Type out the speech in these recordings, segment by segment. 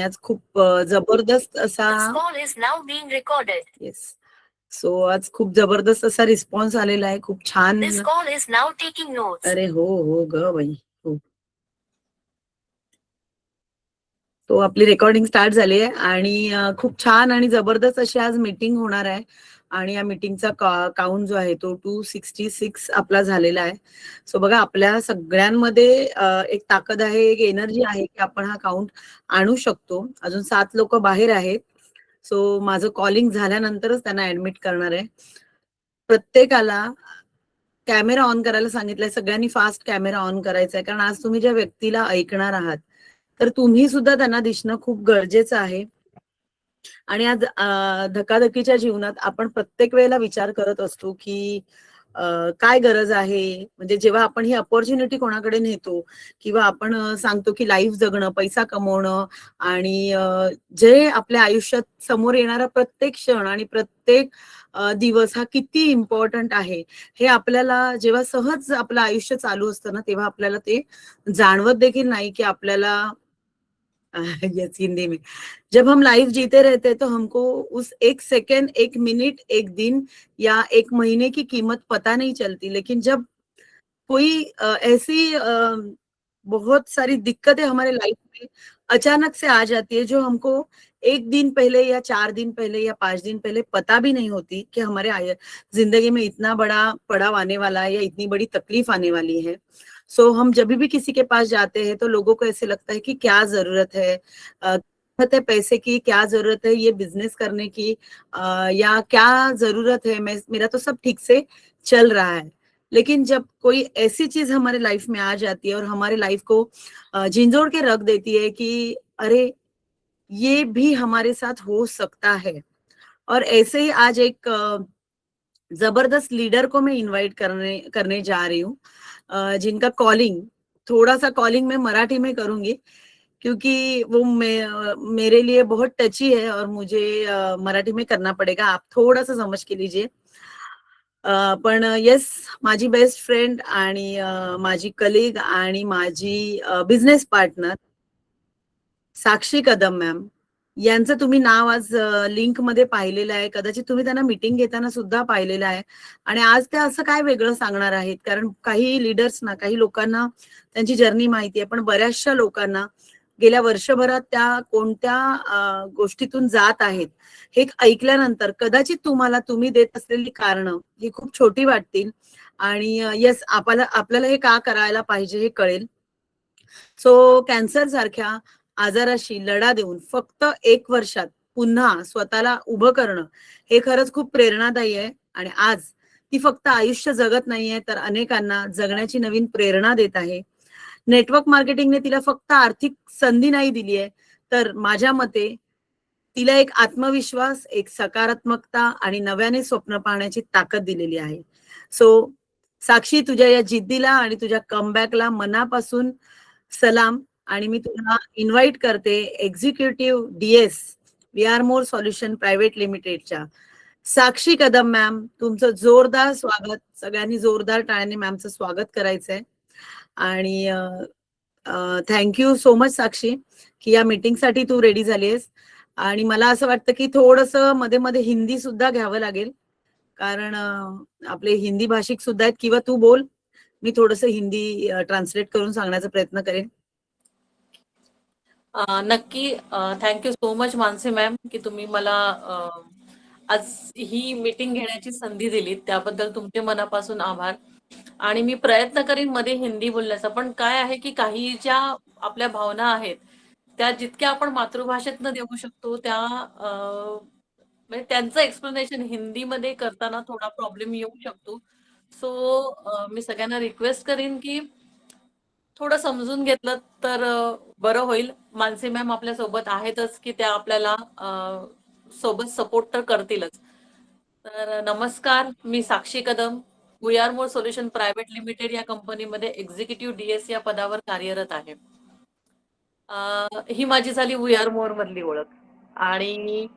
आज खूप जबरदस्त असा This call is now being recorded. Yes. So आज खूप जबरदस्त असा रिस्पॉन्स आलेला आहे. खूप छान. This call is now taking notes. अरे हो हो ग बाई हो. तो आपली रेकॉर्डिंग स्टार्ट झाली आहे आणि खूप छान आणि जबरदस्त अशी आज मीटिंग होणार आहे. आणि या मीटिंगचा काउंट जो आहे तो 266 आपला झालेला आहे. सो बघा आपल्या सगळ्यांमध्ये एक ताकद आहे, एक एनर्जी आहे की आपण हा काउंट आणू शकतो. अजून 7 लोक बाहेर आहेत. सो माझं कॉलिंग झाल्यानंतरच त्यांना ऍडमिट करणार आहे. प्रत्येकाला कॅमेरा ऑन करायला सांगितलंय. सगळ्यांनी फास्ट कॅमेरा ऑन करायचा आहे, कारण आज तुम्ही ज्या व्यक्तीला ऐकणार आहात तर तुम्ही सुद्धा त्यांना दिसणं खूप गरजेचं आहे. आणि आज धकाधकीच्या जीवनात आपण प्रत्येक वेळेला विचार करत असतो की काय गरज आहे. म्हणजे जेव्हा आपण ही अपॉर्च्युनिटी कोणाकडे नेतो किंवा आपण सांगतो की लाईफ जगणं, पैसा कमवणं आणि जे आपल्या आयुष्यात समोर येणारा प्रत्येक क्षण आणि प्रत्येक दिवस हा किती इम्पॉर्टंट आहे, हे आपल्याला जेव्हा सहज आपलं आयुष्य चालू असतं ना, तेव्हा आपल्याला ते जाणवत देखील नाही की आपल्याला यस, हिंदी में। जब हम लाइफ जीते रहते हैं तो हमको उस एक सेकेंड, एक मिनट, एक दिन या एक महीने की कीमत पता नहीं चलती। लेकिन जब कोई ऐसी बहुत सारी दिक्कतें हमारे लाइफ में अचानक से आ जाती है, जो हमको एक दिन पहले या 4 दिन पहले या 5 दिन पहले पता भी नहीं होती कि हमारे जिंदगी में इतना बड़ा पड़ाव आने वाला है या इतनी बड़ी तकलीफ आने वाली है। सो हम जब भी किसी के पास जाते हैं तो लोगों को ऐसे लगता है कि क्या जरूरत है, जरूरत है पैसे की, क्या जरूरत है ये बिजनेस करने की, या क्या जरूरत है, मैं मेरा तो सब ठीक से चल रहा है। लेकिन जब कोई ऐसी चीज हमारे लाइफ में आ जाती है और हमारे लाइफ को झिंझोड़ के रख देती है कि अरे ये भी हमारे साथ हो सकता है। और ऐसे ही आज एक जबरदस्त लीडर को मैं इनवाइट करने करने जा रही हूँ, जिनका कॉलिंग, थोड़ा सा कॉलिंग मैं मराठी में करूंगी क्योंकि वो मेरे लिए बहुत टची है और मुझे मराठी में करना पड़ेगा। आप थोड़ा सा समझ के लीजिए। पण येस, माझी बेस्ट फ्रेंड आणि माझी कलीग आणि माझी बिझनेस पार्टनर साक्षी कदम मॅम यांचं तुम्ही नाव आज लिंक मध्ये पाहिलेलं आहे. कदाचित तुम्ही त्यांना मीटिंग घेताना सुद्धा पाहिलेलं आहे. आणि आज त्या असं काय वेगळं सांगणार आहेत, कारण काही लीडर्सना, काही लोकांना त्यांची जर्नी माहिती आहे, पण बऱ्याचशा लोकांना गेल्या वर्षभरात त्या कोणत्या गोष्टीतून जात आहेत हे ऐकल्यानंतर कदाचित तुम्हाला तुम्ही देत असलेली कारणं ही खूप छोटी वाटतील आणि येस, आपल्याला हे का करायला पाहिजे हे कळेल. सो कॅन्सर सारख्या आजाराशी लढा देऊन फक्त 1 वर्षात पुन्हा स्वतःला उभं करणं हे खरंच खूप प्रेरणादायी आहे. आणि आज ती फक्त आयुष्य जगत नाहीये, तर अनेकांना जगण्याची नवीन प्रेरणा देत आहे. नेटवर्क मार्केटिंगने तिला फक्त आर्थिक संधी नाही दिली आहे, तर माझ्या मते तिला एक आत्मविश्वास, एक सकारात्मकता आणि नव्याने स्वप्न पाहण्याची ताकद दिलेली आहे. सो साक्षी, तुझ्या या जिद्दीला आणि तुझ्या कमबॅकला मनापासून सलाम. आणि मी तुला इन्व्हाइट करते executive DS we are more solution private लिमिटेडच्या साक्षी कदम मॅम. तुमचं जोरदार स्वागत. सगळ्यांनी जोरदार टाळ्यांनी मॅमचं स्वागत करायचंय. आणि थँक्यू सो मच साक्षी की या मीटिंगसाठी तू रेडी झालीस. आणि मला असं वाटतं की थोडंसं मध्ये मध्ये हिंदी सुद्धा घ्यावं लागेल, कारण आपले हिंदी भाषिक सुद्धा आहेत. किंवा तू बोल, मी थोडंसं हिंदी ट्रान्सलेट करून सांगण्याचा प्रयत्न करेन. नक्की. Thank you so much Mansi ma'am की तुम्ही मला आज ही मीटिंग घेण्याची संधी दिली, त्याबद्दल तुमचे मनापासून आभार. आणि मी प्रयत्न करीन मध्ये हिंदी बोलण्याचा. पण काय आहे की काही ज्या आपल्या भावना आहेत त्या जितक्या आपण मातृभाषेतनं देऊ शकतो त्या म्हणजे त्यांचं एक्सप्लेनेशन हिंदीमध्ये करताना थोडा प्रॉब्लेम येऊ शकतो. सो मी सगळ्यांना रिक्वेस्ट करीन की थोडं समजून घेतलं तर बरं होईल. मानसी मॅम आपल्या सोबत आहेतच की त्या आपल्याला सोबत सपोर्ट तर करतीलच. तर नमस्कार, मी Sakshi Kadam, we are more solution private limited या कंपनीमध्ये एक्झिक्युटिव्ह डीएस या पदावर कार्यरत आहे. ही माझी झाली वी आर मोर मधली ओळख. आणि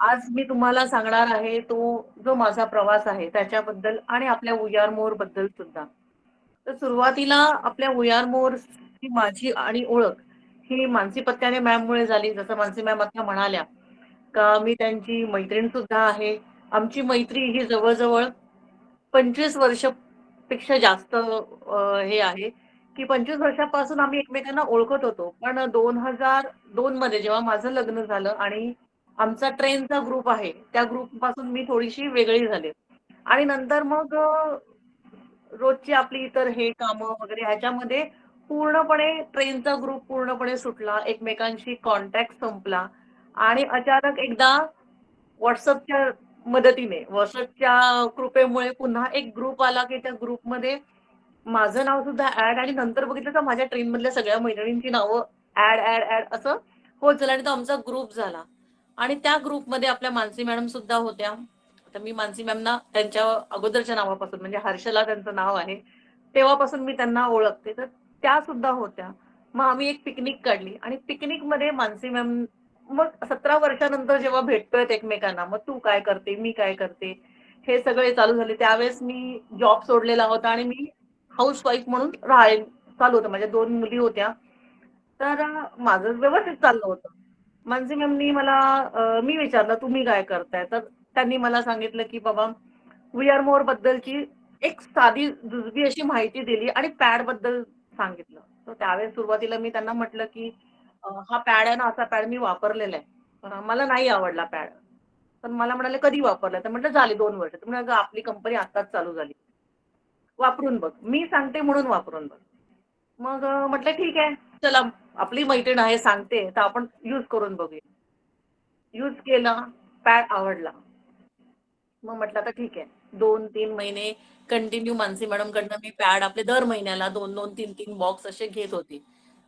आज मी तुम्हाला सांगणार आहे तो जो माझा प्रवास आहे त्याच्याबद्दल आणि आपल्या वी आर मोर बद्दल सुद्धा. तर सुरुवातीला आपल्या वी आर मोर ही माझी आणि ओळख ही मानसी पत्त्याने मॅममुळे झाली. जसं मानसी मॅम आता म्हणाल्या का मी त्यांची मैत्रीण सुद्धा आहे. आमची मैत्री ही जवळ-जवळ 25 वर्षापेक्षा जास्त हे आहे, की 25 वर्षापासून आम्ही एकमेकांना ओळखत होतो. पण 2002 मध्ये जेव्हा माझं लग्न झालं आणि आमचा ट्रेनचा ग्रुप आहे, त्या ग्रुपपासून मी थोडीशी वेगळी झाले. आणि नंतर मग रोजची आपली इतर हे कामं वगैरे ह्याच्यामध्ये पूर्णपणे ट्रेनचा ग्रुप पूर्णपणे सुटला. एकमेकांशी कॉन्टॅक्ट संपला आणि अचानक एकदा WhatsAppच्या मदतीने, WhatsAppच्या कृपेमुळे पुन्हा एक ग्रुप आला, की त्या ग्रुपमध्ये माझं नाव सुद्धा ॲड आणि नंतर बघितलं तर माझ्या ट्रेनमधल्या सगळ्या मैत्रिणींची नावं ॲड असं होत झालं आणि तो आमचा ग्रुप झाला. आणि त्या ग्रुपमध्ये आपल्या मानसी मॅडम सुद्धा होत्या. आता मी मानसी मॅमना त्यांच्या अगोदरच्या नावापासून म्हणजे हर्षला त्यांचं नाव आहे, तेव्हापासून मी त्यांना ओळखते. तर त्या सुद्धा होत्या. मग आम्ही एक पिकनिक काढली आणि पिकनिकमध्ये मानसी मॅम मग 17 वर्षानंतर जेव्हा भेटतोय एकमेकांना, मग तू काय करते, मी काय करते, हे सगळे चालू झाले. त्यावेळेस मी जॉब सोडलेला होता आणि मी हाऊसवाईफ म्हणून चालू होतं. माझ्या 2 मुली होत्या. तर माझं व्यवस्थित चाललं होतं. मानसी मॅमनी मला मी विचारलं, "तुम्ही काय करताय?" तर त्यांनी मला सांगितलं, की "बाबा, वी आर मोर बद्दलची एक साधी जुजबी अशी माहिती दिली आणि पॅडबद्दल सांगितलं." तर त्यावेळेस सुरुवातीला मी त्यांना म्हटलं, की हा पॅड आहे ना, असा पॅड मी वापरलेला आहे. मला नाही आवडला पॅड." तर मला म्हणाले, "कधी वापरला?" तर म्हटलं, "झाली 2 वर्ष." तर म्हणाले, "अगं, आपली कंपनी आत्ताच चालू झाली. वापरून बघ. मी सांगते म्हणून वापरून बघ." मग म्हटलं, "ठीक आहे. चला, आपली मैत्रीण आहे सांगते, तर आपण यूज करून बघूया." यूज केला, पॅड आवडला. मग म्हटलं आता ठीक आहे. 2-3 महिने कंटिन्यू मानसी मॅडमकडनं मी पॅड आपले दर महिन्याला 2-2, 3-3 बॉक्स असे घेत होते.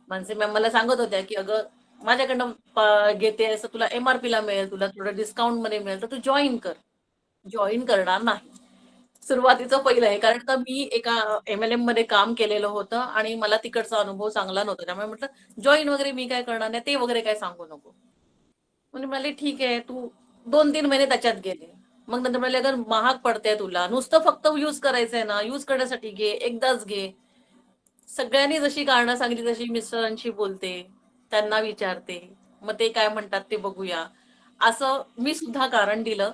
मानसी मॅम मला सांगत होत्या, की "अगं, माझ्याकडनं घेते असं तुला एम-आर-पीला मिळेल, तुला थोडं डिस्काउंटमध्ये मिळेल, तर तू जॉइन कर." जॉइन करणार नाही. सुरुवातीचं पहिलं आहे. कारण का मी एका एम-एल-एम मध्ये काम केलेलं होतं आणि मला तिकडचा अनुभव चांगला नव्हता. त्यामुळे म्हटलं जॉइन वगैरे मी काय करणार नाही, ते वगैरे काय सांगू नको. म्हणजे म्हणाले, "ठीक आहे, तू 2-3 महिने त्याच्यात गेले." मग नंतर म्हणाले, "अगर महाग पडतंय तुला, नुसतं फक्त यूज करायचंय ना, यूज करण्यासाठी घे, एकदाच घे." सगळ्यांनी जशी कारणं सांगितली तशी मिस्टरांशी बोलते, त्यांना विचारते. मग ते काय म्हणतात ते बघूया. असं मी सुद्धा कारण दिलं.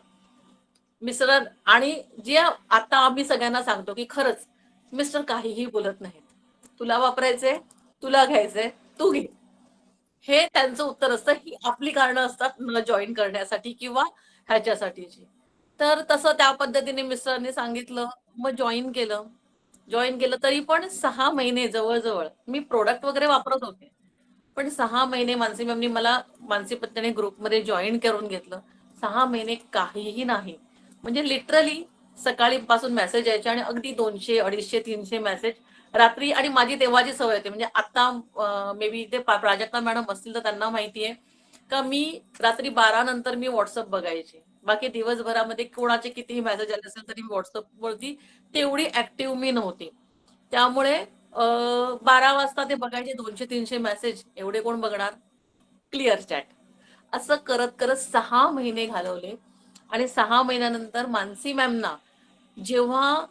मिस्टर आणि जे आता आम्ही सगळ्यांना सांगतो, की खरंच मिस्टर काहीही बोलत नाहीत. तुला वापरायचंय, तुला घ्यायचंय, तू घे. हे त्यांचं उत्तर असतं. ही आपली कारणं असतात न जॉइन करण्यासाठी किंवा ह्याच्यासाठीची. तर तसं त्या पद्धतीने मिस्टरांनी सांगितलं. मग जॉइन केलं. जॉइन केलं तरी पण 6 महिने जवळ-जवळ मी प्रॉडक्ट वगैरे वापरत होते. पण 6 महिने मानसी मॅमनी मला मानसी पत्त्याने ग्रुपमध्ये जॉइन करून घेतलं. 6 महिने काहीही नाही. म्हणजे लिटरली सकाळी पासून मेसेज यायचे आणि अगदी 200, 250, 300 मेसेज रात्री आणि माझी तेव्हाची सवय होती. म्हणजे आता मे बी ते प्राजक्ता मॅडम असतील तर त्यांना माहितीये का मी रात्री 12 नंतर मी WhatsApp बघायचे. बाकी दिवसभरामध्ये कोणाचे कितीही मेसेज आले असेल तरी WhatsApp वरती तेवढी ऍक्टिव्ह मी नव्हती. त्यामुळे 12 वाजता ते बघायचे 200-300 मेसेज एवढे कोण बघणार? Clear chat. असं करत करत 6 महिने घालवले आणि 6 महिन्यानंतर मानसी मॅमना जेव्हा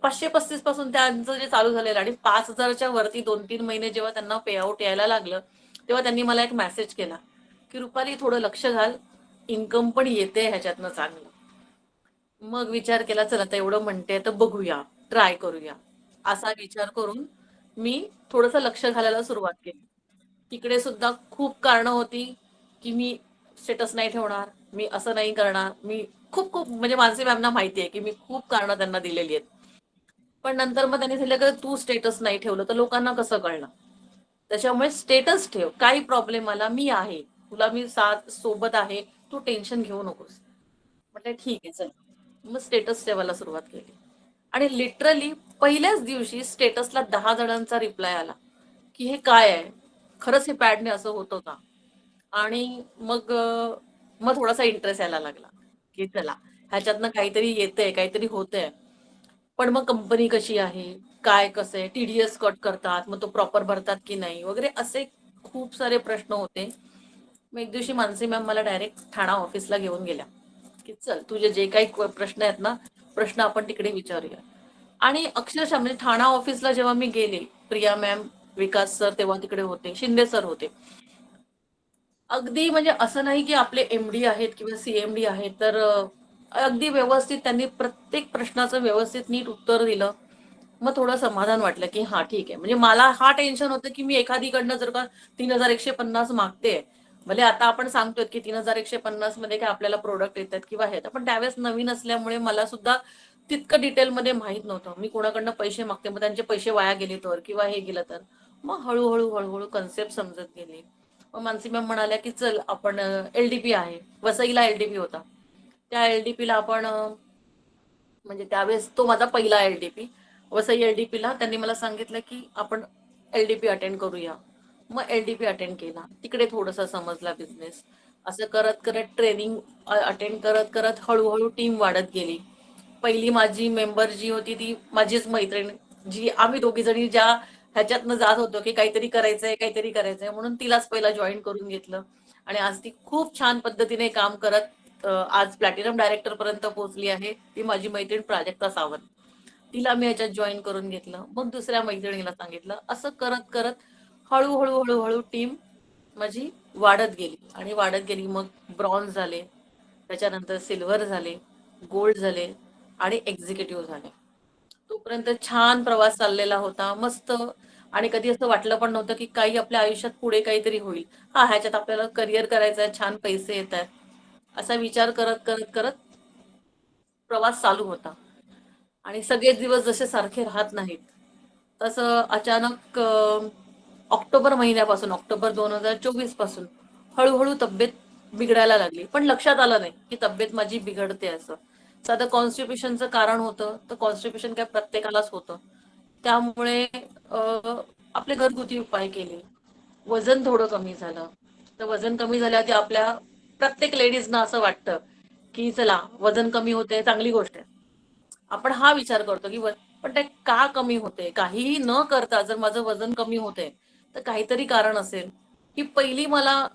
535 पासून त्यांचं जे चालू झालेलं आणि 5,000च्या वरती 2-3 महिने जेव्हा त्यांना पेआउट यायला लागलं, तेव्हा त्यांनी मला एक मेसेज केला, की "रुपाली थोडं लक्ष घाल, इन्कम पण येते ह्याच्यातनं चांगलं." मग विचार केला चला आता एवढं म्हणते तर बघूया, ट्राय करूया. असा विचार करून मी थोडंसं लक्ष घालायला सुरुवात केली. तिकडे सुद्धा खूप कारणं होती, की मी स्टेटस नाही ठेवणार, मी असं नाही करणार. मी खूप खूप म्हणजे मानसी मॅमना माहिती आहे, की मी खूप कारणं त्यांना दिलेली आहेत. पण नंतर मग त्यांनी सांगितलं, की तू स्टेटस नाही ठेवलं तर लोकांना कसं कळणार? त्याच्यामुळे स्टेटस ठेव. काही प्रॉब्लेम आला मी आहे. तुला मी साथ सोबत आहे. तू टेन्शन घेऊ नकोस. म्हटलं ठीक आहे चल. मग स्टेटस ठेवायला सुरुवात केली. आणि लिटरली पहिल्याच दिवशी स्टेटसला 10 जणांचा रिप्लाय आला, की हे काय आहे? खरंच हे पॅडने असं होतं का? आणि मग थोडासा इंटरेस्ट यायला लागला, की चला ह्याच्यातनं काहीतरी येतंय, काहीतरी होतंय. पण मग कंपनी कशी आहे? काय कसं आहे? टी-डी-एस कट करतात, मग तो प्रॉपर भरतात की नाही? वगैरे असे खूप सारे प्रश्न होते. मग एक दिवशी मानसी मॅम मला डायरेक्ट ठाणा ऑफिसला घेऊन गेल्या, की चल तुझे जे काही प्रश्न आहेत ना, आपण तिकडे विचारूया. आणि अक्षरशः म्हणजे ठाणा ऑफिसला जेव्हा मी गेले, प्रिया मॅम विकास सर तेव्हा तिकडे होते, शिंदे सर होते. अगदी म्हणजे असं नाही की आपले एमडी आहेत किंवा सीएमडी आहेत, तर अगदी व्यवस्थित त्यांनी प्रत्येक प्रश्नाचं व्यवस्थित नीट उत्तर दिलं. मग थोडं समाधान वाटलं की हा ठीक आहे. म्हणजे मला हा टेन्शन होतं की मी एखादीकडनं जर का 3150 मागते, भले आता आपण सांगतोय की 3150 मध्ये काय आपल्याला प्रोडक्ट येतात किंवा हे, पण त्यावेळेस नवीन असल्यामुळे मला सुद्धा तितकं डिटेलमध्ये माहित नव्हतं. मी कोणाकडनं पैसे मागते, मग त्यांचे पैसे वाया गेले तर किंवा हे गेलं तर. मग हळूहळू हळूहळू कन्सेप्ट समजत गेले. मग मानसी मॅम म्हणाल्या की चल आपण एलडीपी आहे, वसईला एलडीपी होता, त्या एलडीपीला आपण म्हणजे त्यावेळेस तो माझा पहिला एलडीपी वसई एलडीपीला त्यांनी मला सांगितलं की आपण एलडीपी अटेंड करूया. मग एलडीपी अटेंड केला, तिकडे थोडासा समजला बिझनेस. असं करत करत ट्रेनिंग अटेंड करत करत हळूहळू टीम वाढत गेली. पहिली माझी मेंबर जी होती ती माझीच मैत्रीण, जी आम्ही दोघी जणी ज्या ह्याच्यातनं जात होतो की काहीतरी करायचंय काहीतरी करायचंय म्हणून तिलाच पहिला जॉईन करून घेतलं. आणि आज ती खूप छान पद्धतीने काम करत आज प्लॅटिनम डायरेक्टर पर्यंत पोहोचली आहे. ती माझी मैत्रीण प्राजक्ता सावंत. तिला मी ह्याच्यात जॉईन करून घेतलं, मग दुसऱ्या मैत्रिणीला सांगितलं. असं करत करत हळूहळू हळूहळू टीम माझी वाढत गेली आणि वाढत गेली. मग ब्रॉन्झ झाले, त्याच्यानंतर सिल्वर झाले, गोल्ड झाले आणि एक्झिक्युटिव्ह झाले. तोपर्यंत छान प्रवास चाललेला होता, मस्त. आणि कधी असं वाटलं पण नव्हतं की काही आपल्या आयुष्यात पुढे काहीतरी होईल. हा, ह्याच्यात आपल्याला करिअर करायचं आहे, छान पैसे येत आहेत, असा विचार करत करत करत प्रवास चालू होता. आणि सगळेच दिवस जसे सारखे राहत नाहीत, तसं अचानक ऑक्टोबर महिन्यापासून, ऑक्टोबर 2024 पासून हळूहळू तब्येत बिघडायला लागली. पण लक्षात आलं नाही की तब्येत माझी बिघडते असं. साधं कॉन्स्टिपेशनचं कारण होतं, तर कॉन्स्टिपेशन काय प्रत्येकालाच होतं. त्यामुळे आपले घरगुती उपाय केले. वजन थोडं कमी झालं. तर वजन कमी झाल्यावर आपल्या प्रत्येक लेडीजना असं वाटतं की चला वजन कमी होते, चांगली गोष्ट आहे. आपण हा विचार करतो की पण ते का कमी होते? काहीही न करता जर माझं वजन कमी होते, तर काहीतरी कारण असेल. ही पहिली मला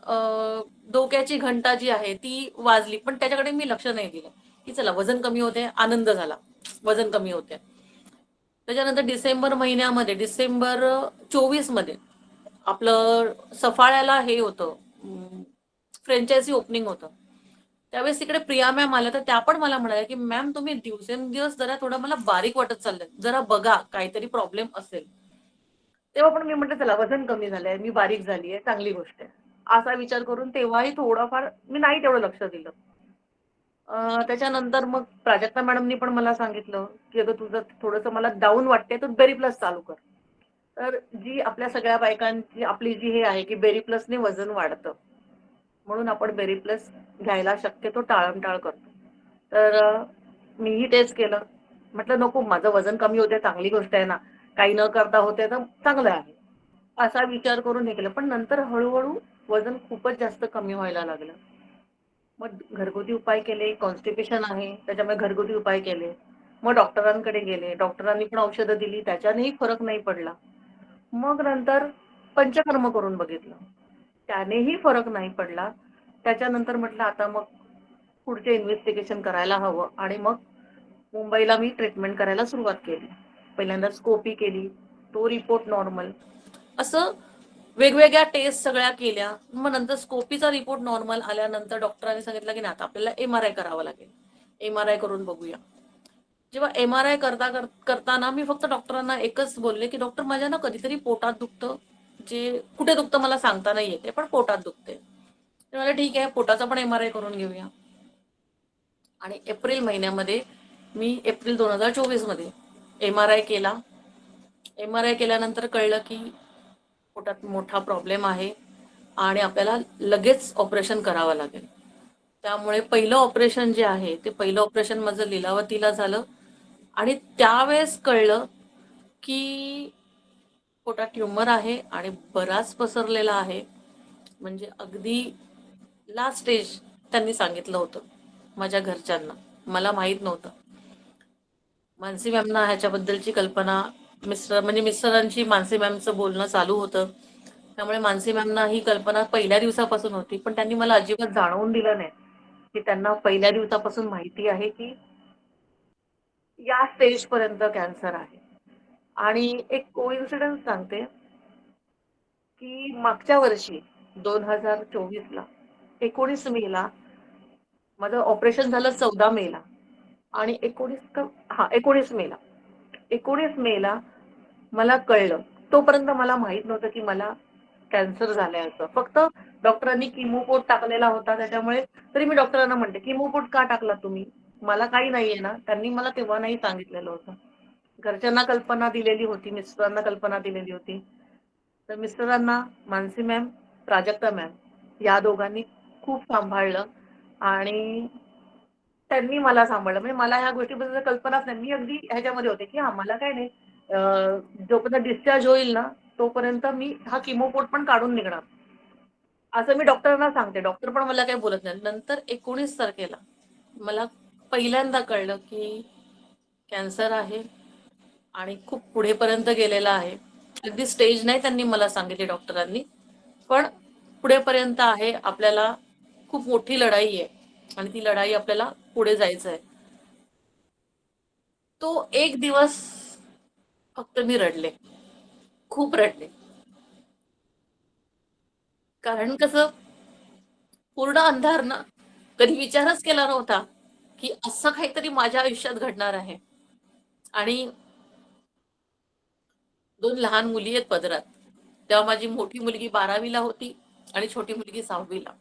डोक्याची घंटा जी आहे ती वाजली, पण त्याच्याकडे मी लक्ष नाही दिलं की चला वजन कमी होते, आनंद झाला, वजन कमी होते. त्याच्यानंतर डिसेंबर महिन्यामध्ये, डिसेंबर 24 मध्ये आपलं सफाळ्याला हे होतं, फ्रँचायझी ओपनिंग होतं. त्यावेळेस तिकडे प्रिया मॅम आल्या, तर त्या पण मला म्हणाल्या की मॅम तुम्ही दिवसेंदिवस जरा थोडं मला बारीक वाटत चाललंय, जरा बघा काहीतरी प्रॉब्लेम असेल. तेव्हा पण मी म्हटलं चला वजन कमी झालंय, मी बारीक झालीये, चांगली गोष्ट आहे, असा विचार करून तेव्हाही थोडाफार मी नाही तेवढं लक्ष दिलं. त्याच्यानंतर मग प्राजक्ता मॅडमनी पण मला सांगितलं की अगं तुझं थोडंसं मला डाऊन वाटतंय, तर बेरी प्लस चालू कर. तर जी आपल्या सगळ्या बायकांची आपली जी हे आहे की बेरी प्लसने वजन वाढतं, म्हणून आपण बेरी प्लस घ्यायला शक्यतो टाळमटाळ करतो. तर मीही तेच केलं. म्हटलं नको, माझं वजन कमी होते, चांगली गोष्ट आहे ना, काही न करता होते तर चांगलं आहे, असा विचार करून हे केलं. पण नंतर हळूहळू वजन खूपच जास्त कमी व्हायला लागलं. मग घरगुती उपाय केले, कॉन्स्टिपेशन आहे त्याच्यामुळे घरगुती उपाय केले. मग डॉक्टरांकडे गेले, डॉक्टरांनी पण औषधं दिली, त्याच्यानेही फरक नाही पडला. मग नंतर पंचकर्म करून बघितलं, त्यानेही फरक नाही पडला. त्याच्यानंतर म्हटलं आता मग पुढचे इन्व्हेस्टिगेशन करायला हवं आणि मग मुंबईला मी ट्रीटमेंट करायला सुरुवात केली. पहिल्यांदा स्कोपी केली, तो रिपोर्ट नॉर्मल. असं वेगवेगळ्या टेस्ट सगळ्या केल्या. मग नंतर स्कोपीचा रिपोर्ट नॉर्मल आल्यानंतर डॉक्टरांनी सांगितलं की नाही आता आपल्याला एमआरआय करावं लागेल, एमआरआय करून बघूया. जेव्हा एमआरआय करताना मी फक्त डॉक्टरांना एकच बोलले की डॉक्टर माझ्या ना कधीतरी पोटात दुखतं, जे कुठे दुखतं मला सांगता नाही येते, पण पोटात दुखते. ते मला ठीक आहे, पोटाचा पण एमआरआय करून घेऊया. आणि एप्रिल महिन्यामध्ये मी एप्रिल 2024 मध्ये एमआरआय केला. एमआरआय केल्यानंतर कळलं की पोटात मोठा प्रॉब्लेम आहे आणि आपल्याला लगेच ऑपरेशन करावं लागेल. त्यामुळे पहिलं ऑपरेशन जे आहे ते पहिलं ऑपरेशन माझं लीलावतीला झालं. आणि त्यावेळेस कळलं की पोटात ट्युमर आहे आणि बराच पसरलेला आहे. म्हणजे अगदी लास्ट स्टेज त्यांनी सांगितलं होतं माझ्या घरच्यांना, मला माहित नव्हतं. मानसी मॅमना ह्याच्याबद्दलची कल्पना, म्हणजे मिस्टरांची मानसी मॅमचं बोलणं चालू होतं, त्यामुळे मानसी मॅमना ही कल्पना पहिल्या दिवसापासून होती. पण त्यांनी मला अजिबात जाणवून दिलं नाही की त्यांना पहिल्या दिवसापासून माहिती आहे की या स्टेज पर्यंत कॅन्सर आहे. आणि एक कोइन्सिडन्स सांगते, की मागच्या वर्षी 2024ला 19 मेला माझं ऑपरेशन झालं 14 मेला आणि 19 मेला 19 मेला मला कळलं. तोपर्यंत मला माहित नव्हतं की मला कॅन्सर झालाय असं. फक्त डॉक्टरांनी किमोपोट टाकलेला होता त्याच्यामुळे तरी मी डॉक्टरांना म्हणते, "किमोपोट का टाकला तुम्ही? मला काही नाहीये ना." त्यांनी मला तेव्हा नाही सांगितलेलं होतं. घरच्यांना कल्पना दिलेली होती, मिस्टरांना कल्पना दिलेली होती. तर मिस्टरांना मानसी मॅम, प्राजक्ता मॅम या दोघांनी खूप सांभाळलं आणि त्यांनी मला सांभाळलं. म्हणजे मला ह्या गोष्टीबद्दल कल्पनाच नाही. मी अगदी ह्याच्यामध्ये होते, की हां, मला काही नाही. जोपर्यंत डिस्चार्ज होईल ना, तोपर्यंत मी हा किमोपोट पण काढून निघणार. असं मी डॉक्टरांना सांगते. डॉक्टर पण मला काही बोलत नाही. नंतर 19 तारखेला मला पहिल्यांदा कळलं, की कॅन्सर आहे आणि खूप पुढेपर्यंत गेलेला आहे. अगदी स्टेज नाही त्यांनी मला सांगितली डॉक्टरांनी. पण पुढेपर्यंत आहे. आपल्याला खूप मोठी लढाई आहे आणि ती लढाई आपल्याला पुढे जायचं आहे. तो एक दिवस फक्त मी रडले. खूप रडले. कारण कसं पूर्ण अंधार ना. कधी विचारच केला नव्हता, की असं काहीतरी माझ्या आयुष्यात घडणार आहे. आणि 2 लहान मुली आहेत पदरात. तेव्हा माझी मोठी मुलगी 12वीला होती आणि छोटी मुलगी 6वीला.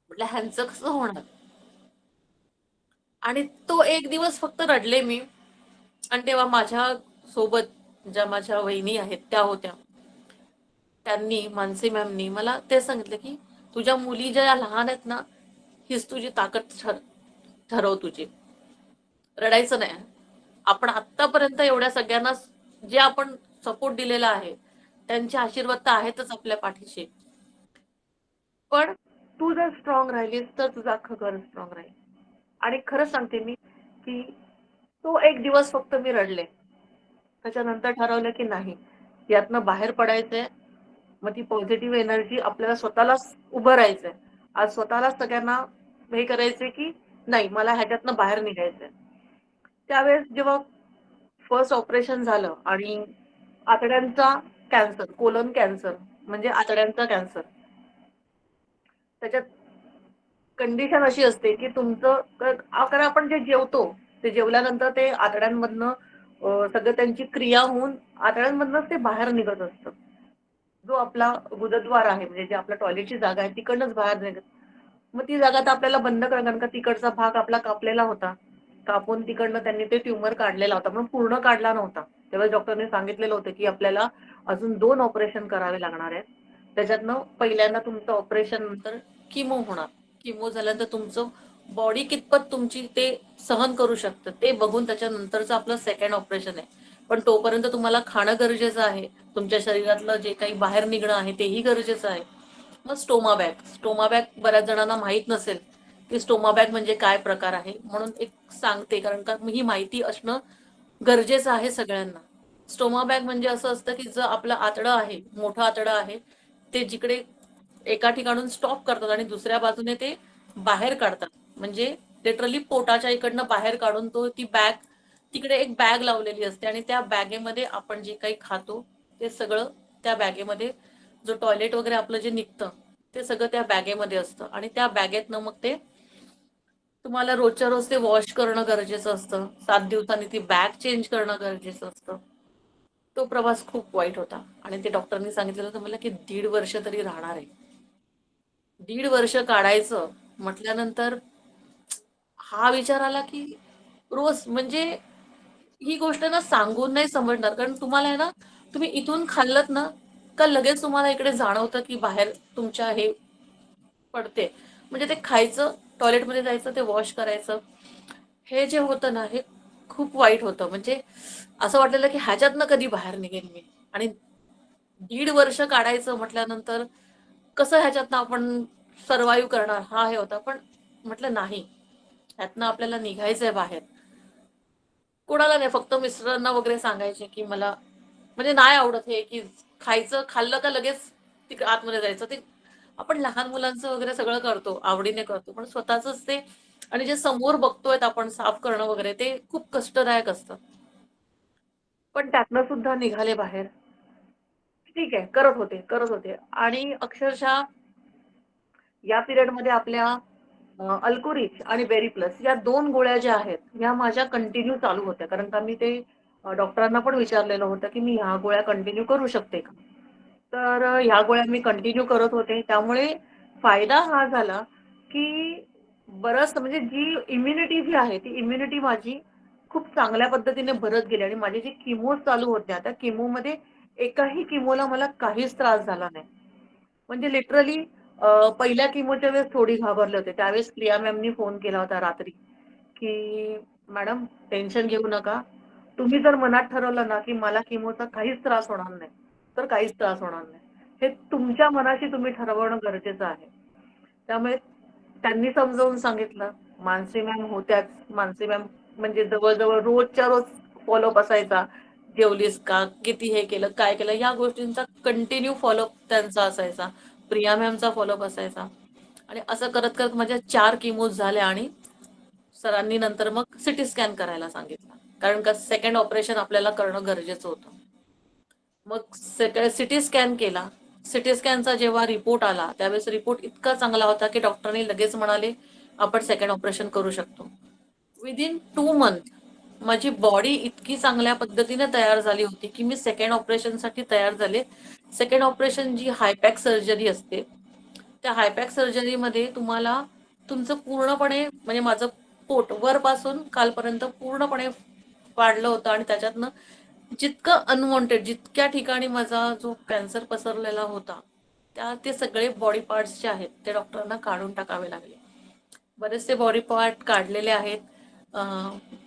म्हटलं ह्यांचं कसं होणार? आणि तो एक दिवस फक्त रडले मी. आणि तेव्हा माझ्या सोबत ज्या माझ्या वहिनी आहेत त्या होत्या. त्यांनी मानसी मॅमनी मला ते सांगितलं, की तुझ्या मुली ज्या लहान आहेत ना, हीच तुझी ताकद ठरव तुझी. रडायचं नाही. आपण आत्तापर्यंत एवढ्या सगळ्यांना जे आपण सपोर्ट दिलेला आहे, त्यांचे आशीर्वाद तर आहेतच आपल्या पाठीशी. पण तू जर स्ट्रॉंग राहिलीस तर तुझं अख्खं घर स्ट्रॉंग राहील. आणि खरंच सांगते मी, की तो एक दिवस फक्त मी रडले. त्याच्यानंतर ठरवलं की नाही, यातनं बाहेर पडायचंय. मग ती पॉझिटिव्ह एनर्जी आपल्याला स्वतःलाच उभं राहायचंय. आज स्वतःलाच सगळ्यांना हे करायचंय की नाही मला ह्याच्यातनं बाहेर निघायचंय. त्यावेळेस जेव्हा फर्स्ट ऑपरेशन झालं आणि आतड्यांचा कॅन्सर, कोलन कॅन्सर म्हणजे आतड्यांचा कॅन्सर. त्याच्यात कंडिशन अशी असते की तुमचं कारण आपण जे जेवतो ते जेवल्यानंतर ते आतड्यांमधनं सगळं त्यांची क्रिया होऊन आतड्यांमधनंच ते बाहेर निघत असतं. जो आपला गुदद्वार आहे म्हणजे जे आपल्या टॉयलेटची जागा आहे तिकडनंच बाहेर निघत. मग ती जागा तर आपल्याला बंद करणं कारण का तिकडचा भाग आपला कापलेला होता. कापून तिकडनं त्यांनी ते ट्यूमर काढलेला होता पण पूर्ण काढला नव्हता. तेव्हा डॉक्टरने सांगितलेलं होतं की आपल्याला अजून 2 ऑपरेशन करावे लागणार आहेत. त्याच्यातनं पहिल्यांदा तुमचं ऑपरेशन नंतर किमो होणार. किमो झाल्यानंतर तुमचं बॉडी कितपत तुमची ते सहन करू शकतं ते बघून त्याच्यानंतरचं आपलं सेकंड ऑपरेशन आहे. पण तोपर्यंत तुम्हाला खाणं गरजेचं आहे. तुमच्या शरीरातलं जे काही बाहेर निघणं आहे तेही गरजेचं आहे. मग स्टोमा बॅग. स्टोमा बॅग बऱ्याच जणांना माहीत नसेल की स्टोमा बॅग म्हणजे काय प्रकार आहे. म्हणून एक सांगते कारण का ही माहिती असणं गरजेचं आहे सगळ्यांना. स्टोमा बॅग म्हणजे असं असतं की जर आपलं आतडं आहे, मोठं आतडं आहे, ते जिकडे एका ठिकाणून स्टॉप करतात आणि दुसऱ्या बाजूने ते बाहेर काढतात. म्हणजे लिटरली पोटाच्या इकडनं बाहेर काढून तो ती बॅग तिकडे एक बॅग लावलेली असते आणि त्या बॅगेमध्ये आपण जे काही खातो ते सगळं त्या बॅगेमध्ये जो टॉयलेट वगैरे आपलं जे निघतं ते सगळं त्या बॅगेमध्ये असतं आणि त्या बॅगेतनं मग ते तुम्हाला रोजच्या रोज ते वॉश करणं गरजेचं असतं. 7 दिवसांनी ती बॅग चेंज करणं गरजेचं असतं. तो प्रवास खूप वाईट होता आणि ते डॉक्टरनी सांगितलेलं होतं मला की 1.5 वर्ष तरी राहणार आहे. 1.5 वर्ष काढायचं म्हटल्यानंतर हा विचार आला की रोज म्हणजे ही गोष्ट ना सांगून नाही समजणार कारण तुम्हाला आहे ना तुम्ही इथून खाल्लत ना का लगेच तुम्हाला इकडे जाणवतं की बाहेर तुमच्या हे पडते. म्हणजे ते खायचं, टॉयलेटमध्ये जायचं, ते वॉश करायचं. हे जे होतं ना हे खूप वाईट होतं. म्हणजे असं वाटलेलं की ह्याच्यातनं कधी बाहेर निघेन मी. आणि 1.5 वर्ष काढायचं म्हटल्यानंतर कसं ह्याच्यातनं आपण सर्व्हाइव्ह करणार हा हे होता. पण म्हटलं नाही, ह्यातनं आपल्याला निघायचंय बाहेर. कोणाला नाही फक्त मिस्टरांना वगैरे सांगायचे की मला म्हणजे नाही आवडत हे की खायचं खाल्लं का लगेच तिकडे आतमध्ये जायचं. ते आपण लहान मुलांचं वगैरे सगळं करतो, आवडीने करतो. पण स्वतःचंच ते आणि जे समोर बघतोय आपण साफ करणं वगैरे ते खूप कष्टदायक असतं. पण त्यातनं सुद्धा निघाले बाहेर. ठीक आहे, करत होते आणि अक्षरशः या पिरियडमध्ये आपल्या अल्कोरिच आणि बेरी प्लस या 2 गोळ्या ज्या आहेत, ह्या माझ्या कंटिन्यू चालू होत्या. कारण का मी ते डॉक्टरांना पण विचारलेलं होतं, की मी ह्या गोळ्या कंटिन्यू करू शकते का? तर ह्या गोळ्या मी कंटिन्यू करत होते. त्यामुळे फायदा हा झाला, की बरंच म्हणजे जी इम्युनिटी जी आहे, ती इम्युनिटी माझी खूप चांगल्या पद्धतीने भरत गेली आणि माझी जी किमो चालू होत्या, त्या किमोमध्ये एकाही किमोला मला काहीच त्रास झाला नाही. म्हणजे लिटरली पहिल्या किमोच्या वेळेस थोडी घाबरले होते. त्यावेळेस प्रिया मॅमनी फोन केला होता रात्री, की "मॅडम टेन्शन घेऊ नका. तुम्ही जर मनात ठरवलं ना, की मला किमोचा काहीच त्रास होणार नाही, तर काहीच त्रास होणार नाही. हे तुमच्या मनाशी तुम्ही ठरवणं गरजेचं आहे." त्यामुळे त्यांनी समजावून सांगितलं. मानसी मॅम होत्याच. मानसी मॅम म्हणजे जवळ-जवळ रोजच्या रोज फॉलोअप असायचा. जेवलीस का? किती हे केलं? काय केलं? या गोष्टींचा कंटिन्यू फॉलोअप त्यांचा असायचा. प्रिया मॅमचा फॉलोअप असायचा. आणि असं करत-करत माझ्या 4 किमोज झाल्या आणि सरांनी नंतर मग सिटी स्कॅन करायला सांगितलं. कारण का सेकंड ऑपरेशन आपल्याला करणं गरजेचं होतं. मग सिटी स्कॅन केला. सिटी स्कॅनचा जेव्हा रिपोर्ट आला, त्यावेळेस रिपोर्ट इतका चांगला होता, की डॉक्टरांनी लगेच म्हणाले, "आपण सेकंड ऑपरेशन करू शकतो." विदिन 2 मंथ माझी बॉडी इतकी चांगल्या पद्धतीने तयार झाली होती, की मी सेकंड ऑपरेशनसाठी तयार झाले. सेकंड ऑपरेशन जी हायपॅक सर्जरी असते, त्या हायपॅक सर्जरीमध्ये तुम्हाला तुमचं पूर्णपणे म्हणजे माझं पोट वरपासून खालपर्यंत पूर्णपणे वाढलं होतं आणि त्याच्यातनं जितकं अनवॉन्टेड जितक्या ठिकाणी माझा जो कॅन्सर पसरलेला होता, ते सगळे बॉडी पार्ट्स जे आहेत, ते डॉक्टरांना काढून टाकावे लागले. बरेचसे बॉडी पार्ट काढलेले आहेत.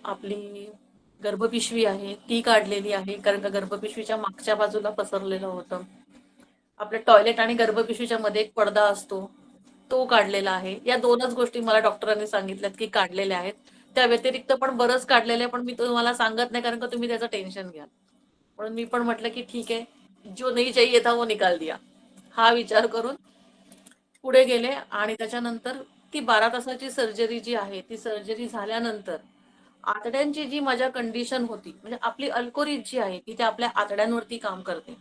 आपली गर्भपिशवी आहे, ती काढलेली आहे. कारण का गर्भपिशवीच्या मागच्या बाजूला पसरलेलं होतं. आपल्या टॉयलेट आणि गर्भपिशवीच्या मध्ये एक पडदा असतो, तो काढलेला आहे. या 2च गोष्टी मला डॉक्टरांनी सांगितल्यात, की काढलेल्या आहेत. त्या व्यतिरिक्त पण बरंच काढलेलं आहे, पण मी तुम्हाला सांगत नाही कारण का तुम्ही त्याचं टेन्शन घ्याल. म्हणून मी पण म्हटलं, की ठीक आहे, जो नहीं चाहिए था वो निकाल दिया. हा विचार करून पुढे गेले आणि त्याच्यानंतर ती 12 तासाची सर्जरी जी आहे, ती सर्जरी झाल्यानंतर आतड्यांची जी माझ्या कंडिशन होती, म्हणजे आपली अल्कोरीज जी आहे, ती त्या आपल्या आतड्यांवरती काम करते.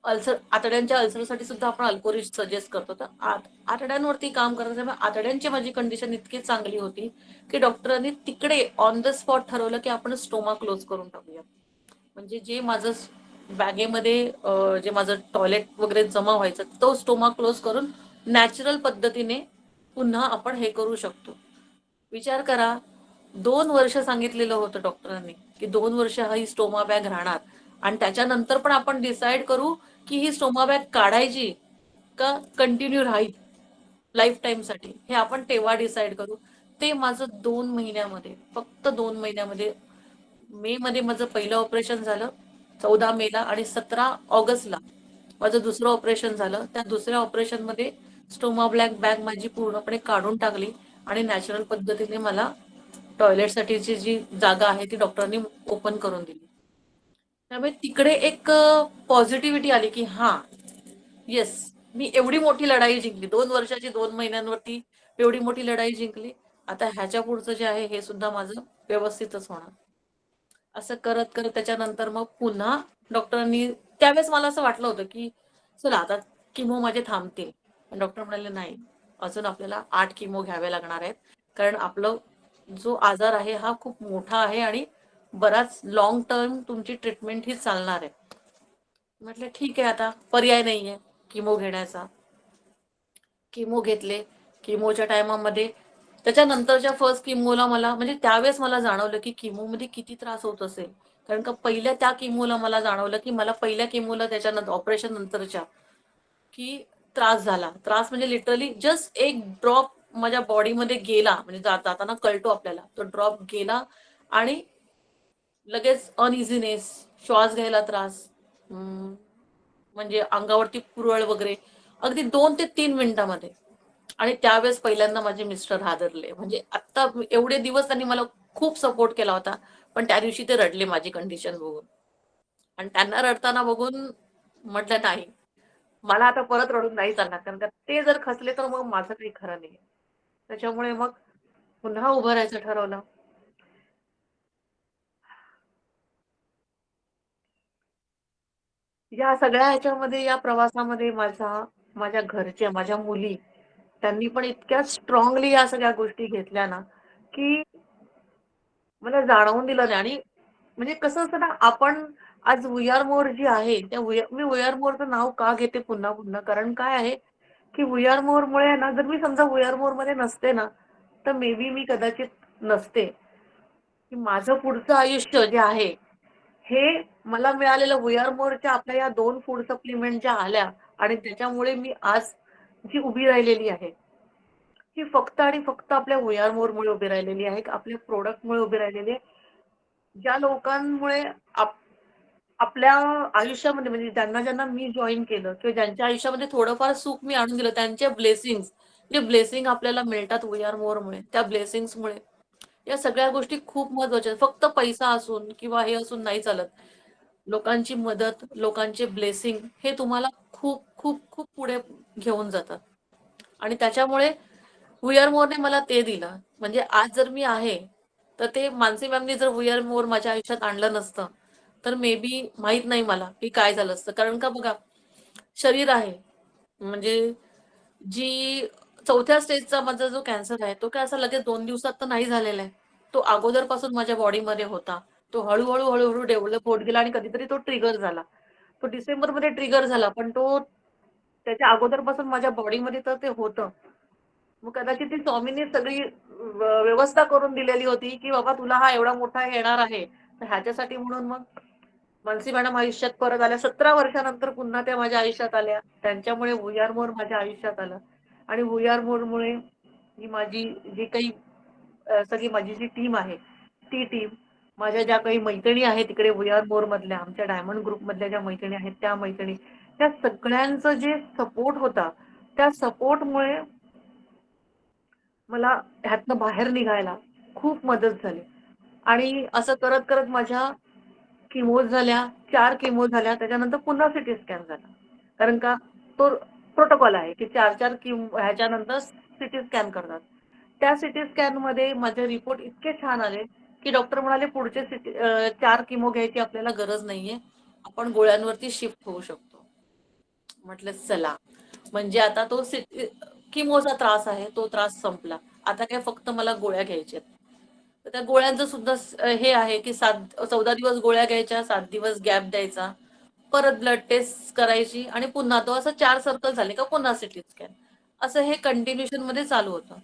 आतड्यांच्या अल्सरसाठी सुद्धा आपण अल्कोरीज सजेस्ट करतो. तर आतड्यांवरती काम करत त्यामुळे आतड्यांची माझी कंडिशन इतकी चांगली होती, की डॉक्टरांनी तिकडे ऑन द स्पॉट ठरवलं, की आपण स्टोमा क्लोज करून टाकूया. म्हणजे जे माझं बॅगेमध्ये जे माझं टॉयलेट वगैरे जमा व्हायचं, तो स्टोमा क्लोज करून नॅचरल पद्धतीने पुन्हा आपण हे करू शकतो. विचार करा, 2 वर्ष सांगितलेलं होतं डॉक्टरांनी, की 2 वर्ष ही स्टोमा बॅग राहणार आणि त्याच्यानंतर पण आपण डिसाईड करू, की ही स्टोमा बॅग काढायची का कंटिन्यू राहील लाईफ टाईमसाठी. हे आपण तेव्हा डिसाईड करू. ते माझं 2 महिन्यामध्ये, फक्त 2 महिन्यामध्ये मे मध्ये माझं पहिलं ऑपरेशन झालं 14 मेला आणि 17 ऑगस्टला माझं दुसरं ऑपरेशन झालं. त्या दुसऱ्या ऑपरेशनमध्ये स्टोमा ब्लॅक बॅग माझी पूर्णपणे काढून टाकली आणि नॅचरल पद्धतीने मला टॉयलेटसाठीची जी जागा आहे ती डॉक्टरांनी ओपन करून दिली. त्यामुळे तिकडे एक पॉझिटिव्हिटी आली की हा येस मी एवढी मोठी लढाई जिंकली 2 वर्षाची 2 महिन्यांवरती एवढी मोठी लढाई जिंकली. आता ह्याच्या पुढचं जे आहे हे सुद्धा माझं व्यवस्थितच होणार. असं करत करत त्याच्यानंतर मग पुन्हा डॉक्टरांनी त्यावेळेस मला असं वाटलं होतं की चला आता किमो माझे थांबतील. पण डॉक्टर म्हणाले नाही अजून आपल्याला 8 किमो घ्यावे लागणार आहेत. कारण आपलं जो आजार आहे हा खूप मोठा आहे आणि बराच लॉंग टर्म तुमची ट्रीटमेंट ही चालणार आहे. म्हटलं ठीक आहे आता पर्याय नाहीये किमो घेण्याचा. किमो घेतले. किमोच्या टायमामध्ये त्याच्यानंतरच्या फर्स्ट किमोला मला म्हणजे त्यावेळेस मला जाणवलं की किमोमध्ये किती त्रास होत असेल. कारण का पहिल्या त्या किमोला मला जाणवलं की मला पहिल्या किमोला त्याच्यानंतर ऑपरेशन नंतरच्या की त्रास झाला. त्रास म्हणजे लिटरली जस्ट एक ड्रॉप माझ्या बॉडीमध्ये गेला म्हणजे जाताना कळतो आपल्याला. तो ड्रॉप गेला आणि लगेच अनइझीनेस, श्वास घ्यायला त्रास, म्हणजे अंगावरती पुरळ वगैरे अगदी 2 ते 3 मिनिटामध्ये. आणि त्यावेळेस पहिल्यांदा माझे मिस्टर हादरले. म्हणजे आता एवढे दिवस त्यांनी मला खूप सपोर्ट केला होता. पण त्या दिवशी ते रडले माझी कंडिशन बघून. आणि त्यांना रडताना बघून म्हटलं नाही. मला आता परत रडून नाही चालणार. कारण का ते जर खचले तर मग माझं काही खरं नाही. त्याच्यामुळे मग पुन्हा उभं राहायचं ठरवलं. या सगळ्या ह्याच्यामध्ये, या प्रवासामध्ये माझ्या घरच्या, माझ्या मुली, त्यांनी पण इतक्या स्ट्रॉंगली या सगळ्या गोष्टी घेतल्या ना, की मला जाणवून दिलं नाही. आणि म्हणजे कसं असतं ना, आपण आज वी आर मोर जी आहे, मी वी आर मोरचं नाव का घेते पुन्हा पुन्हा, कारण काय आहे, की वी आर मोर मुळे ना, जर मी समजा वी आर मोर मध्ये नसते ना, तर मे बी मी कदाचित नसते. की माझं पुढचं आयुष्य जे आहे, हे मला मिळालेलं वी आर मोरच्या आपल्या या 2 फूड सप्लिमेंट ज्या आल्या आणि त्याच्यामुळे मी आज जी उभी राहिलेली आहे, ही फक्त आणि फक्त आपल्या वी आर मोरमुळे उभी राहिलेली आहे. आपल्या प्रॉडक्टमुळे उभी राहिलेली आहे. ज्या लोकांमुळे आपल्या आयुष्यामध्ये, म्हणजे ज्यांना मी जॉइन केलं किंवा ज्यांच्या आयुष्यामध्ये थोडंफार सुख मी आणून दिलं, त्यांचे ब्लेसिंग्स, जे ब्लेसिंग आपल्याला मिळतात वी आर मोरमुळे, त्या ब्लेसिंग्समुळे, या सगळ्या गोष्टी खूप महत्वाच्या आहेत. फक्त पैसा असून किंवा हे असून नाही चालत. लोकांची मदत, लोकांचे ब्लेसिंग हे तुम्हाला खूप खूप खूप पुढे घेऊन जातात. आणि त्याच्यामुळे वी आर मोरने मला ते दिलं. म्हणजे आज जर मी आहे, तर ते मानसी मॅमनी जर वी आर मोर माझ्या आयुष्यात आणलं नसतं, तर मे बी माहित नाही मला की काय झालं असतं. कारण का बघा, शरीर आहे, म्हणजे जी 4थ्या स्टेजचा माझा जो कॅन्सर आहे, तो काय असा लगेच 2 दिवसात तर नाही झालेला आहे. तो अगोदरपासून माझ्या बॉडीमध्ये होता. तो हळू-हळू, हळू-हळू डेव्हलप होत गेला आणि कधीतरी तो ट्रिगर झाला. तो डिसेंबरमध्ये ट्रिगर झाला, पण तो त्याच्या अगोदरपासून माझ्या बॉडीमध्ये तर ते होतं. मग कदाचित ती स्वामींनी सगळी व्यवस्था करून दिलेली होती, की बाबा तुला हा एवढा मोठा येणार आहे. तर ह्याच्यासाठी म्हणून मग मानसी मॅडम आयुष्यात परत आल्या. 17 वर्षानंतर पुन्हा त्या माझ्या आयुष्यात आल्या. त्यांच्यामुळे वी आर मोर माझ्या आयुष्यात आलं. आणि वी आर मोरमुळे ही माझी जी काही सगळी माझी जी टीम आहे, ती टीम, माझ्या ज्या काही मैत्रिणी आहेत तिकडे वी आर मोर मधल्या, आमच्या डायमंड ग्रुप मधल्या ज्या मैत्रिणी आहेत, त्या मैत्रिणी, त्या सगळ्यांचं जे सपोर्ट होता, त्या सपोर्टमुळे मला ह्यातनं बाहेर निघायला खूप मदत झाली. आणि असं करत करत माझ्या किमोज झाल्या, 4 किमो झाल्या, त्याच्यानंतर पुन्हा सीटी स्कॅन झाला. कारण का, तो प्रोटोकॉल आहे, की 4-4 किमो ह्याच्यानंतर सीटी स्कॅन करतात. त्या सीटी स्कॅनमध्ये माझे रिपोर्ट इतके छान आले, की डॉक्टर म्हणाले पुढचे 4 किमो घ्यायची आपल्याला गरज नाहीये. आपण गोळ्यांवरती शिफ्ट होऊ शकतो. म्हटलं चला, म्हणजे आता तो किमोचा त्रास आहे, तो त्रास संपला. आता काय फक्त मला गोळ्या घ्यायच्यात. तर त्या गोळ्यांचं सुद्धा हे आहे, की 14 दिवस गोळ्या घ्यायच्या, 7 दिवस गॅप द्यायचा. परत ब्लड टेस्ट करायची आणि पुन्हा तो असं 4 सर्कल झाले का पुन्हा सिटी स्कॅन. असं हे कंटिन्यूशन मध्ये चालू होतं.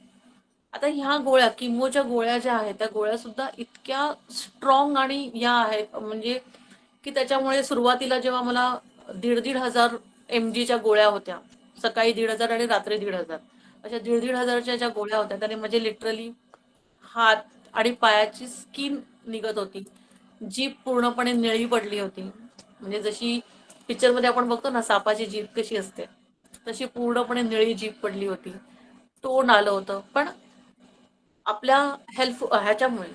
आता ह्या गोळ्या, किमोच्या गोळ्या ज्या आहेत, त्या गोळ्या सुद्धा इतक्या स्ट्रॉंग आणि या आहेत, म्हणजे की त्याच्यामुळे सुरुवातीला जेव्हा मला 1,500 mgच्या गोळ्या होत्या, सकाळी 1,500 आणि रात्री 1,500, अशा 1,500च्या ज्या गोळ्या होत्या, त्याने म्हणजे लिटरली हात आणि पायाची स्किन निघत होती. जीभ पूर्णपणे निळी पडली होती. म्हणजे जशी पिक्चरमध्ये आपण बघतो ना, सापाची जीभ कशी असते, तशी पूर्णपणे निळी जीभ पडली होती. तोंड आलं होतं. पण आपल्या हेल्थ ह्याच्यामुळे,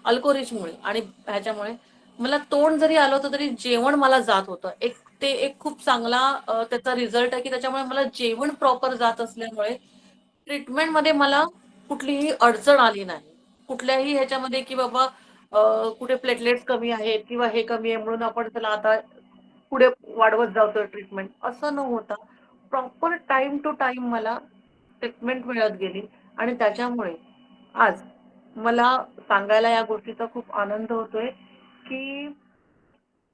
अल्कोरिचमुळे आणि ह्याच्यामुळे मला तोंड जरी आलं होतं तरी जेवण मला जात होतं. एक खूप चांगला त्याचा रिझल्ट आहे, की त्याच्यामुळे मला जेवण प्रॉपर जात असल्यामुळे ट्रीटमेंटमध्ये मला कुठलीही अडचण आली नाही. कुठल्याही ह्याच्यामध्ये, की बाबा कुठे प्लेटलेट्स कमी आहेत किंवा हे कमी आहे म्हणून आपण त्याला आता पुढे वाढवत जातोय ट्रीटमेंट, असं न होता प्रॉपर टाइम टू टाइम मला ट्रीटमेंट मिळत गेली. आणि त्याच्यामुळे आज मला सांगायला या गोष्टीचा खूप आनंद होतोय, की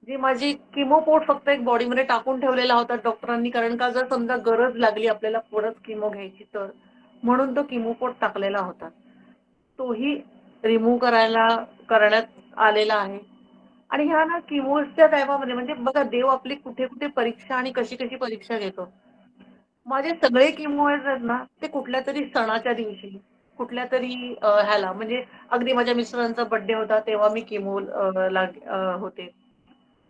जी माझी किमोपोट फक्त एक बॉडीमध्ये टाकून ठेवलेला होता डॉक्टरांनी, कारण का जर समजा गरज लागली आपल्याला परत किमो घ्यायची तर, म्हणून तो किमोपोट टाकलेला होता. तोही रिमूव्ह करण्यात आलेला आहे. आणि ह्या ना किमोच्या टायमामध्ये, म्हणजे बघा देव आपली कुठे कुठे परीक्षा आणि कशी कशी परीक्षा घेतो. माझे सगळे किमो आहेत ना, ते कुठल्यातरी सणाच्या दिवशी, कुठल्यातरी ह्याला, म्हणजे अगदी माझ्या मिस्टरांचा बर्थडे होता तेव्हा मी किमो होते.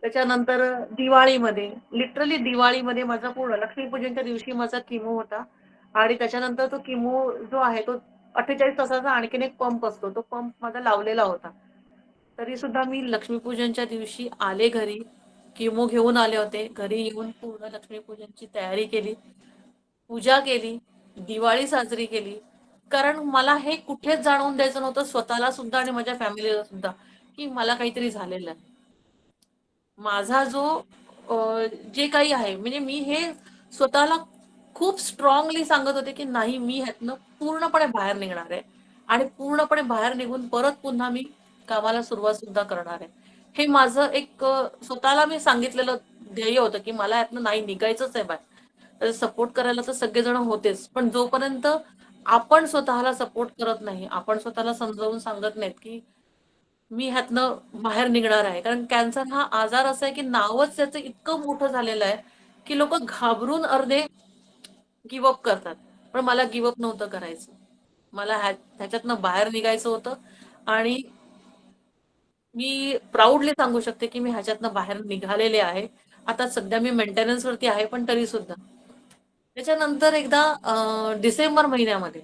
त्याच्यानंतर दिवाळीमध्ये, लिटरली दिवाळीमध्ये माझा पूर्ण लक्ष्मीपूजनच्या दिवशी माझा किमो होता. आणि त्याच्यानंतर तो किमो जो आहे तो 48 तासाचा आणखीन एक पंप असतो, तो पंप माझा लावलेला होता. तरी सुद्धा मी लक्ष्मीपूजनच्या दिवशी आले घरी, किमो घेऊन आले होते. घरी येऊन पूर्ण लक्ष्मीपूजनची तयारी केली, पूजा केली, दिवाळी साजरी केली. कारण मला हे कुठेच जाणवून द्यायचं नव्हतं, स्वतःला सुद्धा आणि माझ्या फॅमिलीला सुद्धा, की मला काहीतरी झालेलं आहे. माझा जो जे काही आहे म्हणजे मी हे स्वतःला खूप स्ट्रॉंगली सांगत होते की नाही, मी ह्यातनं पूर्णपणे बाहेर निघणार आहे आणि पूर्णपणे बाहेर निघून परत पुन्हा मी कामाला सुरुवात सुद्धा करणार आहे. हे माझं एक स्वतःला मी सांगितलेलं ध्येय होतं की मला ह्यातनं नाही निघायचंच आहे बाहेर. तर सपोर्ट करायला तर सगळेजण होतेच, पण जोपर्यंत आपण स्वतःला सपोर्ट करत नाही, आपण स्वतःला समजावून सांगत नाहीत की मी ह्यातनं बाहेर निघणार आहे. कारण कॅन्सर हा आजार असा आहे की नावच त्याचं इतकं मोठं झालेलं आहे की लोक घाबरून अर्धे गिव्ह करतात. पण मला गिव्ह नव्हतं करायचं. मला ह्याच्यातनं बाहेर निघायचं होतं आणि मी प्राउडली सांगू शकते की मी ह्याच्यातनं बाहेर निघालेले आहे. आता सध्या मी मेंटेनन्स वरती आहे, पण तरी सुद्धा. त्याच्यानंतर एकदा डिसेंबर महिन्यामध्ये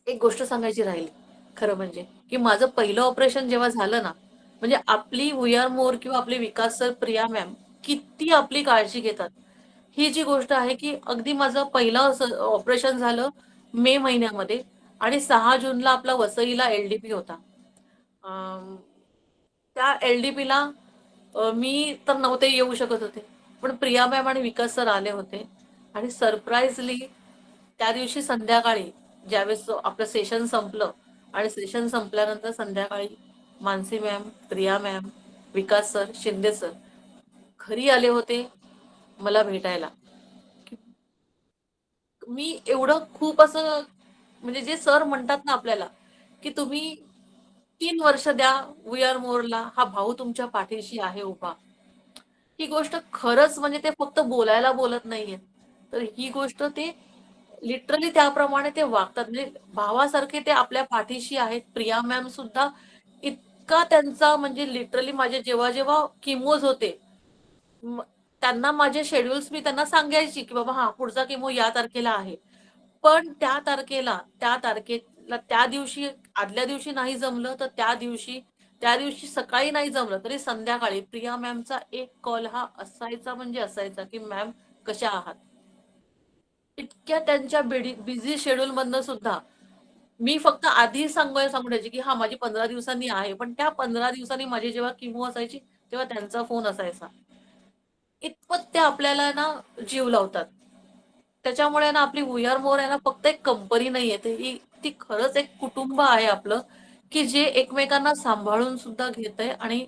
एक गोष्ट सांगायची राहिली खरं म्हणजे, की माझं पहिलं ऑपरेशन जेव्हा झालं ना, म्हणजे आपली वी आर मोर किंवा आपले विकास सर, प्रिया मॅम किती आपली काळजी घेतात. ही जी गोष्ट आहे की अगदी माझं पहिलं ऑपरेशन झालं मे महिन्यामध्ये आणि 6 जूनला आपला वसईला एलडीपी होता. अं, त्या एलडीपीला मी तर नव्हते येऊ शकत होते, पण प्रिया मॅम आणि विकास सर आले होते आणि सरप्राईजली त्या दिवशी संध्याकाळी ज्यावेळेस आपलं सेशन संपलं आणि सेशन संपल्यानंतर संध्याकाळी मानसी मॅम, प्रिया मॅम, विकास सर, शिंदे सर घरी आले होते मला भेटायला. मी एवढं खूप असं म्हणजे जे सर म्हणतात ना आपल्याला की तुम्ही 3 वर्ष द्या वी आर मोरला, हा भाऊ तुमच्या पाठीशी आहे उभा. ही गोष्ट खरंच म्हणजे ते फक्त बोलायला बोलत नाहीयेत, तर ही गोष्ट ते लिटरली त्याप्रमाणे ते वागतात. म्हणजे भावासारखे ते आपल्या पाठीशी आहेत. प्रिया मॅम सुद्धा इतका त्यांचा म्हणजे लिटरली माझे जेव्हा जेव्हा किमोज होते, म- त्यांना माझे शेड्यूल्स मी त्यांना सांगायची की बाबा हा पुढचा किमो या तारखेला आहे. पण त्या तारखेला त्या दिवशी आदल्या दिवशी नाही जमलं तर त्या दिवशी सकाळी नाही जमलं तरी संध्याकाळी प्रिया मॅमचा एक कॉल हा असायचा म्हणजे असायचा की मॅम कशा आहात. इतक्या त्यांच्या बिझी शेड्यूल मधनं सुद्धा मी फक्त आधी सांगून द्यायची की हा माझी 15 दिवसांनी आहे, पण त्या 15 दिवसांनी माझी जेव्हा किमो असायची तेव्हा त्यांचा फोन असायचा. इतपत ते आपल्याला ना जीव लावतात. त्याच्यामुळे ना आपली वी आर मोर आहे ना फक्त एक कंपनी नाहीये, ती खरंच एक कुटुंब आहे आपलं, की जे एकमेकांना सांभाळून सुद्धा घेतंय आणि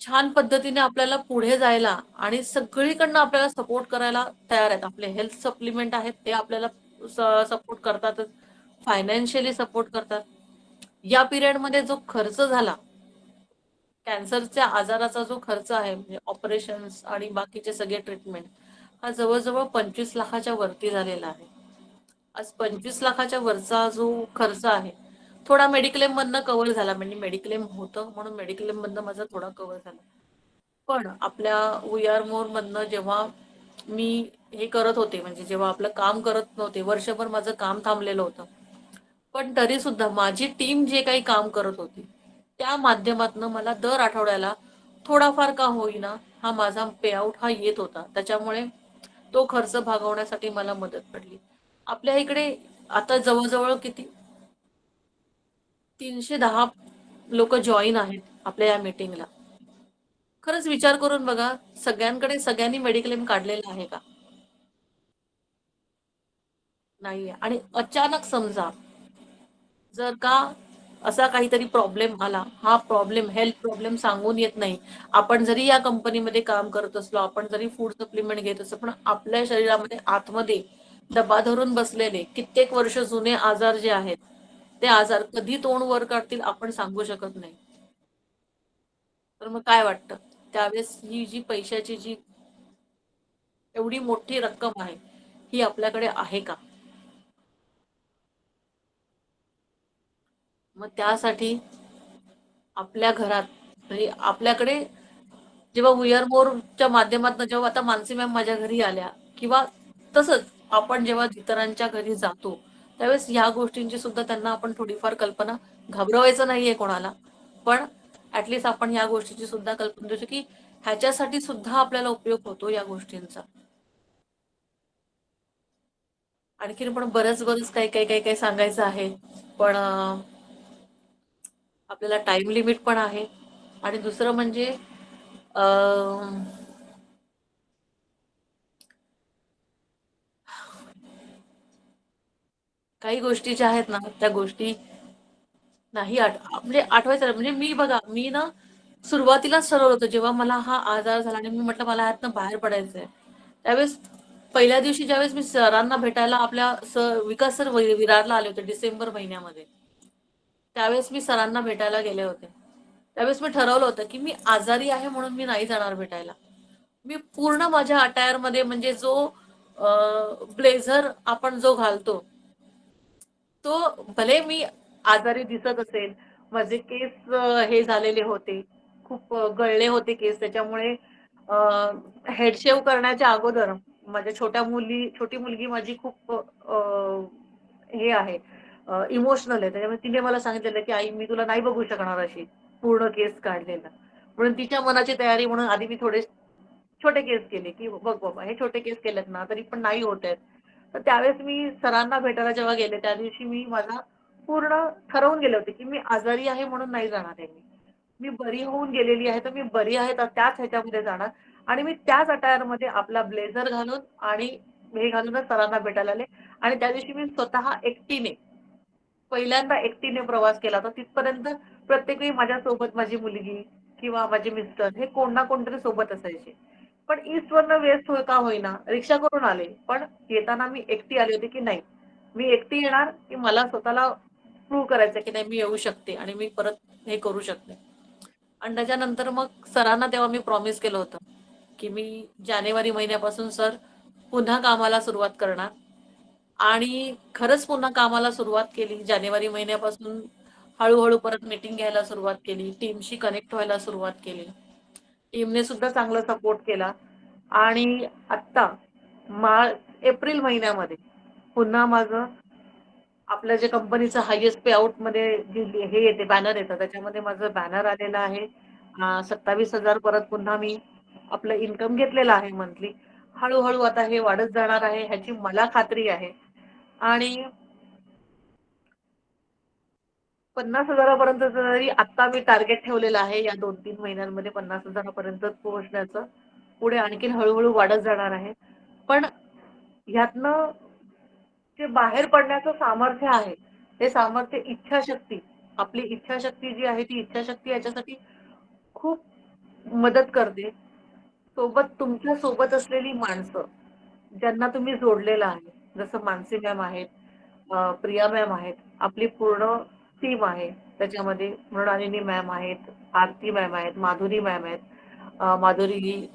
छान पद्धतीने आपल्याला पुढे जायला आणि सगळीकडनं आपल्याला सपोर्ट करायला तयार आहेत. आपले हेल्थ सप्लिमेंट आहेत ते आपल्याला सपोर्ट करतातच, फायनान्शियली सपोर्ट करतात. या पिरियडमध्ये जो खर्च झाला, कॅन्सरच्या आजाराचा जो खर्च आहे म्हणजे ऑपरेशन्स आणि बाकीचे सगळे ट्रीटमेंट, हा जवळजवळ 25 लाखाच्या वरती झालेला आहे. आज 25 लाखाच्या वरचा जो खर्च आहे, थोडा मेडिक्लेम मधनं कव्हर झाला. म्हणजे मेडिक्लेम होतं म्हणून मेडिक्लेम मधनं माझा थोडा कव्हर झाला. पण आपल्या वी आर मोर मधनं जेव्हा मी हे करत होते, म्हणजे जेव्हा आपलं काम करत नव्हते, वर्षभर माझं काम थांबलेलं होतं, पण तरी सुद्धा माझी टीम जे काही काम करत होती त्या माध्यमातून मला दर आठवड्याला थोडाफार का होईना हा माझा पेआउट हा येत होता. त्याच्यामुळे तो खर्च भागवण्यासाठी मला मदत पडली. आपल्या इकडे आता जवळजवळ किती 310 लोक जॉईन आहेत आपल्या या मीटिंगला. खरंच विचार करून बघा, सगळ्यांनी मेडिक्लेम काढलेला आहे का? नाहीये. आणि अचानक समजा जर का असा काहीतरी प्रॉब्लेम आला, हा प्रॉब्लेम हेल्थ प्रॉब्लेम सांगून येत नाही. आपण जरी या कंपनीमध्ये काम करत असलो, आपण जरी फूड सप्लिमेंट घेत असलो, पण आपल्या शरीरामध्ये आतमध्ये दबा धरून बसलेले कित्येक वर्ष जुने आजार जे आहेत, ते आजार कधी तोंड वर काढतील आपण सांगू शकत नाही. तर मग काय वाटतं, त्यावेळेस ही जी पैशाची जी एवढी मोठी रक्कम आहे, ही आपल्याकडे आहे का? मग त्यासाठी आपल्या घरात म्हणजे आपल्याकडे जेव्हा वी आर मोरच्या माध्यमातून जेव्हा आता मानसी मॅम माझ्या घरी आल्या किंवा तसंच आपण जेव्हा इतरांच्या घरी जातो त्यावेळेस ह्या गोष्टींची सुद्धा त्यांना आपण थोडीफार कल्पना, घाबरवायचं नाहीये कोणाला, पण ऍटलिस्ट आपण ह्या गोष्टीची सुद्धा कल्पना देऊ की ह्याच्यासाठी सुद्धा आपल्याला उपयोग होतो या गोष्टींचा. आणखीन पण बरंच बरंच काही काही काही काही सांगायचं आहे, पण आपल्याला टाइम लिमिट पण आहे. आणि दुसरं म्हणजे अं, काही गोष्टी ज्या आहेत ना त्या गोष्टी नाही म्हणजे आठवायचं म्हणजे मी बघा मी ना सुरुवातीलाच ठरवलं होतं जेव्हा मला हा आजार झाला आणि मी म्हटलं मला ह्यातनं बाहेर पडायचंय त्यावेळेस पहिल्या दिवशी ज्यावेळेस मी सरांना भेटायला आपल्या विकास सर विरारला आले होते डिसेंबर महिन्यामध्ये. त्यावेळेस मी सरांना भेटायला गेले होते. त्यावेळेस मी ठरवलं होतं की मी आजारी आहे म्हणून मी नाही जाणार भेटायला. मी पूर्ण माझ्या अटायरमध्ये म्हणजे जो ब्लेझर आपण जो घालतो तो भले मी आजारी दिसत असेल, माझे केस हे झालेले होते, खूप गळले होते केस त्याच्यामुळे अ, हेड शेव्ह करण्याच्या अगोदर माझ्या छोटी मुलगी माझी खूप हे आहे इमोशनल आहे. त्याच्यामुळे तिने मला सांगितलेलं, की "आई मी तुला नाही बघू शकणार अशी पूर्ण केस काढलेला." म्हणून तिच्या मनाची तयारी म्हणून आधी मी थोडे छोटे केस केले, की "बघ बाबा हे छोटे केस केलेत ना तरी पण नाही होत आहेत." तर त्यावेळेस मी सरांना भेटायला जेव्हा गेले, त्या दिवशी मी माझा पूर्ण ठरवून गेले होते, की मी आजारी आहे म्हणून नाही जाणार आहे मी. मी बरी होऊन गेलेली आहे, तर मी बरी आहे तर त्याच ह्याच्यामध्ये जाणार आणि मी त्याच अटायरमध्ये आपला ब्लेझर घालून आणि हे घालूनच सरांना भेटायला आले आणि त्या दिवशी मी स्वतः एकटीने पहिल्यांदा एकटीने प्रवास केला होता. तिथपर्यंत प्रत्येक वेळी माझ्यासोबत माझी मुलगी किंवा माझे मिस्टर हे कोण ना कोणतरी सोबत असायचे. पण ईस्टवरनं वेस्ट का होईना रिक्षा करून आले. पण येताना मी एकटी आली होती, की नाही मी एकटी येणार, की मला स्वतःला प्रूव्ह करायचं की नाही मी येऊ शकते आणि मी परत हे करू शकते. आणि त्याच्यानंतर मग सरांना तेव्हा मी प्रॉमिस केलं होतं, की मी जानेवारी महिन्यापासून सर पुन्हा कामाला सुरुवात करणार आणि खरंच पुन्हा कामाला सुरुवात केली. जानेवारी महिन्यापासून हळू-हळू परत मीटिंग घ्यायला सुरुवात केली. टीमशी कनेक्ट व्हायला सुरुवात केली. टीमने सुद्धा चांगला सपोर्ट केला आणि आत्ता एप्रिल महिन्यामध्ये पुन्हा माझं आपलं जे कंपनीचं हायेस्ट पे आउटमध्ये जे हे येते बॅनर येतं त्याच्यामध्ये माझं बॅनर आलेलं आहे. 27,000 परत पुन्हा मी आपलं इन्कम घेतलेलं आहे मंथली. हळू आता हे वाढत जाणार आहे ह्याची मला खात्री आहे. आणि 50,000 पर्यंत जरी आत्ता मी टार्गेट ठेवलेलं आहे या 2-3 महिन्यांमध्ये 50,000 पर्यंत पोहोचण्याचं. पुढे आणखीन हळू वाढत जाणार आहे. पण ह्यातनं जे बाहेर पडण्याचं सामर्थ्य आहे, ते सामर्थ्य इच्छाशक्ती, आपली इच्छाशक्ती जी आहे ती इच्छाशक्ती याच्यासाठी खूप मदत करते. सोबत तुमच्या सोबत असलेली माणसं, ज्यांना तुम्ही जोडलेलं आहे. जसं मानसी मॅम आहेत, प्रिया मॅम आहेत, आपली पूर्ण टीम आहे. त्याच्यामध्ये मृणालिनी मॅम आहेत, आरती मॅम आहेत, माधुरी मॅम आहेत. माधुरी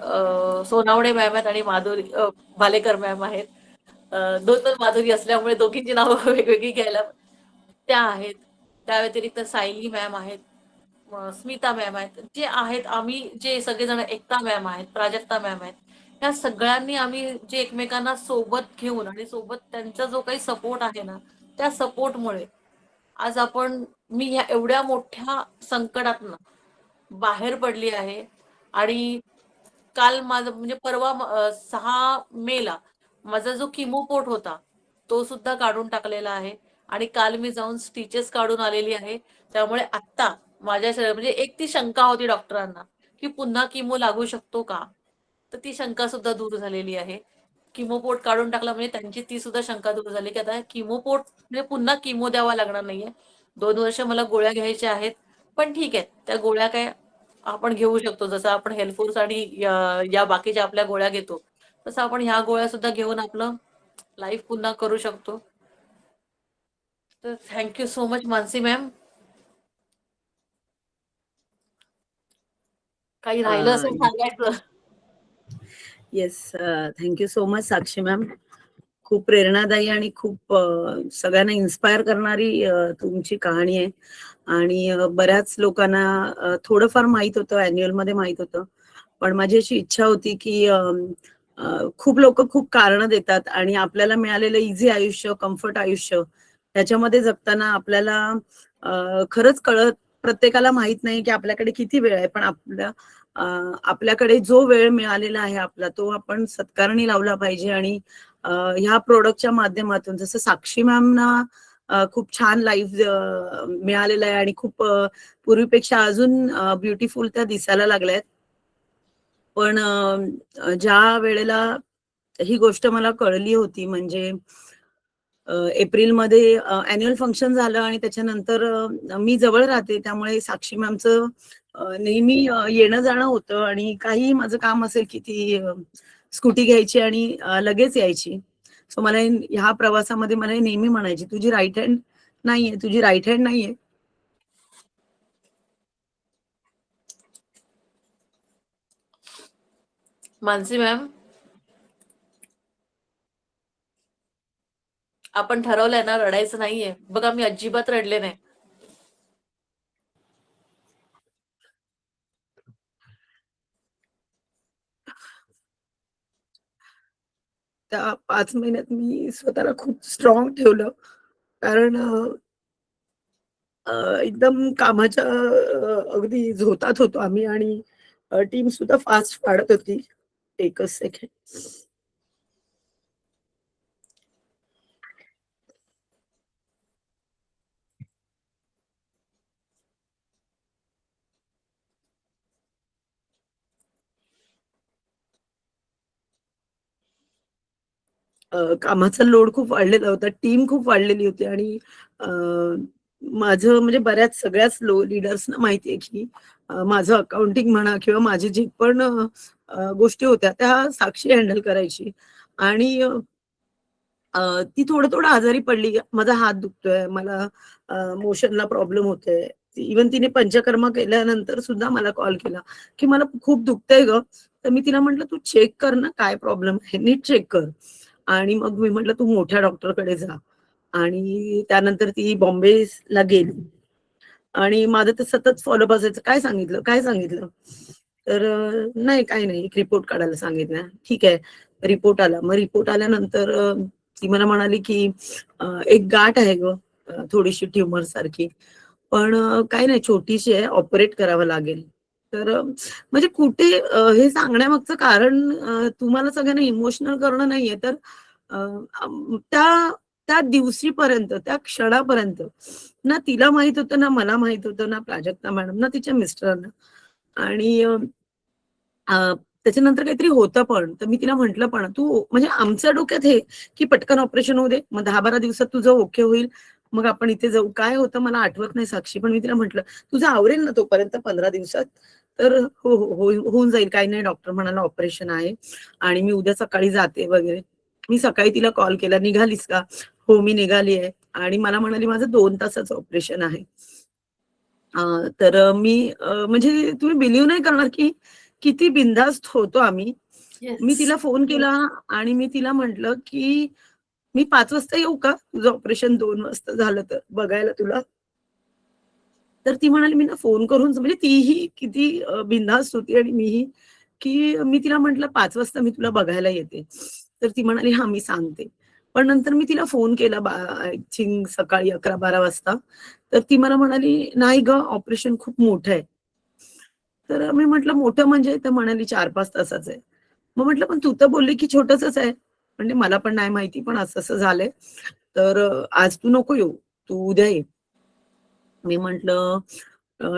सोनावणे मॅम आहेत आणि माधुरी भालेकर मॅम आहेत. 2-2 माधुरी असल्यामुळे दोघींची नावं वेगवेगळी घ्यायला त्या आहेत. त्या व्यतिरिक्त सायली मॅम आहेत, स्मिता मॅम आहेत. जे आहेत आम्ही जे सगळेजण एकता मॅम आहेत, प्राजक्ता मॅम आहेत. या सगळ्यांनी आम्ही जे एकमेकांना सोबत घेऊन आणि सोबत त्यांचा जो काही सपोर्ट आहे ना, त्या सपोर्टमुळे आज मी ह्या एवढ्या मोठ्या संकटातनं बाहेर पडली आहे आणि काल माझं म्हणजे परवा 6 मेला माझा जो किमोपोट होता तो सुद्धा काढून टाकलेला आहे आणि काल मी जाऊन स्टिचेस काढून आलेली आहे. त्यामुळे आत्ता माझ्या शरीरात म्हणजे एक ती शंका होती डॉक्टरांना, की पुन्हा किमो लागू शकतो का? तर ती शंका सुद्धा दूर झालेली आहे. किमोपोट काढून टाकला म्हणजे त्यांची ती सुद्धा शंका दूर झाली, की आता किमोपोट म्हणजे पुन्हा किमो द्यावा लागणार नाहीये. 2 वर्ष मला गोळ्या घ्यायच्या आहेत. पण ठीक आहे, त्या गोळ्या काय आपण घेऊ शकतो. जसं आपण हेल्फोर्स आणि या बाकीच्या आपल्या गोळ्या घेतो, तसं आपण ह्या गोळ्या सुद्धा घेऊन आपलं लाईफ पुन्हा करू शकतो. तर thank you so much Mansi ma'am. काही राहिलं असेल सांगायचं. येस, थँक्यू सो मच साक्षी मॅम. खूप प्रेरणादायी आणि खूप सगळ्यांना इन्स्पायर करणारी तुमची कहाणी आहे आणि बऱ्याच लोकांना थोडंफार माहित होतं, अॅन्युअल मध्ये माहित होतं. पण माझी अशी इच्छा होती की खूप लोक खूप कारणं देतात आणि आपल्याला मिळालेलं इझी आयुष्य, कम्फर्ट आयुष्य त्याच्यामध्ये जगताना आपल्याला खरंच प्रत्येकाला माहित नाही की आपल्याकडे किती वेळ आहे. पण आपल्याकडे जो वेळ मिळालेला आहे आपला तो आपण सत्कारणी लावला पाहिजे आणि ह्या प्रोडक्टच्या माध्यमातून जसं साक्षी मॅमना खूप छान लाईफ मिळालेलं आहे आणि खूप पूर्वीपेक्षा अजून ब्युटिफुल त्या दिसायला लागल्यात. पण ज्या वेळेला ही गोष्ट मला कळली होती म्हणजे एप्रिलमध्ये अॅन्युअल फंक्शन झालं आणि त्याच्यानंतर मी जवळ राहते त्यामुळे साक्षी मॅमचं नेहमी येणं-जाणं होतं आणि काहीही माझं काम असेल की ती स्कूटी घ्यायची आणि लगेच यायची. सो मला ह्या प्रवासामध्ये मला नेहमी म्हणायची, "तुझी राइट हँड नाहीये, तुझी राइट हँड नाहीये." मानसी मॅम, आपण ठरवलंय ना रडायचं नाहीये. बघा मी अजिबात रडले नाही. त्या 5 महिन्यात मी स्वतःला खूप स्ट्राँग ठेवलं. कारण एकदम कामाच्या अगदी झोतात होतो आम्ही आणि टीम सुद्धा फास्ट वाढत होती. एकच सेकंड. कामाचा लोड खूप वाढलेला होता. टीम खूप वाढलेली होती आणि अ, माझं म्हणजे बऱ्याच सगळ्याच लीडर्सना माहिती आहे, की माझं अकाउंटिंग म्हणा किंवा माझे जे पण गोष्टी होत्या त्या साक्षी हँडल करायची आणि ती थोडं-थोडं आजारी पडली. माझा हात दुखतोय, मला मोशनला प्रॉब्लेम होतोय. इव्हन तिने पंचकर्मा केल्यानंतर सुद्धा मला कॉल केला, की "मला खूप दुखतंय गं." तर मी तिला म्हटलं, "तू चेक कर ना, काय प्रॉब्लेम आहे? नीट चेक कर." आणि मग मी म्हटलं, "तू मोठ्या डॉक्टरकडे जा." आणि त्यानंतर ती बॉम्बेला गेली. आणि माझं तर सतत फॉलोअप असायचं, "काय सांगितलं? काय सांगितलं?" तर "नाही, काही नाही. एक रिपोर्ट काढायला सांगितलं." ठीक आहे. रिपोर्ट आला. मग रिपोर्ट आल्यानंतर ती मला म्हणाली, की "एक गाठ आहे गं, थोडीशी ट्यूमरसारखी. पण काही नाही, छोटीशी आहे, ऑपरेट करावं लागेल." तर म्हणजे कुठे हे सांगण्यामागचं कारण तुम्हाला सगळ्यांना इमोशनल करणं नाहीये, तर अ, त्या त्या दिवशीपर्यंत, त्या क्षणापर्यंत ना तिला माहीत होतं, ना मला माहीत होतं, ना प्राजक्ता मॅडम, ना तिच्या मिस्टरांना. आणि अ, त्याच्यानंतर काहीतरी होतं पण. तर मी तिला म्हटलं पण, "तू म्हणजे आमच्या डोक्यात हे, की पटकन ऑपरेशन होऊ दे. मग 10-12 दिवसात तुझं ओके होईल. मग आपण इथे जाऊ." काय होतं मला आठवत नाही साक्षी, पण मी तिला म्हटलं, "तुझं आवरेल ना तोपर्यंत 15 दिवसात?" तर "हो, हो, होऊन जाईल. काही नाही, डॉक्टर म्हणाला ऑपरेशन आहे आणि मी उद्या सकाळी जाते वगैरे." मी सकाळी तिला कॉल केला, "निघालीस का?" "हो, मी निघाली आहे." आणि मला म्हणाली, "माझं 2 तासाचं ऑपरेशन आहे." तर मी म्हणजे तुम्ही बिलीव्ह नाही करणार, की किती बिनधास्त होतो आम्ही. मी येस. तिला फोन केला आणि मी तिला म्हटलं, की "मी 5 वाजता येऊ का? तुझं ऑपरेशन 2 वाजता झालं तर बघायला तुला?" तर ती म्हणाली, "मी ना फोन करून" म्हणजे तीही किती बिनधास्त होती आणि मीही, की मी तिला म्हटलं, "5 वाजता मी तुला बघायला येते." तर ती म्हणाली, "हां, मी सांगते." पण नंतर मी तिला फोन केला आय थिंक सकाळी 11-12 वाजता. तर ती मला म्हणाली, "नाही गं, ऑपरेशन खूप मोठं आहे." तर मी म्हटलं, "मोठं म्हणजे?" तर म्हणाली, "4-5 तासाचं आहे." मग म्हटलं, "पण तू तर बोलली की छोटंसंच आहे." म्हणजे "मला पण नाही माहिती, पण असं-असं झालंय. तर आज तू नको येऊ, तू उद्या ये." मी म्हटलं,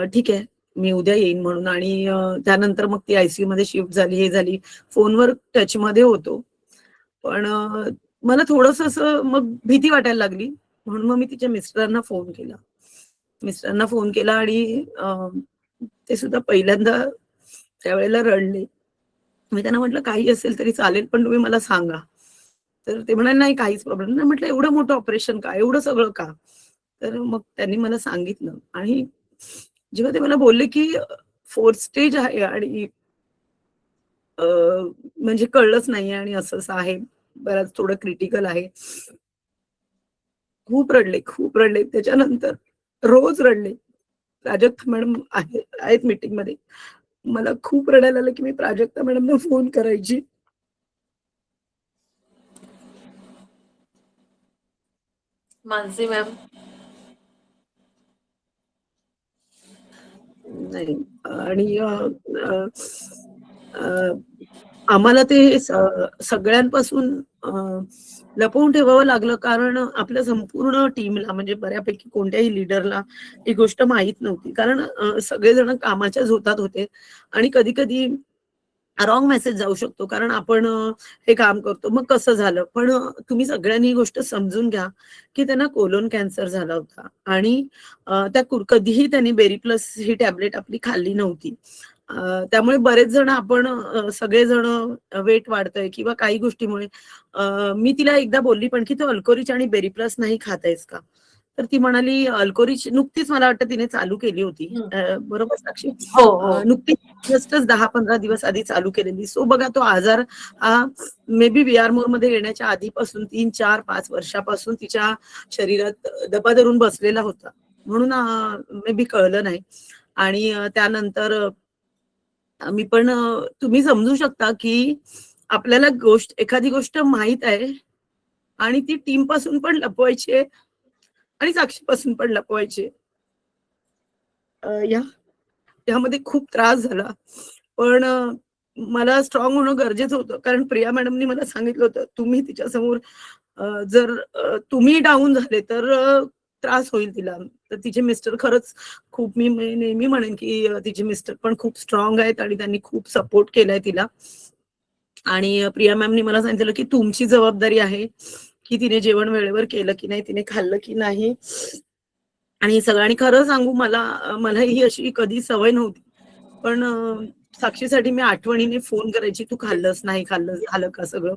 ठीक आहे, मी उद्या येईन" म्हणून आणि त्यानंतर मग ती आय-सी-यूमध्ये शिफ्ट झाली, हे झाली. फोनवर टचमध्ये होतो. पण मला थोडंसं असं मग भीती वाटायला लागली. म्हणून मग मी तिच्या मिस्टरांना फोन केला. मिस्टरांना फोन केला आणि ते सुद्धा पहिल्यांदा त्यावेळेला रडले. मी त्यांना म्हटलं, "काही असेल तरी चालेल, पण तुम्ही मला सांगा." तर ते म्हणाले, "नाही, काहीच प्रॉब्लेम नाही." म्हटलं, "एवढं मोठं ऑपरेशन का? एवढं सगळं का?" तर मग त्यांनी मला सांगितलं आणि जेव्हा ते मला बोलले, की 4th स्टेज आहे आणि अ, म्हणजे कळलंच नाहीये आणि असं-असं आहे, बराच थोडं क्रिटिकल आहे. खूप रडले, खूप रडले. त्याच्यानंतर रोज रडले. प्राजक्ता मॅडम आहेत मीटिंगमध्ये. मला खूप रडायला आलं, की मी प्राजक्ता मॅडमना फोन करायची. मानसी मॅम, नाही आणि अ, अ, आम्हाला ते सगळ्यांपासून लपवून ठेवावं लागलं कारण आपल्या संपूर्ण टीमला म्हणजे बऱ्यापैकी कोणत्याही लीडरला ही गोष्ट माहीत नव्हती. कारण सगळेजण कामाच्या झोतात होते आणि कधी-कधी रॉंग मेसेज जाऊ शकतो, कारण आपण हे काम करतो, मग कसं झालं? पण तुम्ही सगळ्यांनी ही गोष्ट समजून घ्या, की त्यांना कोलोन कॅन्सर झाला होता आणि कधीही त्यांनी बेरी प्लस ही टॅबलेट आपली खाल्ली नव्हती. त्यामुळे बरेच जण आपण सगळेजण वेट वाढतंय किंवा काही गोष्टीमुळे मी तिला एकदा बोलली पण, की "तू अल्कोरिच आणि बेरी प्लस नाही खात आहेस का?" तर ती म्हणाली, "अल्कोरिच" नुकतीच मला वाटतं तिने चालू केली होती. हं. बरोबर साक्षी? हो, हो. नुकतीच जस्टच 10-15 दिवस आधी चालू केलेली. सो बघा तो आजार हा मे बी वी-आर मोरमध्ये येण्याच्या आधीपासून 3, 4, 5 वर्षापासून तिच्या शरीरात दबा धरून बसलेला होता. म्हणून मे बी कळलं नाही. आणि त्यानंतर मी पण तुम्ही समजू शकता, की आपल्याला एखादी गोष्ट माहीत आहे आणि ती टीमपासून पण लपवायची आहे आणि साक्षीपासून पण लपवायची आहे. या यामध्ये खूप त्रास झाला. पण मला स्ट्रॉंग होणं गरजेचं होतं. कारण प्रिया मॅडमनी मला सांगितलं होतं, तुम्ही तिच्यासमोर जर तुम्ही डाउन झाले तर त्रास होईल तिला. तर तिचे मिस्टर खरंच खूप मी नेहमी म्हणेन, की तिचे मिस्टर पण खूप स्ट्रॉंग आहेत आणि त्यांनी खूप सपोर्ट केलाय तिला. आणि प्रिया मॅमनी मला सांगितलं, की तुमची जबाबदारी आहे, की तिने जेवण वेळेवर केलं की नाही, तिने खाल्लं की नाही. आणि हे सगळं आणि खरं सांगू मला ही अशी कधी सवय नव्हती. पण साक्षीसाठी मी आठवणीने फोन करायची, "तू खाल्लंस, नाही खाल्लंस, झालं का सगळं?"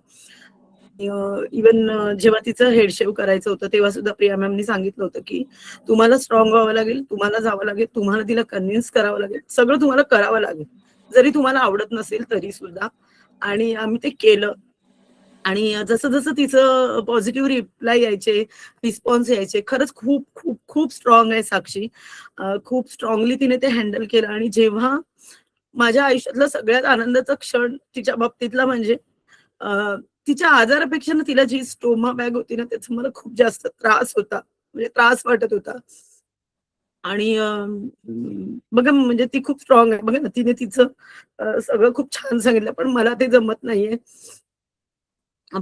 इव्हन जेव्हा तिचं हेड शेव्ह करायचं होतं, तेव्हा सुद्धा प्रिया मॅमनी सांगितलं होतं, की "तुम्हाला स्ट्रॉंग व्हावं लागेल, तुम्हाला जावं लागेल, तुम्हाला तिला कन्व्हिन्स करावं लागेल, सगळं तुम्हाला करावं लागेल. जरी तुम्हाला आवडत नसेल तरी सुद्धा." आणि आम्ही ते केलं. आणि जसं-जसं तिचं पॉझिटिव्ह रिप्लाय यायचे, रिस्पॉन्स यायचे. खरंच खूप, खूप, खूप स्ट्रॉंग आहे साक्षी. खूप स्ट्रॉंगली तिने ते हँडल केलं आणि जेव्हा माझ्या आयुष्यातला सगळ्यात आनंदाचा क्षण तिच्या बाबतीतला म्हणजे अ, तिच्या आजारापेक्षा ना तिला जी स्टोमा बॅग होती ना, त्याचा मला खूप जास्त त्रास होता. म्हणजे त्रास वाटत होता. आणि बघा म्हणजे ती खूप स्ट्रॉंग आहे. बघा ना, तिने तिचं सगळं खूप छान सांगितलं, पण मला ते जमत नाहीये.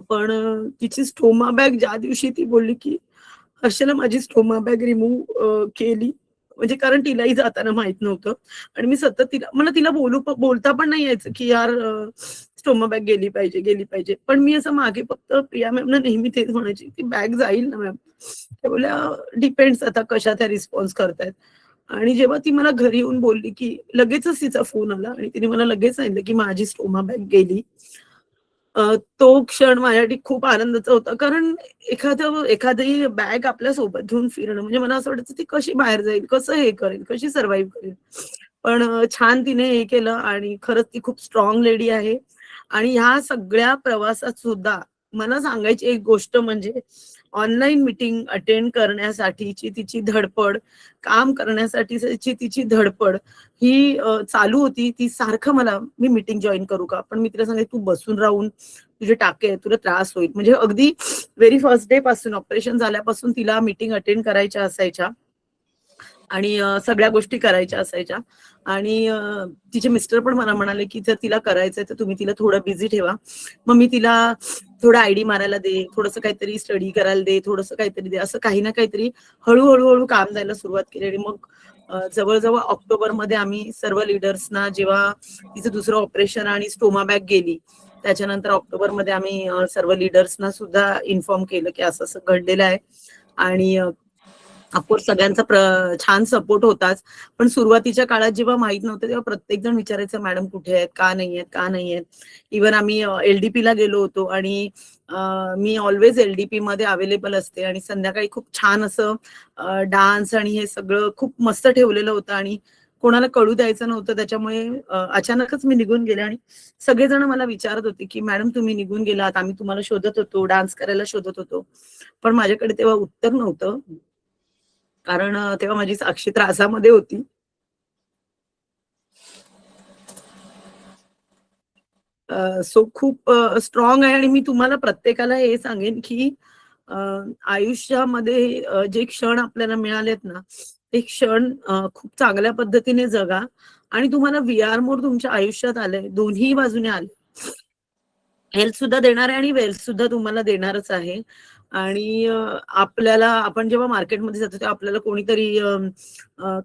पण तिची स्टोमा बॅग ज्या दिवशी ती बोलली, की "हर्षला माझी स्टोमा बॅग रिमूव्ह केली." म्हणजे कारण तिलाही जाताना माहीत नव्हतं आणि मी सतत मला तिला बोलता पण नाही यायचं, की यार स्टोमा बॅग गेली पाहिजे, गेली पाहिजे. पण मी असं मागे फक्त प्रिया मॅमना नेहमी तेच म्हणायची, "ती बॅग जाईल ना मॅम?" त्या बोलल्या, "डिपेंड्स आता कशा त्या रिस्पॉन्स करतायत." आणि जेव्हा ती मला घरी येऊन बोलली, की लगेचच तिचा फोन आला आणि तिने मला लगेच सांगितलं, की माझी स्टोमा बॅग गेली. तो क्षण माझ्यासाठी खूप आनंदाचा होता. कारण एखादी बॅग आपल्या सोबत घेऊन फिरणं म्हणजे मला असं वाटायचं ती कशी बाहेर जाईल, कसं हे करेल, कशी सर्व्हाइव्ह करेल. पण छान तिने हे केलं आणि खरंच ती खूप स्ट्रॉंग लेडी आहे. आणि ह्या सगळ्या प्रवासात सुद्धा मला सांगायची एक गोष्ट म्हणजे ऑनलाईन मीटिंग अटेंड करण्यासाठीची तिची धडपड, काम करण्यासाठीची तिची धडपड ही चालू होती. ती सारखं मी मीटिंग जॉइन करू का? पण मी तिला सांगायचे, "तू बसून राहून तुझे टाके आहेत, तुला त्रास होईल." म्हणजे अगदी व्हेरी फर्स्ट डे पासून ऑपरेशन झाल्यापासून तिला मीटिंग अटेंड करायच्या असायच्या. आणि सगळ्या गोष्टी करायच्या असायच्या आणि तिचे मिस्टर पण मला म्हणाले, की "जर तिला करायचंय तर तुम्ही तिला थोडं बिझी ठेवा." मग मी तिला थोडं आयडी मारायला दे, थोडंसं काहीतरी स्टडी करायला दे, थोडंसं काहीतरी दे, असं काही ना काहीतरी हळू काम द्यायला सुरुवात केली आणि मग जवळ-जवळ ऑक्टोबरमध्ये आम्ही सर्व लीडर्सना जेव्हा तिचं दुसरं ऑपरेशन आणि स्टोमा बॅग गेली, त्याच्यानंतर ऑक्टोबरमध्ये आम्ही सर्व लीडर्सना सुद्धा इन्फॉर्म केलं, की असं-असं घडलेलं आहे आणि ऑफकोर्स सगळ्यांचा छान सपोर्ट होताच. पण सुरुवातीच्या काळात जेव्हा माहीत नव्हतं, तेव्हा प्रत्येक जण विचारायचं, "मॅडम कुठे आहेत? का नाही आहेत? का नाही आहेत?" इव्हन आम्ही एल-डी-पीला गेलो होतो आणि मी ऑल्वेज एल-डी-पीमध्ये अवेलेबल असते आणि संध्याकाळी खूप छान असं डान्स आणि हे सगळं खूप मस्त ठेवलेलं होतं आणि कोणाला कळू द्यायचं नव्हतं. त्याच्यामुळे अचानकच मी निघून गेले आणि सगळेजण मला विचारत होते, की "मॅडम तुम्ही निघून गेलात. आम्ही तुम्हाला शोधत होतो, डान्स करायला शोधत होतो." पण माझ्याकडे तेव्हा उत्तर नव्हतं. कारण तेव्हा माझी साक्षी त्रासामध्ये होती. सो खूप स्ट्रॉंग आहे आणि मी तुम्हाला प्रत्येकाला हे सांगेन, की अ, आयुष्यामध्ये जे क्षण आपल्याला मिळालेत ना, ते क्षण खूप चांगल्या पद्धतीने जगा आणि तुम्हाला व्ही-आर मोड तुमच्या आयुष्यात आलंय, दोन्ही बाजूने आलंय. हेल्थ सुद्धा देणार आहे आणि वेल्थ सुद्धा तुम्हाला देणारच आहे. आणि आपण जेव्हा मार्केटमध्ये जातो तेव्हा आपल्याला कोणीतरी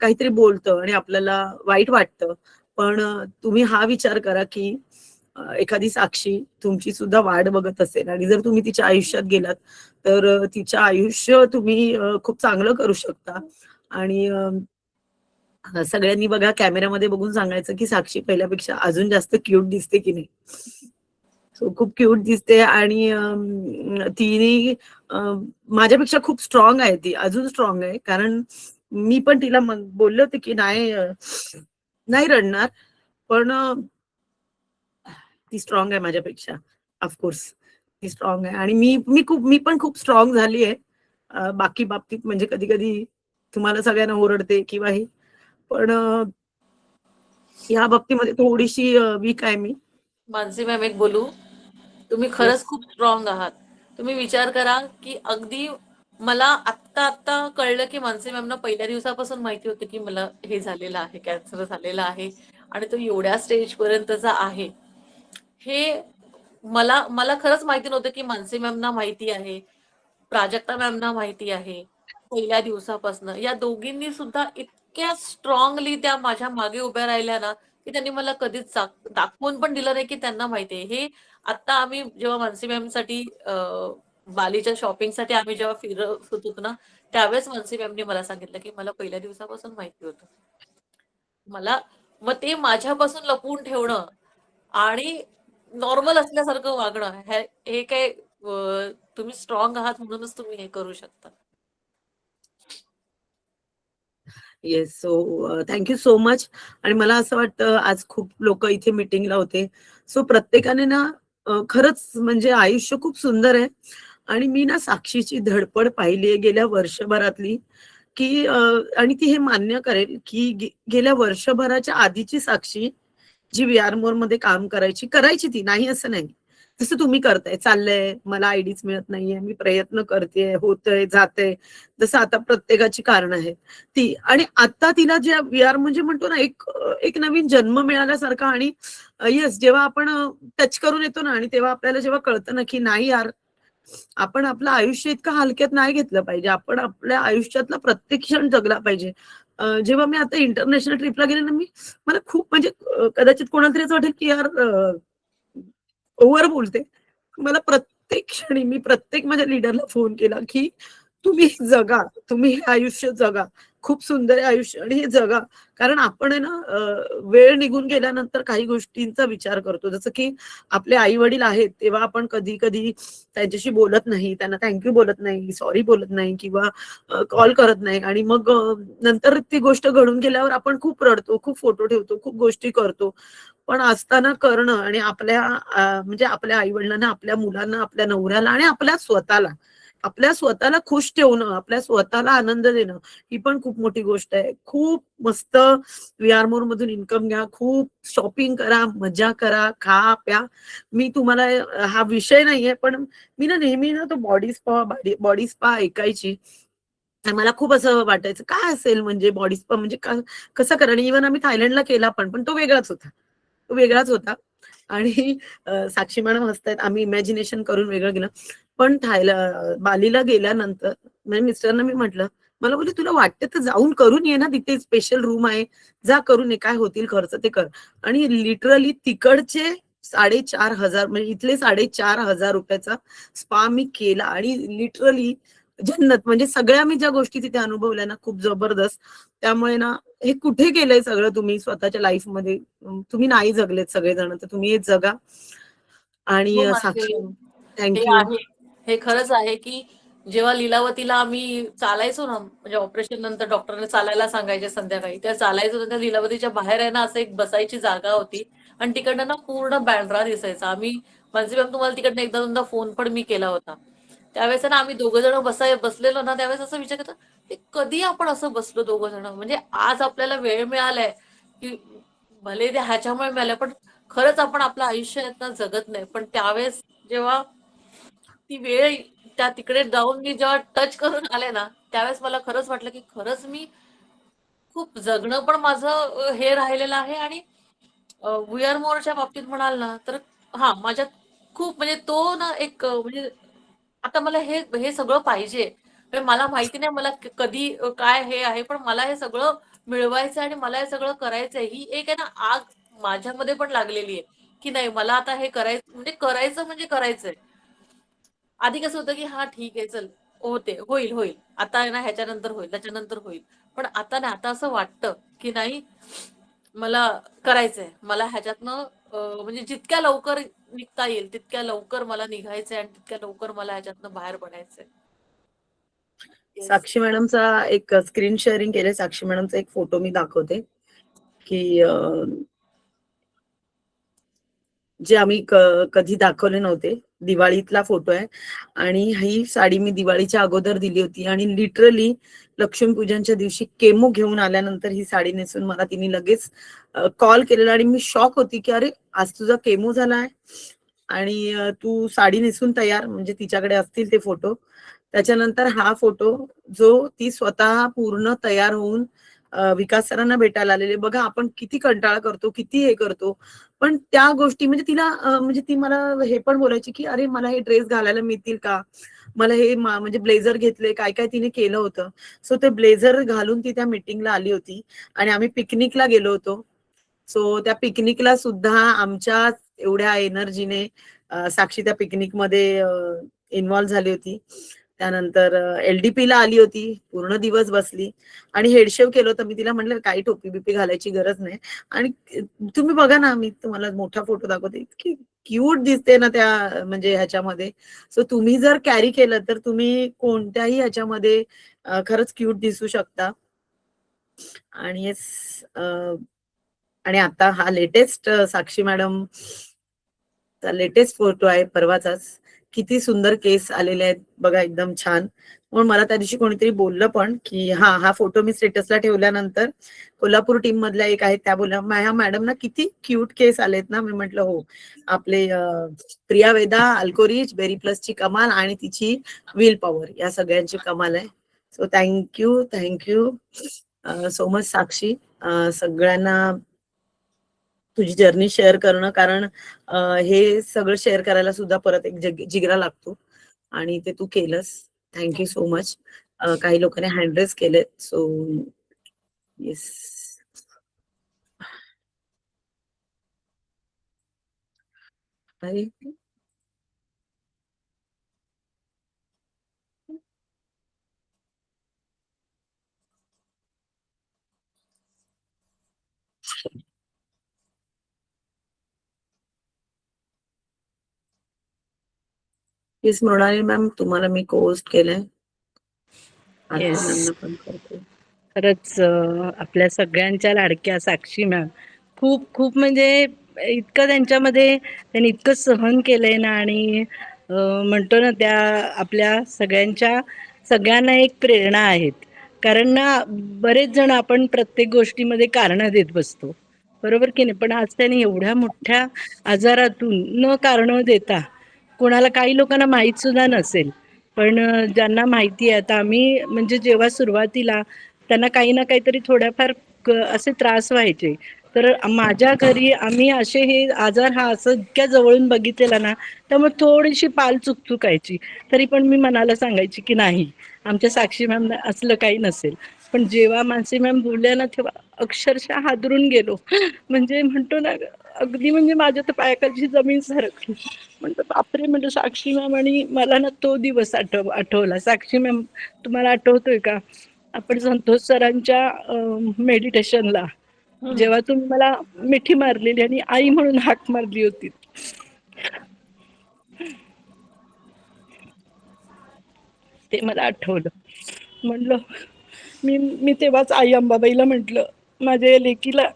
काहीतरी बोलतं आणि आपल्याला वाईट वाटतं. पण तुम्ही हा विचार करा, की एखादी साक्षी तुमची सुद्धा वाट बघत असेल आणि जर तुम्ही तिच्या आयुष्यात गेलात तर तिचं आयुष्य तुम्ही खूप चांगलं करू शकता. आणि सगळ्यांनी बघा कॅमेऱ्यामध्ये बघून सांगायचं की साक्षी पहिल्यापेक्षा अजून जास्त क्यूट दिसते की नाही. सो खूप क्यूट दिसते आणि तिने माझ्यापेक्षा खूप स्ट्रॉंग आहे, ती अजून स्ट्रॉंग आहे. कारण मी पण तिला बोलले होते की नाही नाही रडणार, पण ती स्ट्रॉंग आहे माझ्यापेक्षा. ऑफकोर्स ती स्ट्रॉंग आहे आणि मी पण खूप स्ट्रॉंग झाली आहे. बाकी बाबतीत म्हणजे कधी कधी तुम्हाला सगळ्यांना ओरडते किंवा हे, पण ह्या बाबतीमध्ये थोडीशी वीक आहे मी. मानसी मॅम एक बोलू, तुम्ही खरंच येस. खूप स्ट्रॉंग आहात. तुम्ही विचार करा की अगदी मला आत्ता आत्ता कळलं की मानसी मॅमना पहिल्या दिवसापासून माहिती होतं की मला हे झालेलं आहे, कॅन्सर झालेला आहे आणि तो एवढ्या स्टेज पर्यंतचा आहे. हे मला मला खरंच माहिती नव्हतं की मानसी मॅमना माहिती आहे, प्राजक्ता मॅमना माहिती आहे. पहिल्या दिवसापासनं या दोघींनी सुद्धा इतक्या स्ट्रॉंगली त्या माझ्या मागे उभ्या राहिल्या ना, की त्यांनी मला कधीच दाखवून पण दिलं नाही की त्यांना माहिती आहे. हे आता आम्ही जेव्हा मानसी मॅमसाठी बालीच्या शॉपिंगसाठी आम्ही जेव्हा फिरत होतो ना, त्यावेळेस मानसी मॅमनी मला सांगितलं की मला पहिल्या दिवसापासून माहिती होतं. मला मग ते माझ्यापासून लपवून ठेवणं आणि नॉर्मल असल्यासारखं वागणं हे काय तुम्ही स्ट्रॉंग आहात म्हणूनच तुम्ही हे करू शकता. Yes. So thank so much. आणि मला असं वाटतं आज खूप लोक इथे मीटिंगला होते. सो प्रत्येकाने ना खरंच म्हणजे आयुष्य खूप सुंदर आहे. आणि मी ना साक्षीची धडपड पाहिली आहे गेल्या वर्षभरातली, की आणि ती हे मान्य करेल, की गेल्या वर्षभराच्या आधीची साक्षी जी व्ही-आर मोरमध्ये काम करायची ती, नाही असं नाही. जसं तुम्ही करताय, चाललंय, मला आयडीच मिळत नाहीये, मी प्रयत्न करतेय, होतंय, जातंय. जसं आता प्रत्येकाची कारणं आहेत. ती आणि आता तिला जे व्ही-आर म्हणजे म्हणतो ना, एक नवीन जन्म मिळाल्यासारखा. आणि येस, जेव्हा आपण टच करून येतो ना आणि तेव्हा आपल्याला जेव्हा कळतं ना, की नाही यार, आपण आपलं आयुष्य इतकं हलक्यात नाही घेतलं पाहिजे. आपण आपल्या आयुष्यातला प्रत्येक क्षण जगला पाहिजे. जेव्हा मी आता इंटरनॅशनल ट्रिपला गेले ना, मला खूप म्हणजे कदाचित कोणाला तरी असं वाटेल, की यार ओव्हर बोलते. मला प्रत्येक क्षणी मी प्रत्येक माझ्या लीडरला फोन केला, की तुम्ही जगा, तुम्ही हे आयुष्य जगा. खूप सुंदर आहे आयुष्य आणि हे जगा. कारण आपण आहे ना वेळ निघून गेल्यानंतर काही गोष्टींचा विचार करतो. जसं की आपले आई-वडील आहेत, तेव्हा आपण कधी-कधी त्यांच्याशी बोलत नाही, त्यांना थँक बोलत नाही, सॉरी बोलत नाही किंवा कॉल करत नाही आणि मग नंतर ती गोष्ट घडून गेल्यावर आपण खूप रडतो, खूप फोटो ठेवतो, खूप गोष्टी करतो. पण असताना करणं आणि आपल्या म्हणजे आपल्या आई-वडिलांना, आपल्या मुलांना, आपल्या नवऱ्याला आणि आपल्या स्वतःला खुश ठेवणं, आपल्या स्वतःला आनंद देणं, ही पण खूप मोठी गोष्ट आहे. खूप मस्त व्ही-आर मोरमधून इन्कम घ्या, खूप शॉपिंग करा, मजा करा, खा, प्या. मी तुम्हाला हा विषय नाहीये, पण मी ना नेहमी ना तो बॉडी स्पा ऐकायची. आणि मला खूप असं वाटायचं, काय असेल म्हणजे बॉडी स्पा म्हणजे कसं करा. आणि इव्हन आम्ही थायलंडला केला पण तो वेगळाच होता. तो वेगळाच होता. आणि साक्षी मॅडम हसतायत. आम्ही इमॅजिनेशन करून वेगळं केलं. पण बालीला गेल्यानंतर म्हणजे मिस्टरांना मी म्हटलं, मला बोलले, "तुला वाटतं तर जाऊन करून ये ना, तिथे स्पेशल रूम आहे. जा करून ये. काय होतील खर्च ते कर." आणि लिटरली तिकडचे 4,500 म्हणजे इथले ₹4,500 चा स्पा मी केला आणि लिटरली जन्नत. म्हणजे सगळ्या मी ज्या गोष्टी तिथे अनुभवल्या ना, खूप जबरदस्त. त्यामुळे ना, हे कुठे केलंय सगळं तुम्ही स्वतःच्या लाईफमध्ये? तुम्ही नाही जगलेत सगळेजण, तर तुम्ही हे जगा. आणि हो, मानसी साक्षी, मॅम. हे थँक यू. आहे. हे खरंच आहे, की जेव्हा लीलावतीला आम्ही चालायचो ना, म्हणजे ऑपरेशन नंतर डॉक्टरने चालायला सांगायचे संध्याकाळी. त्या चालायचो तर त्या लीलावतीच्या बाहेर आहे ना, असं एक बसायची जागा होती आणि तिकडनं ना पूर्ण बँड्रा दिसायचा. आम्ही मानसी मॅम तुम्हाला तिकडनं एकदा दोनदा फोन पण मी केला होता. त्यावेळेस आहे ना आम्ही दोघं जण बसलेलो ना, त्यावेळेस असं विचार येतो, की कधी आपण असं बसलो दोघं जण. म्हणजे आज आपल्याला वेळ मिळालाय, की भले ते ह्याच्यामुळे मिळालं, पण खरंच आपण आपलं आयुष्य यातनं जगत नाही. पण त्यावेळेस जेव्हा ती वेळ त्या तिकडे जाऊन मी जेव्हा टच करून आले ना, त्यावेळेस मला खरंच वाटलं, की खरंच मी खूप जगणं पण माझं हे राहिलेलं आहे आणि वी आर मोरच्या बाबतीत म्हणाल ना, तर हां, माझ्यात खूप म्हणजे तो ना एक म्हणजे आता मला हे हे सगळं पाहिजे. म्हणजे मला माहिती नाही मला कधी काय हे आहे, पण मला हे सगळं मिळवायचं आणि मला हे सगळं करायचंय. ही एक आहे ना आग माझ्यामध्ये पण लागलेली आहे. की नाही मला आता हे करायचं म्हणजे करायचंय. आधी कसं होतं की हा ठीक आहे चल होईल. आता आहे ना ह्याच्यानंतर होईल, त्याच्यानंतर होईल. पण आता नाही, आता असं वाटतं की नाही मला करायचंय. मला ह्याच्यातनं म्हणजे जितक्या लवकर निघता येईल तितक्या लवकर मला निघायचंय आणि तितक्या लवकर मला ह्याच्यातनं बाहेर पडायचंय. येस. साक्षी मॅडमचा एक स्क्रीन शेअरिंग केले. साक्षी मॅडमचा एक फोटो मी दाखवते की जे आम्ही कधी दाखवले नव्हते. दिवाळीतला फोटो आहे आणि ही साडी मी दिवाळीच्या अगोदर दिली होती आणि लिटरली लक्ष्मीपूजनच्या दिवशी केमो घेऊन आल्यानंतर ही साडी नेसून मला तिने लगेच कॉल केलेला आणि मी शॉक होती की अरे आज तुझा केमो झालाय आणि तू साडी नेसून तयार. म्हणजे तिच्याकडे असतील ते फोटो. त्याच्यानंतर हा फोटो जो ती स्वतः पूर्ण तयार होऊन विकास सरांना भेटायला आलेले. बघा आपण किती कंटाळा करतो, किती हे करतो, पण त्या गोष्टी म्हणजे तिला म्हणजे ती मला हे पण बोलायची की अरे मला हे ड्रेस घालायला मिळतील का, मला हे म्हणजे ब्लेझर घेतले, काय काय तिने केलं होतं. सो ते ब्लेझर घालून ती त्या मीटिंगला आली होती आणि आम्ही पिकनिकला गेलो होतो. सो त्या पिकनिकला सुद्धा आमच्या एवढ्या एनर्जीने साक्षी त्या पिकनिकमध्ये इन्व्हॉल्व्ह झाली होती. त्यानंतर LDP ला आली होती, पूर्ण दिवस बसली आणि हेडशेव केलं होतं. मी तिला म्हटलं काही टोपी बिपी घालायची गरज नाही. आणि तुम्ही बघा ना, मी तुम्हाला मोठा फोटो दाखवते, इतकी क्यूट दिसते ना त्या म्हणजे ह्याच्यामध्ये. सो तुम्ही जर कॅरी केलं तर तुम्ही कोणत्याही ह्याच्यामध्ये खरंच क्यूट दिसू शकता. आणि आणि आता हा लेटेस्ट साक्षी मॅडम लेटेस्ट फोटो आहे परवाचाच. किती सुंदर केस आलेले आहेत बघा, एकदम छान. म्हणून मला त्या दिवशी कोणीतरी बोललं पण की हा फोटो मी स्टेटसला ठेवल्यानंतर कोल्हापूर टीम मधल्या एक आहेत त्या बोलल्या ह्या मॅडम ना किती क्यूट केस आलेत ना. मी म्हटलं हो, आपले प्रिया वेदा अल्कोरिच बेरी प्लसची कमाल आणि तिची विल पॉवर या सगळ्यांची कमाल आहे. सो थँक्यू सो मच साक्षी. सगळ्यांना तुझी जर्नी शेअर करणं, कारण हे सगळं शेअर करायला सुद्धा परत एक जिगरा लागतो आणि ते तू केलंस. Thank you so much. काही लोकांनी हँड रेस केले. So yes. अरे येस मृणाली मॅम, तुम्हाला मी कोस्ट केलंय. आरती येस. मॅमना पण करते. खरंच आपल्या सगळ्यांच्या लाडक्या साक्षी मॅम खूप खूप म्हणजे इतकं त्यांच्यामध्ये त्यांनी इतकं सहन केलंय ना आणि म्हणतो ना त्या आपल्या सगळ्यांना एक प्रेरणा आहेत. कारण ना बरेच जण आपण प्रत्येक गोष्टीमध्ये कारणं देत बसतो, बरोबर की नाही. पण आज त्यांनी एवढ्या मोठ्या आजारातून न कारणं देता, कोणाला काही लोकांना माहीत सुद्धा नसेल पण ज्यांना माहिती आहे, आता आम्ही म्हणजे जेव्हा सुरुवातीला त्यांना काही ना काहीतरी थोड्याफार असे त्रास व्हायचे, तर माझ्या घरी आम्ही असे हे आजार हा असं इतक्या जवळून बघितलेला ना, त्यामुळे थोडीशी पाल चुकायची तरी पण मी मनाला सांगायची की नाही आमच्या साक्षी मॅम असलं काही नसेल. पण जेव्हा मानसी मॅम बोलल्या ना तेव्हा अक्षरशः हादरून गेलो. म्हणजे म्हणतो ना अगदी म्हणजे माझ्या तर पायाखालची जमीन सरकली. म्हणतो बापरे, म्हणजे साक्षी मॅम. आणि मला ना तो दिवस आठवला. साक्षी मॅम तुम्हाला आठवतोय का, आपण संतोष सरांच्या मेडिटेशनला जेव्हा तुम्ही मला मिठी मारलेली आणि आई म्हणून हाक मारली होती, ते मला आठवलं. म्हणलं मी तेव्हाच आई अंबाबाईला म्हटलं माझ्या लेकीला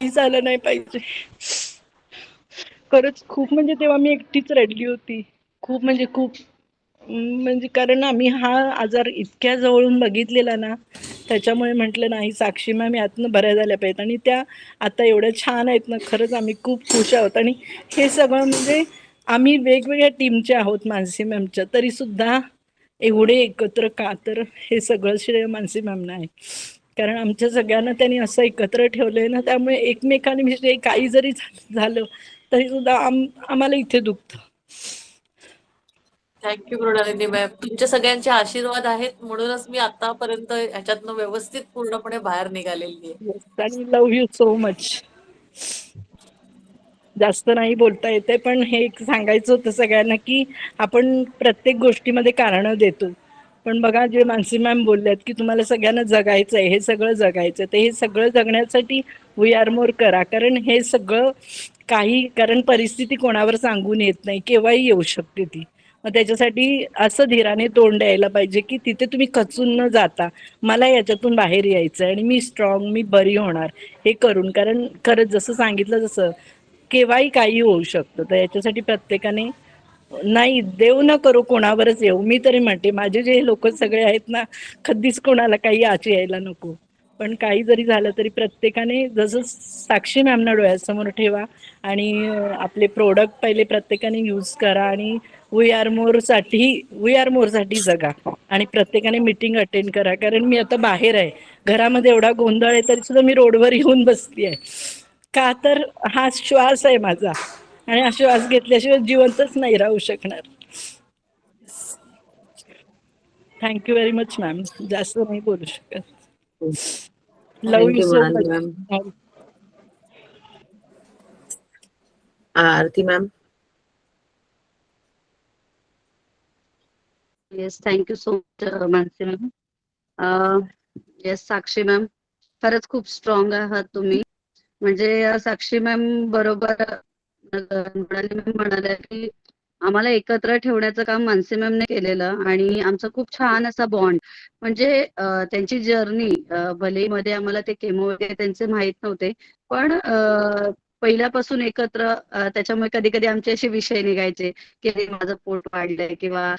काही झालं नाही पाहिजे. खरंच खूप म्हणजे तेव्हा मी एकटीच रडली होती. खूप म्हणजे खूप. म्हणजे कारण आम्ही हा आजार इतक्या जवळून बघितलेला ना, त्याच्यामुळे म्हटलं नाही साक्षी मॅम यातनं बऱ्या झाल्या पाहिजेत. आणि त्या आता एवढ्या छान आहेत ना, खरंच आम्ही खूप खुश आहोत. आणि हे सगळं म्हणजे आम्ही वेगवेगळ्या टीमचे आहोत मानसी मॅमच्या, तरी सुद्धा एवढे एकत्र का, तर हे सगळं श्रेय मानसी मॅमना आहे. कारण आमच्या सगळ्यांना त्यांनी असं एकत्र ठेवलंय ना, त्यामुळे एकमेकांनी म्हणजे काही जरी झालं तरी सुद्धा आम्हाला इथे दुखतं. Thank you Mrinalini ma'am. तुमच्या सगळ्यांचे आशीर्वाद आहेत म्हणूनच मी आतापर्यंत ह्याच्यातनं व्यवस्थित पूर्णपणे बाहेर निघालेली आहे. आणि लव्ह यू सो मच. जास्त नाही बोलता येते, पण हे एक सांगायचं होतं सगळ्यांना की आपण प्रत्येक गोष्टीमध्ये कारणं देतो. पण बघा जे मानसी मॅम बोलल्यात की तुम्हाला सगळ्यांना जगायचं आहे, हे सगळं जगायचं तर हे सगळं जगण्यासाठी वी आर मोर करा. कारण हे सगळं कारण परिस्थिती कोणावर सांगून येत नाही, केव्हाही येऊ शकते ती. मग त्याच्यासाठी असं धीराने तोंड द्यायला पाहिजे की तिथे तुम्ही खचून न जाता मला याच्यातून बाहेर यायचं आणि मी स्ट्रॉंग, मी बरी होणार हे करून. कारण खरंच जसं सांगितलं तसं केव्हाही काही होऊ शकतं. तर याच्यासाठी प्रत्येकाने नाही देव न करू कोणावरच येऊ. मी तरी म्हणते माझे जे लोक सगळे आहेत ना, कधीच कोणाला काही आची यायला नको. पण काही जरी झालं तरी प्रत्येकाने जसं साक्षी मॅमना डोळ्यासमोर ठेवा आणि आपले प्रोडक्ट पहिले प्रत्येकाने यूज करा आणि वी आर मोर साठी जगा आणि प्रत्येकाने मीटिंग अटेंड करा. कारण मी आता बाहेर आहे, घरामध्ये एवढा गोंधळ आहे तरी सुद्धा मी रोडवर येऊन बसली आहे. का तर हा श्वास आहे माझा आणि हा श्वास घेतल्याशिवाय जिवंतच नाही राहू शकणार. Thank you very much ma'am. जास्त नाही बोलू शकत. Love you thank you so Monali ma'am. Much. Aarti ma'am. Yes, thank you so much Mansi ma'am. Yes Sakshi ma'am, खरंच खूप स्ट्रॉंग आहात तुम्ही. म्हणजे साक्षी मॅम बरोबर मृणाली मॅम म्हणाल्या की आम्हाला एकत्र ठेवण्याचं काम मानसी मॅमने केलेलं आणि आमचा खूप छान असा बॉन्ड. म्हणजे त्यांची जर्नी भले मध्ये आम्हाला ते केमो वगैरे त्यांचे माहित नव्हते, पण पहिल्यापासून एकत्र त्याच्यामुळे कधी कधी आमचे असे विषय निघायचे की "अरे, माझं पोट वाढलंय" किंवा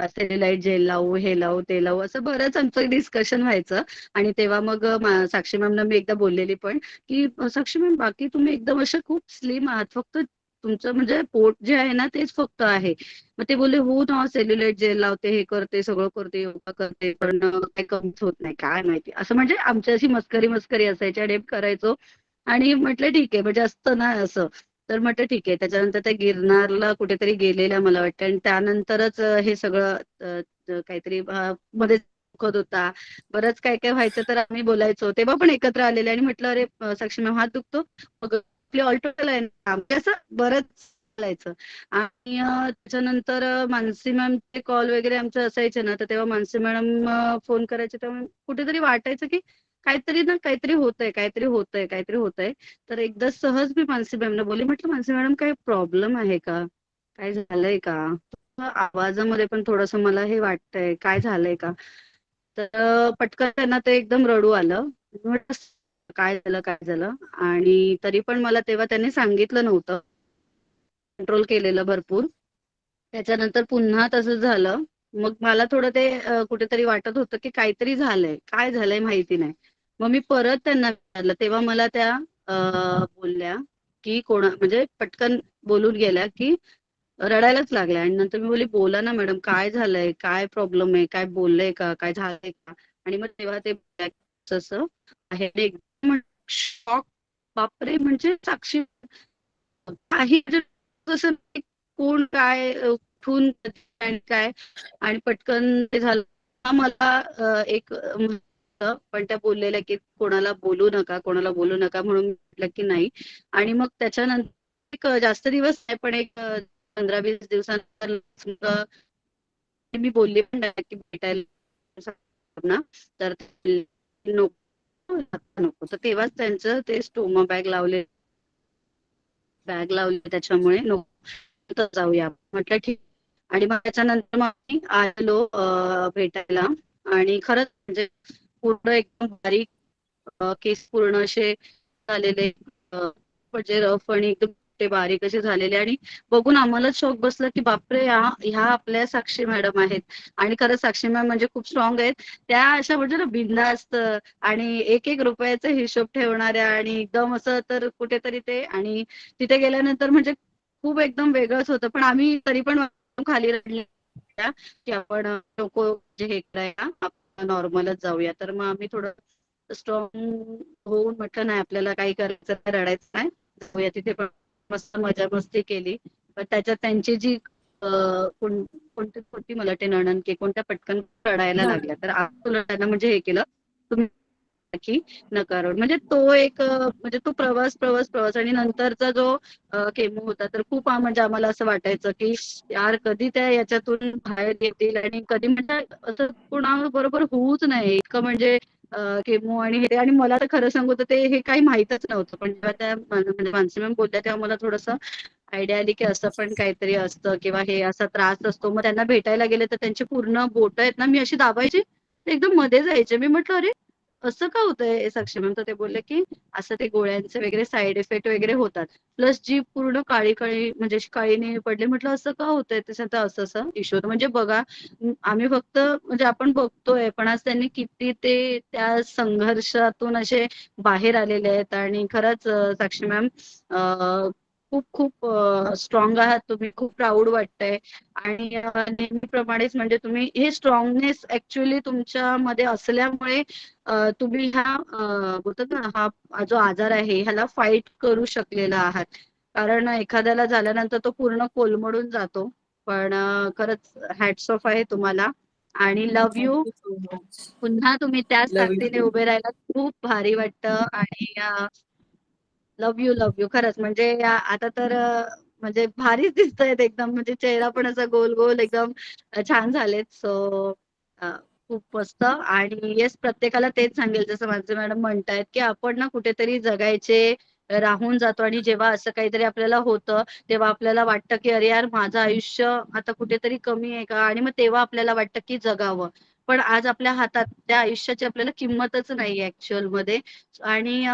सेल्युलाइट जेल लावू, हे लावू, ते लावू, असं बरंच आमचं डिस्कशन व्हायचं. आणि तेव्हा मग साक्षी मॅमना मी एकदा बोललेली पण की साक्षी मॅम बाकी तुम्ही एकदम अशा खूप स्लिम आहात, फक्त तुमचं म्हणजे पोट जे आहे ना तेच फक्त आहे. मग ते बोलले हो ना, सेल्युलाइट जेल लावते, हे करते, सगळं करते, योगा करते, पण काही कमीच होत नाही, काय माहिती. असं म्हणजे आमच्याशी मस्करी मस्करी असायची आणि करायचो. आणि म्हटलं ठीक आहे, म्हणजे असतं ना असं. तर म्हटलं ठीक आहे. त्याच्यानंतर त्या गिरनारला कुठेतरी गेलेल्या मला वाटतं आणि त्यानंतरच हे सगळं काहीतरी मध्ये दुखत होता, बरंच काय काय व्हायचं. तर आम्ही बोलायचो तेव्हा पण एकत्र आलेले आणि म्हटलं अरे साक्षी मॅम हात दुखतो, मग आपली ऑल टोटल आहे ना, म्हणजे असं बरंच चालायचं. आणि त्याच्यानंतर मानसी मॅमचे कॉल वगैरे आमचे असायचे ना, तर तेव्हा मानसी मॅडम फोन करायचे, तेव्हा कुठेतरी वाटायचं की काहीतरी ना काहीतरी होतंय, काहीतरी होतंय, काहीतरी होतंय. तर एकदा सहज मी मानसी मॅमना बोलली, म्हटलं मानसी मॅडम काही प्रॉब्लेम आहे का, काय झालंय का, आवाजामध्ये पण थोडंसं मला हे वाटतंय, काय झालंय का. तर पटकन त्यांना ते एकदम रडू आलं. म्हटलं काय झालं, काय झालं. आणि तरी पण मला तेव्हा त्यांनी सांगितलं नव्हतं, कंट्रोल केलेलं भरपूर. त्याच्यानंतर पुन्हा तसं झालं. मग मला थोडं ते कुठेतरी वाटत होतं की काहीतरी झालंय, काय झालंय माहिती नाही. मग मी परत त्यांना विचारलं, तेव्हा मला त्या बोलल्या की म्हणजे पटकन बोलून गेल्या की रडायलाच लागल्या. आणि नंतर मी बोलली बोला ना मॅडम, काय झालंय, काय प्रॉब्लेम आहे, काय बोललंय का, काय झालंय का. आणि मग तेव्हा ते बोलल्या की असं आहे. एकदम शॉक. बापरे, म्हणजे साक्षी काही जसं कोण काय कुठून आणि काय. आणि पटकन ते झालं. मला एक पण त्या बोललेल्या की कोणाला बोलू नका, कोणाला बोलू नका, म्हणून म्हटलं की नाही. आणि मग त्याच्यानंतर एक जास्त दिवस नाही, पण एक 15-20 दिवसानंतर मी बोलली पण नाही की भेटायला ना, तर नको नको. तर तेव्हाच त्यांचं ते स्टोमा बॅग लावली, त्याच्यामुळे नको जाऊया म्हटलं ठीक. आणि मग त्याच्यानंतर मग आम्ही आलो भेटायला. आणि खरंच म्हणजे पूर्ण एकदम बारीक केस पूर्ण असे झालेले, म्हणजे रफ आणि एकदम ते बारीक असे झालेले. आणि बघून आम्हालाच शॉक बसला की बापरे, ह्या आपल्या साक्षी मॅडम आहेत. आणि खरंच साक्षी मॅम म्हणजे खूप स्ट्रॉंग आहेत. त्या अशा म्हणजे ना बिनधास्त आणि एक एक रुपयाचा हिशोब ठेवणाऱ्या आणि एकदम असं. तर कुठेतरी ते आणि तिथे गेल्यानंतर म्हणजे खूप एकदम वेगळंच होतं. पण आम्ही तरी पण खाली रडले की आपण नको म्हणजे हे करायला, आपण नॉर्मलच जाऊया. तर मग आम्ही थोडं स्ट्रॉंग होऊन म्हटलं नाही आपल्याला काही करायचं नाही, रडायचं नाही, जाऊया. तिथे पण मस्त मजा मस्ती केली. पण त्याच्यात त्यांची जी कोणती होती मला ते नणन की कोणत्या पटकन रडायला लागल्या. तर आपण रडायला म्हणजे हे केलं, तुम्ही की नकारोड. म्हणजे तो एक म्हणजे तो प्रवास आणि नंतरचा जो केमो होता तर खूप म्हणजे आम्हाला असं वाटायचं की यार कधी त्या याच्यातून बाहेर येतील आणि कधी म्हणजे असं कुणाबरोबर होऊच नाही इतकं म्हणजे केमो आणि हे आणि मला तर खरं सांगू तर ते हे काही माहीतच नव्हतं. पण जेव्हा त्या म्हणजे मानसी मॅम बोलल्या तेव्हा मला थोडंसं आयडिया आली की असं पण काहीतरी असतं किंवा हे असा त्रास असतो. मग त्यांना भेटायला गेले तर त्यांची पूर्ण बोटं आहेत ना मी अशी दाबायची ते एकदम मध्ये जायचे. मी म्हटलं अरे असं का होतंय साक्षी मॅम? तर ते बोलले की असं ते गोळ्यांचे वगैरे साईड इफेक्ट वगैरे होतात. प्लस जी पूर्ण काळी काळी म्हणजे अशी काळीने पडली. म्हटलं असं का होतंय? त्याच्यात असं असं इश्यू होतं. म्हणजे बघा आम्ही फक्त म्हणजे आपण बघतोय पण आज त्यांनी किती ते त्या संघर्षातून असे बाहेर आलेले आहेत आणि खरंच साक्षी मॅम खूप खूप स्ट्रॉंग आहात तुम्ही. खूप प्राऊड वाटतंय आणि नेहमीप्रमाणेच म्हणजे तुम्ही हे स्ट्रॉंगनेस ऍक्च्युअली तुमच्यामध्ये असल्यामुळे तुम्ही ह्या बोलतात ना हा जो आजार आहे ह्याला फाईट करू शकलेला आहात. कारण एखाद्याला झाल्यानंतर तो पूर्ण कोलमडून जातो. पण खरंच हॅट्स ऑफ आहे तुम्हाला आणि love you. Thank you so much. पुन्हा तुम्ही त्याच लव्ह यू ताकदीने टू. उभे राहायला खूप भारी वाटतं आणि लव्ह यू खरंच म्हणजे आता तर म्हणजे भारीच दिसतायत एकदम म्हणजे चेहरा पण असा गोल गोल एकदम छान झालेत. सो खूप मस्त आणि येस प्रत्येकाला तेच सांगेल जसं माझे मॅडम म्हणतायत की आपण ना कुठेतरी जगायचे राहून जातो आणि जेव्हा असं काहीतरी आपल्याला होतं तेव्हा आपल्याला वाटतं की अरे यार माझं आयुष्य आता कुठेतरी कमी आहे का आणि मग तेव्हा आपल्याला वाटतं की जगावं. पण आज आपल्या हातात त्या आयुष्याची आपल्याला किंमतच नाही ऍक्च्युअल मध्ये आणि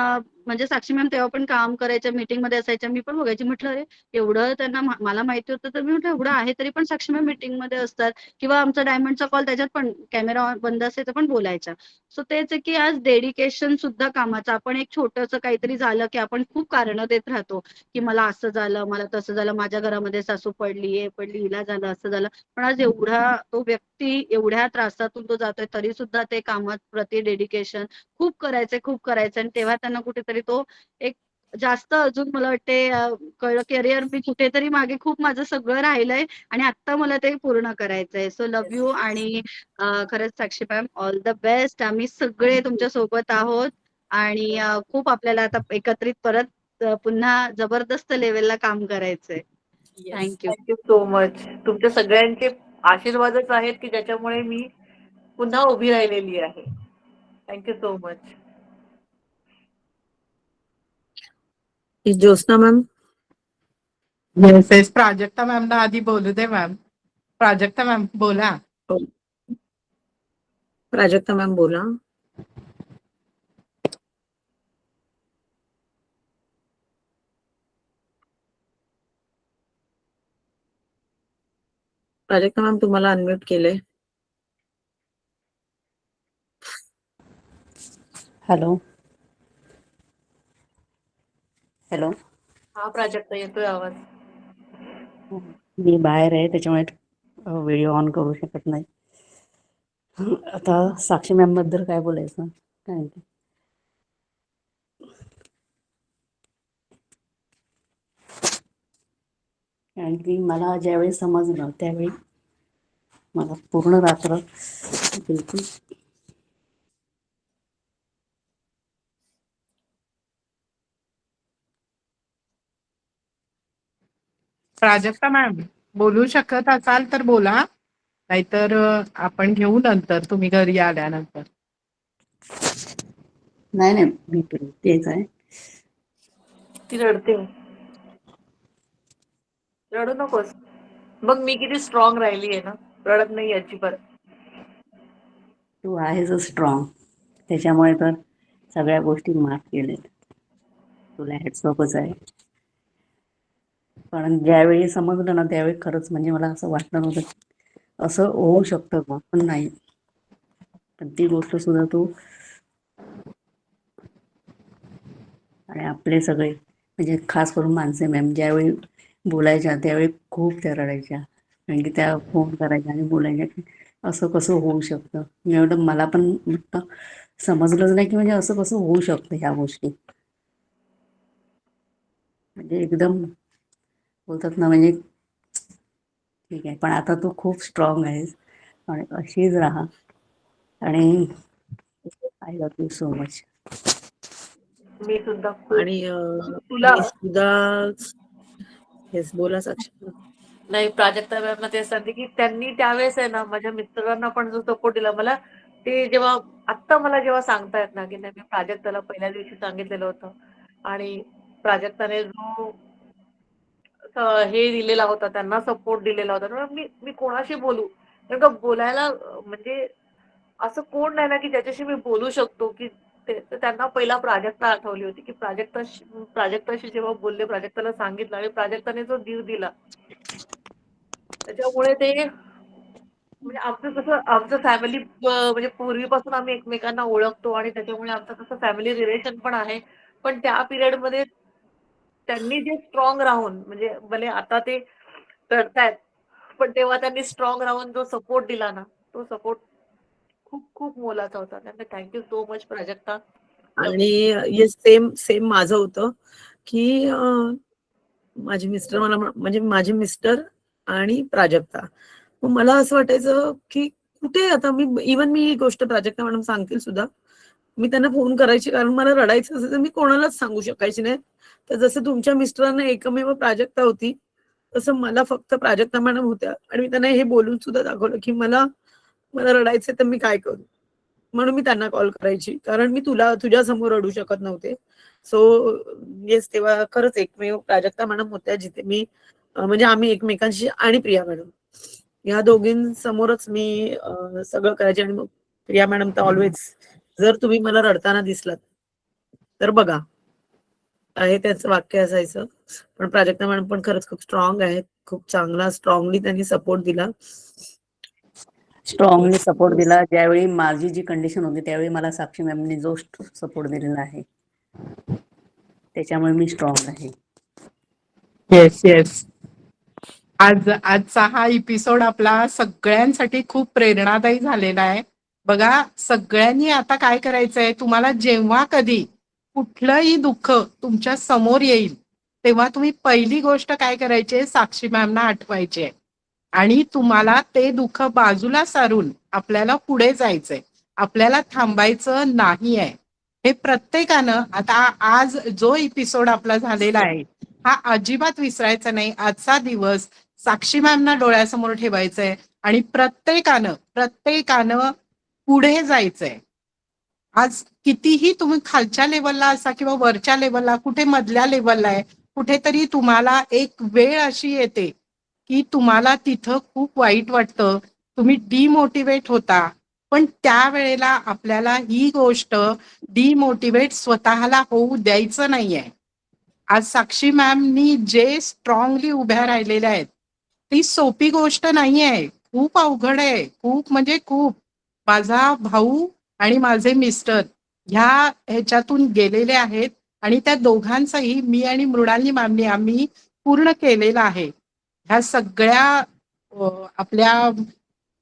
म्हणजे साक्षी मॅम तेव्हा पण काम करायच्या मीटिंग मध्ये असायच्या मी पण बघायची म्हटलं अरे एवढं त्यांना मला माहिती होतं तर मी म्हटलं एवढं आहे तरी पण साक्षी मॅम मीटिंग मध्ये असतात किंवा आमचा डायमंडचा कॉल त्याच्यात पण कॅमेरा बंद असायचा पण बोलायच्या. सो तेच आहे की आज डेडिकेशन सुद्धा कामाचं आपण एक छोटंसं काहीतरी झालं की आपण खूप कारणं देत राहतो की मला असं झालं मला तसं झालं माझ्या घरामध्ये सासू पडली हे पडली हिला झालं असं झालं. पण आज एवढा तो व्यक्ती एवढ्या त्रासातून तो जातोय तरी सुद्धा ते कामात प्रति डेडिकेशन खूप करायचंय आणि तेव्हा त्यांना कुठेतरी तो एक जास्त अजून मला वाटते कळलं की अरे यार मी कुठेतरी मागे खूप माझं सगळं राहिलंय आणि आता मला ते पूर्ण करायचंय. सो लव्ह यू आणि खरंच साक्षी मॅम ऑल द बेस्ट. आम्ही सगळे तुमच्या सोबत आहोत आणि खूप आपल्याला आता एकत्रित परत पुन्हा जबरदस्त लेवलला काम करायचंय. Yes. Thank you. Thank you so much. तुमच्या सगळ्यांचे आशीर्वादच आहेत की ज्याच्यामुळे मी पुन्हा उभी राहिलेली आहे. Thank you so much. Jyotsna ma'am. Yes yes Prajakta मॅमला आधी बोलू दे मॅम. प्राजक्ता मॅम बोला. प्राजक्ता मॅम बोला. प्राजक्ता मॅम तुम्हाला अनम्यूट केलंय. Hello hello. हा प्राजक्ता येतोय आवाज. मी बाहेर आहे त्याच्यामुळे व्हिडिओ ऑन करू शकत नाही. आता साक्षी मॅम बद्दल काय बोलायचं काय नाही. कारण की मला ज्यावेळी समजलं त्यावेळी मला पूर्ण रात्र बिलकुल प्राजक्ता मॅम बोलू शकत असाल तर बोला नाहीतर आपण घेऊ नंतर तुम्ही घरी आल्यानंतर. नाही नाही भेटू तेच आहे. ती रडते. रडू नकोस. बघ मी किती स्ट्रॉंग राहिली आहे ना. रडत नाही अजिबात. तू आहेस स्ट्रॉंग त्याच्यामुळे तर सगळ्या गोष्टी माफ केल्यात. तुला हॅट्सऑफच आहे. पण ज्यावेळी समजलं ना त्यावेळी खरंच म्हणजे मला असं वाटलं नव्हतं असं होऊ शकतं का पण नाही. पण ती गोष्ट सुद्धा तू आणि आपले सगळे म्हणजे खास करून मानसे मॅम ज्यावेळी बोलायच्या त्यावेळी खूप त्या रडायच्या कारण की त्या फोन करायच्या आणि बोलायच्या की असं कसं होऊ शकतं. एवढं मला पण नुकतं समजलंच नाही की म्हणजे असं कसं होऊ शकतं ह्या गोष्टी. म्हणजे एकदम बोलतात ना म्हणजे ठीक आहे पण आता तू खूप स्ट्रॉंग आहेस आणि अशीच राहा आणि I love you so much. मी सुद्धा आणि तुला मी सुद्धा येस बोला साक्षी. नाही, प्राजक्ता मॅमना तेच सांगते की त्यांनी त्यावेळेस आहे ना माझ्या मिस्टरांना पण जो सपोर्ट दिला मला, ते जेव्हा आत्ता मला जेव्हा सांगतायत ना की नाही मी प्राजक्ताला पहिल्या दिवशी सांगितलेलं होतं आणि प्राजक्ताने जो हे दिलेला होता, त्यांना सपोर्ट दिलेला होता. तर मी मी कोणाशी बोलू? कारण का बोलायला म्हणजे असं कोण नाही ना की ज्याच्याशी मी बोलू शकतो की तर त्यांना पहिला प्राजक्ता आठवली होती की प्राजक्ताशी जेव्हा बोलले, प्राजक्ताला सांगितलं आणि प्राजक्ताने जो जीव दिला त्याच्यामुळे ते म्हणजे आमचं कसं आमचं फॅमिली म्हणजे पूर्वीपासून आम्ही एकमेकांना ओळखतो आणि त्याच्यामुळे आमचं कसं फॅमिली रिलेशन पण आहे. पण त्या पिरियडमध्ये त्यांनी जे स्ट्रॉंग राहून म्हणजे भले आता ते करतायत, पण तेव्हा त्यांनी स्ट्रॉंग राहून जो सपोर्ट दिला ना, तो सपोर्ट खूप खूप मोलाचा होता. त्यामुळे थँक सो मच प्राजक्ता. आणि येस सेम सेम माझं होतं की माझे मिस्टर मला म्हणजे माझे मिस्टर आणि प्राजक्ता. मग मला असं वाटायचं की कुठे आता मी इव्हन मी ही गोष्ट प्राजक्ता मॅडम सांगतील सुद्धा, मी त्यांना फोन करायची कारण मला रडायचं असेल तर मी कोणालाच सांगू शकायची नाही. तर जसं तुमच्या मिस्टरांना एकमेव प्राजक्ता होती, तसं मला फक्त प्राजक्ता मॅडम होत्या आणि मी त्यांना हे बोलून सुद्धा दाखवलं की मला मला रडायचं तर मी काय करू. म्हणून मी त्यांना कॉल करायची कारण मी तुझ्या समोर रडू शकत नव्हते. सो येस तेव्हा खरंच एकमेव प्राजक्ता मॅडम होत्या जिथे मी म्हणजे आम्ही एकमेकांशी आणि प्रिया मॅडम या दोघींसमोरच मी सगळं करायचे. आणि मग प्रिया मॅडम तर ऑलवेज जर तुम्ही मला रडताना दिसलात तर बघा आहे त्याचं वाक्य असायचं. पण प्राजक्ता मॅडम पण खरंच खूप स्ट्रॉंग आहेत, खूप चांगला स्ट्रॉंगली त्यांनी सपोर्ट दिला. स्ट्रॉंगली सपोर्ट दिला. ज्यावेळी माझी जी कंडिशन होती त्यावेळी मला साक्षी मॅमनी जो सपोर्ट दिलेला आहे त्याच्यामुळे मी स्ट्रॉंग आहे. Yes yes. आजचा हा एपिसोड आपला सगळ्यांसाठी खूप प्रेरणादायी झालेला आहे. बघा, सगळ्यांनी आता काय करायचंय, तुम्हाला जेव्हा कधी कुठलंही दुःख तुमच्या समोर येईल तेव्हा तुम्ही पहिली गोष्ट काय करायची, साक्षी मॅमना आठवायची आहे आणि तुम्हाला ते दुःख बाजूला सारून आपल्याला पुढे जायचंय, आपल्याला थांबायचं नाही आहे. हे प्रत्येकानं आता आज जो एपिसोड आपला झालेला आहे हा अजिबात विसरायचा नाही. आजचा दिवस साक्षी मॅमना डोळ्यासमोर ठेवायचंय आणि प्रत्येकानं पुढे जायचंय. आज कितीही तुम्ही खालच्या लेवलला असा किंवा वरच्या लेवलला, कुठे मधल्या लेवलला आहे, कुठेतरी तुम्हाला एक वेळ अशी येते की तुम्हाला तिथं खूप वाईट वाटतं, तुम्ही डिमोटिवेट होता. पण त्यावेळेला आपल्याला ही गोष्ट डिमोटिवेट स्वतःला होऊ द्यायचं नाहीये. आज साक्षी मॅमनी जे स्ट्रॉंगली उभ्या राहिलेल्या आहेत ती सोपी गोष्ट नाहीये, खूप अवघड आहे, खूप म्हणजे खूप. माझा भाऊ आणि माझे मिस्टर ह्याच्यातून गेलेले आहेत आणि त्या दोघांचाही मी आणि मृणाली मॅमनी आम्ही पूर्ण केलेला आहे. ह्या सगळ्या आपल्या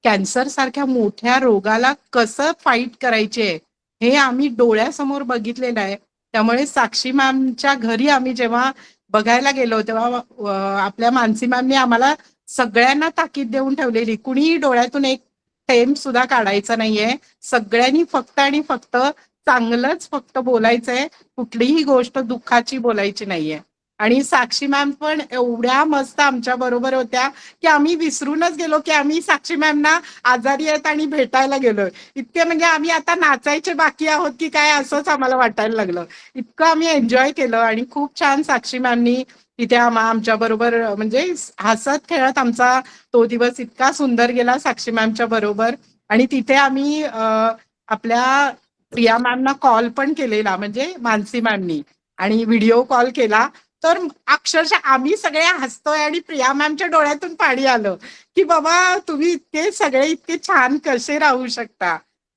कॅन्सर सारख्या मोठ्या रोगाला कसं फाईट करायचे हे आम्ही डोळ्यासमोर बघितलेलं आहे. त्यामुळे साक्षी मॅमच्या घरी आम्ही जेव्हा बघायला गेलो तेव्हा आपल्या मानसी मॅमनी आम्हाला सगळ्यांना ताकीद देऊन ठेवलेली, कुणीही डोळ्यातून एक थेंब सुद्धा काढायचा नाहीये, सगळ्यांनी फक्त आणि फक्त चांगलंच फक्त बोलायचंय, कुठलीही गोष्ट दुःखाची बोलायची नाहीये. आणि साक्षी मॅम पण एवढ्या मस्त आमच्या बरोबर होत्या की आम्ही विसरूनच गेलो की आम्ही साक्षी मॅमना आजारी आहेत आणि भेटायला गेलोय. इतके म्हणजे आम्ही आता नाचायचे बाकी आहोत की काय असंच आम्हाला वाटायला लागलं. इतकं आम्ही एन्जॉय केलं आणि खूप छान साक्षी मॅमनी तिथे आमच्या बरोबर म्हणजे हसत खेळत आमचा तो दिवस इतका सुंदर गेला साक्षी मॅमच्या बरोबर. आणि तिथे आम्ही आपल्या प्रिया मॅमना कॉल पण केलेला, म्हणजे मानसी मॅमनी, आणि व्हिडिओ कॉल केला. तर अक्षरशः आम्ही सगळे हसतोय आणि प्रिया मॅमच्या डोळ्यातून पाणी आलं की बाबा तुम्ही इतके सगळे इतके छान कसे राहू शकता.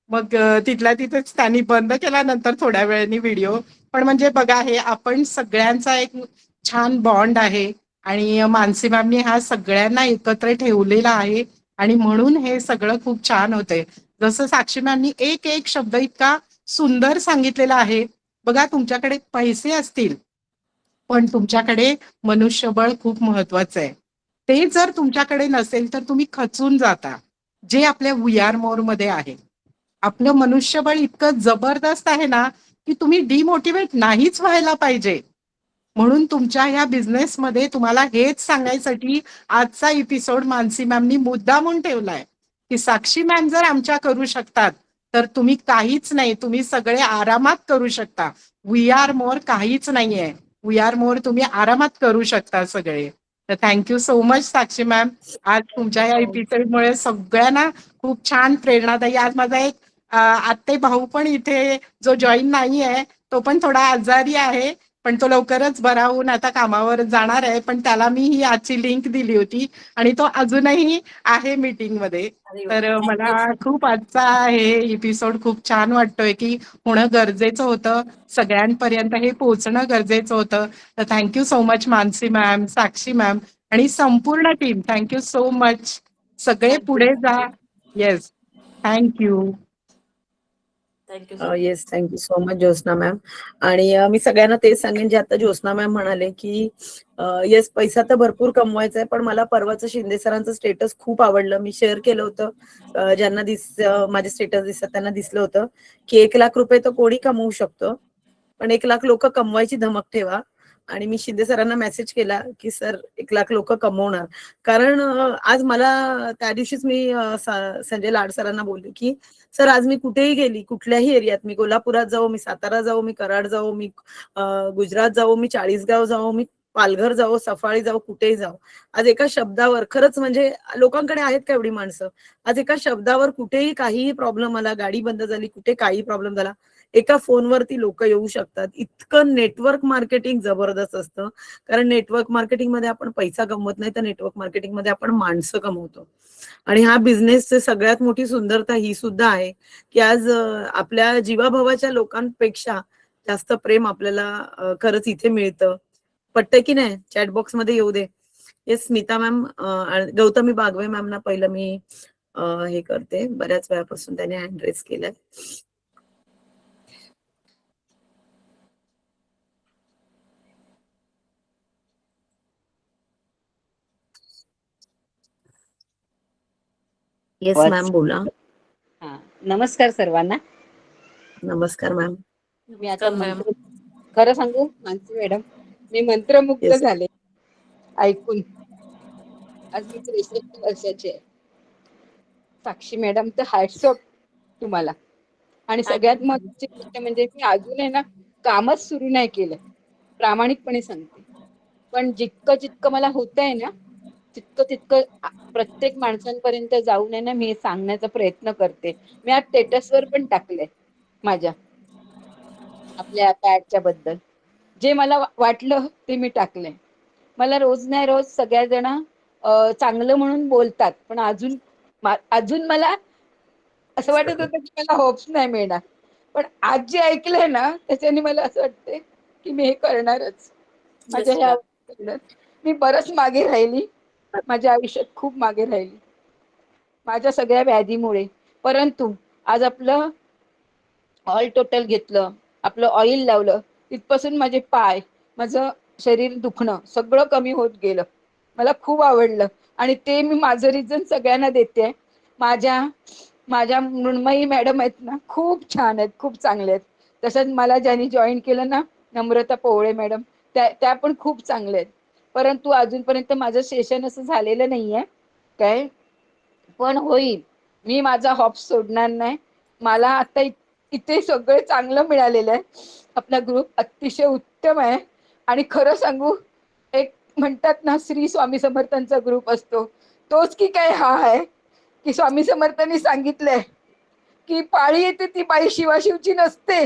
मग तिथल्या तिथेच त्यांनी बंद केला नंतर थोड्या वेळाने व्हिडिओ. पण म्हणजे बघा, हे आपण सगळ्यांचा एक छान बॉन्ड आहे आणि मानसी मॅमनी हा सगळ्यांना एकत्र ठेवलेला आहे आणि म्हणून हे सगळं खूप छान होतंय. जसं साक्षी मॅमनी एक एक शब्द इतका सुंदर सांगितलेला आहे. बघा, तुमच्याकडे पैसे असतील पण तुमच्याकडे मनुष्यबळ खूप महत्वाचं आहे. ते जर तुमच्याकडे नसेल तर तुम्ही खचून जाता, जे आपल्या वी आर मोर मध्ये आहे. आपलं मनुष्यबळ इतकं जबरदस्त आहे ना, की तुम्ही डिमोटिवेट नाहीच व्हायला पाहिजे. म्हणून तुमच्या ह्या बिझनेसमध्ये तुम्हाला हेच सांगायसाठी आजचा एपिसोड मानसी मॅमनी मुद्दामून ठेवलाय, की साक्षी मॅम जर आमच्या करू शकतात, तर तुम्ही काहीच नाही. तुम्ही सगळे आरामात करू शकता. वी आर मोर काहीच नाहीये. वी आर मोर तुम्ही आरामात करू शकता सगळे. तर थँक्यू सो मच साक्षी मॅम. आज तुमच्या या एपिसोडमुळे सगळ्यांना खूप छान प्रेरणादायी. आज माझा एक आत्ते भाऊ पण इथे जो जॉईन नाही आहे, तो पण थोडा आजारी आहे, पण तो लवकरच बरा होऊन आता कामावर जाणार आहे. पण त्याला मी ही आजची लिंक दिली होती आणि तो अजूनही आहे मीटिंगमध्ये. अरे वा, तर मला थँक्यू. खूप आजचा हे एपिसोड खूप छान वाटतोय, की होणं गरजेचं होतं. सगळ्यांपर्यंत हे पोहोचणं गरजेचं होतं. तर thank you so much Mansi ma'am, Sakshi ma'am आणि संपूर्ण टीम. Thank you so much. सगळे थँक्यू. पुढे जा. Yes. Thank you. Thank you so much. Yes, thank you so much Jyotsna ma'am. आणि मी सगळ्यांना तेच सांगेन जे आता ज्योत्स्ना मॅम म्हणाले, की येस, पैसा तर भरपूर कमवायचा आहे, पण मला परवाचं शिंदे सरांचं स्टेटस खूप आवडलं. मी शेअर केलं होतं. ज्यांना माझे स्टेटस दिसतात त्यांना दिसलं होतं, की 1,00,000 रुपये तर कोणी कमवू शकतो, पण 1,00,000 लोक कमवायची धमक ठेवा. आणि मी शिंदे सरांना मेसेज केला, की सर 1,00,000 लोक कमवणार. कारण आज मला त्या दिवशीच मी संजय लाड सरांना बोलले, की सर आज मी कुठेही गेली, कुठल्याही एरियात, मी कोल्हापुरात जाऊ, मी सातारा जाऊ, मी कराड जाऊ, मी गुजरात जाऊ, मी चाळीसगाव जाऊ, मी पालघर जाऊ, सफाळी जाऊ, कुठेही जाऊ, आज एका शब्दावर खरंच म्हणजे लोकांकडे आहेत का एवढी माणसं? आज एका शब्दावर कुठेही काहीही प्रॉब्लेम आला, गाडी बंद झाली, कुठे काही प्रॉब्लेम झाला, एका फोनवरती लोक येऊ शकतात. इतकं नेटवर्क मार्केटिंग जबरदस्त असतं. कारण नेटवर्क मार्केटिंग मध्ये आपण पैसा कमवत नाही, तर नेटवर्क मार्केटिंग मध्ये आपण माणसं कमवतो. आणि हा बिझनेसची सगळ्यात मोठी सुंदरता ही सुद्धा आहे, की आज आपल्या जीवाभावाच्या लोकांपेक्षा जास्त प्रेम आपल्याला खरंच इथे मिळतं. पटतंय की नाही? चॅट बॉक्स मध्ये येऊ दे. येस, स्मिता मॅम, गौतमी बागवे मॅमना पहिलं मी हे करते. बऱ्याच वेळापासून त्याने हँड रेस केलाय. येस मॅम, बोला. हा, नमस्कार सर्वांना. नमस्कार मॅम. मी आता नमस्कार मॅम. खरं सांगू मानसी मॅडम, मी मंत्रमुग्ध येस. झाले ऐकून. आज मी 63 वर्षाची आहे. साक्षी मॅडम, तर हॅट्स ऑफ तुम्हाला. आणि सगळ्यात महत्त्वाची गोष्ट म्हणजे मी अजून आहे ना कामच सुरू नाही केलं, प्रामाणिकपणे सांगते. पण जितकं जितकं मला होत आहे ना, तितकं तितकं प्रत्येक माणसांपर्यंत जाऊन आहे ना मी हे सांगण्याचा प्रयत्न करते. मी आज स्टेटसवर पण टाकलंय माझ्या आपल्या पॅडच्या बद्दल. जे मला वाटलं ते मी टाकलंय. मला रोज नाही रोज सगळ्याजण चांगलं म्हणून बोलतात, पण अजून मला असं वाटत होतं की मला होप्स नाही मिळणार. पण आज जे ऐकलंय ना त्याच्याने मला असं वाटतंय की मी हे करणारच. माझ्या येस ह्या मॅम. करणार. मी बरंच मागे राहिली, माझ्या आयुष्यात खूप मागे राहिली माझ्या सगळ्या व्याधीमुळे. परंतु आज आपलं ऑल टोटल घेतलं, आपलं ऑइल लावलं, तिथपासून माझे पाय, माझं शरीर दुखणं सगळं कमी होत गेलं. मला खूप आवडलं आणि ते मी माझं रिझन सगळ्यांना देते. माझ्या माझ्या मृण्मयी मॅडम आहेत ना, खूप छान आहेत, खूप चांगले आहेत. तसंच मला ज्यांनी जॉईन केलं ना, नम्रता पोवळे मॅडम, त्या पण खूप चांगल्या आहेत. परंतु अजूनपर्यंत माझं सेशन असं झालेलं नाहीये काय, पण होईल. मी माझा हॉप सोडणार नाही. मला आता इथे सगळं चांगलं मिळालेलं आहे. आपला ग्रुप अतिशय उत्तम आहे. आणि खरं सांगू, एक म्हणतात ना श्री स्वामी समर्थांचा ग्रुप असतो, तोच की काय हा आहे, की स्वामी समर्थांनी सांगितलंय की पाळी येते ती बाई शिवाशिवची नसते,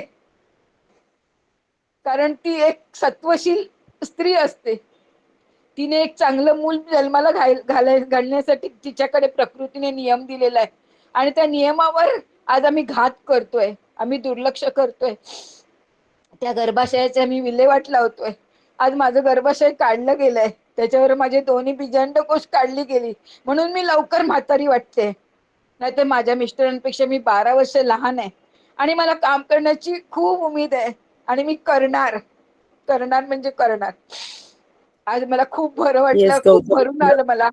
कारण ती एक सत्वशील स्त्री असते. तिने एक चांगलं मूल जन्माला घालण्यासाठी तिच्याकडे प्रकृतीने नियम दिलेला आहे. आणि त्या नियमावर आज आम्ही घात करतोय, आम्ही दुर्लक्ष करतोय. त्या गर्भाशयाची मी विल्हेवाट लावतोय. आज माझं गर्भाशय काढलं गेलंय, त्याच्यावर माझे दोन्ही बीजांडकोश काढली गेली, म्हणून मी लवकर म्हातारी वाटते. नाहीतर माझ्या मिस्टरांपेक्षा मी 12 वर्ष लहान आहे. आणि मला काम करण्याची खूप उमेद आहे आणि मी करणार करणार म्हणजे करणार. आज मला खूप बरं वाटलं, येस खूप गौतम. भरून आलं मला.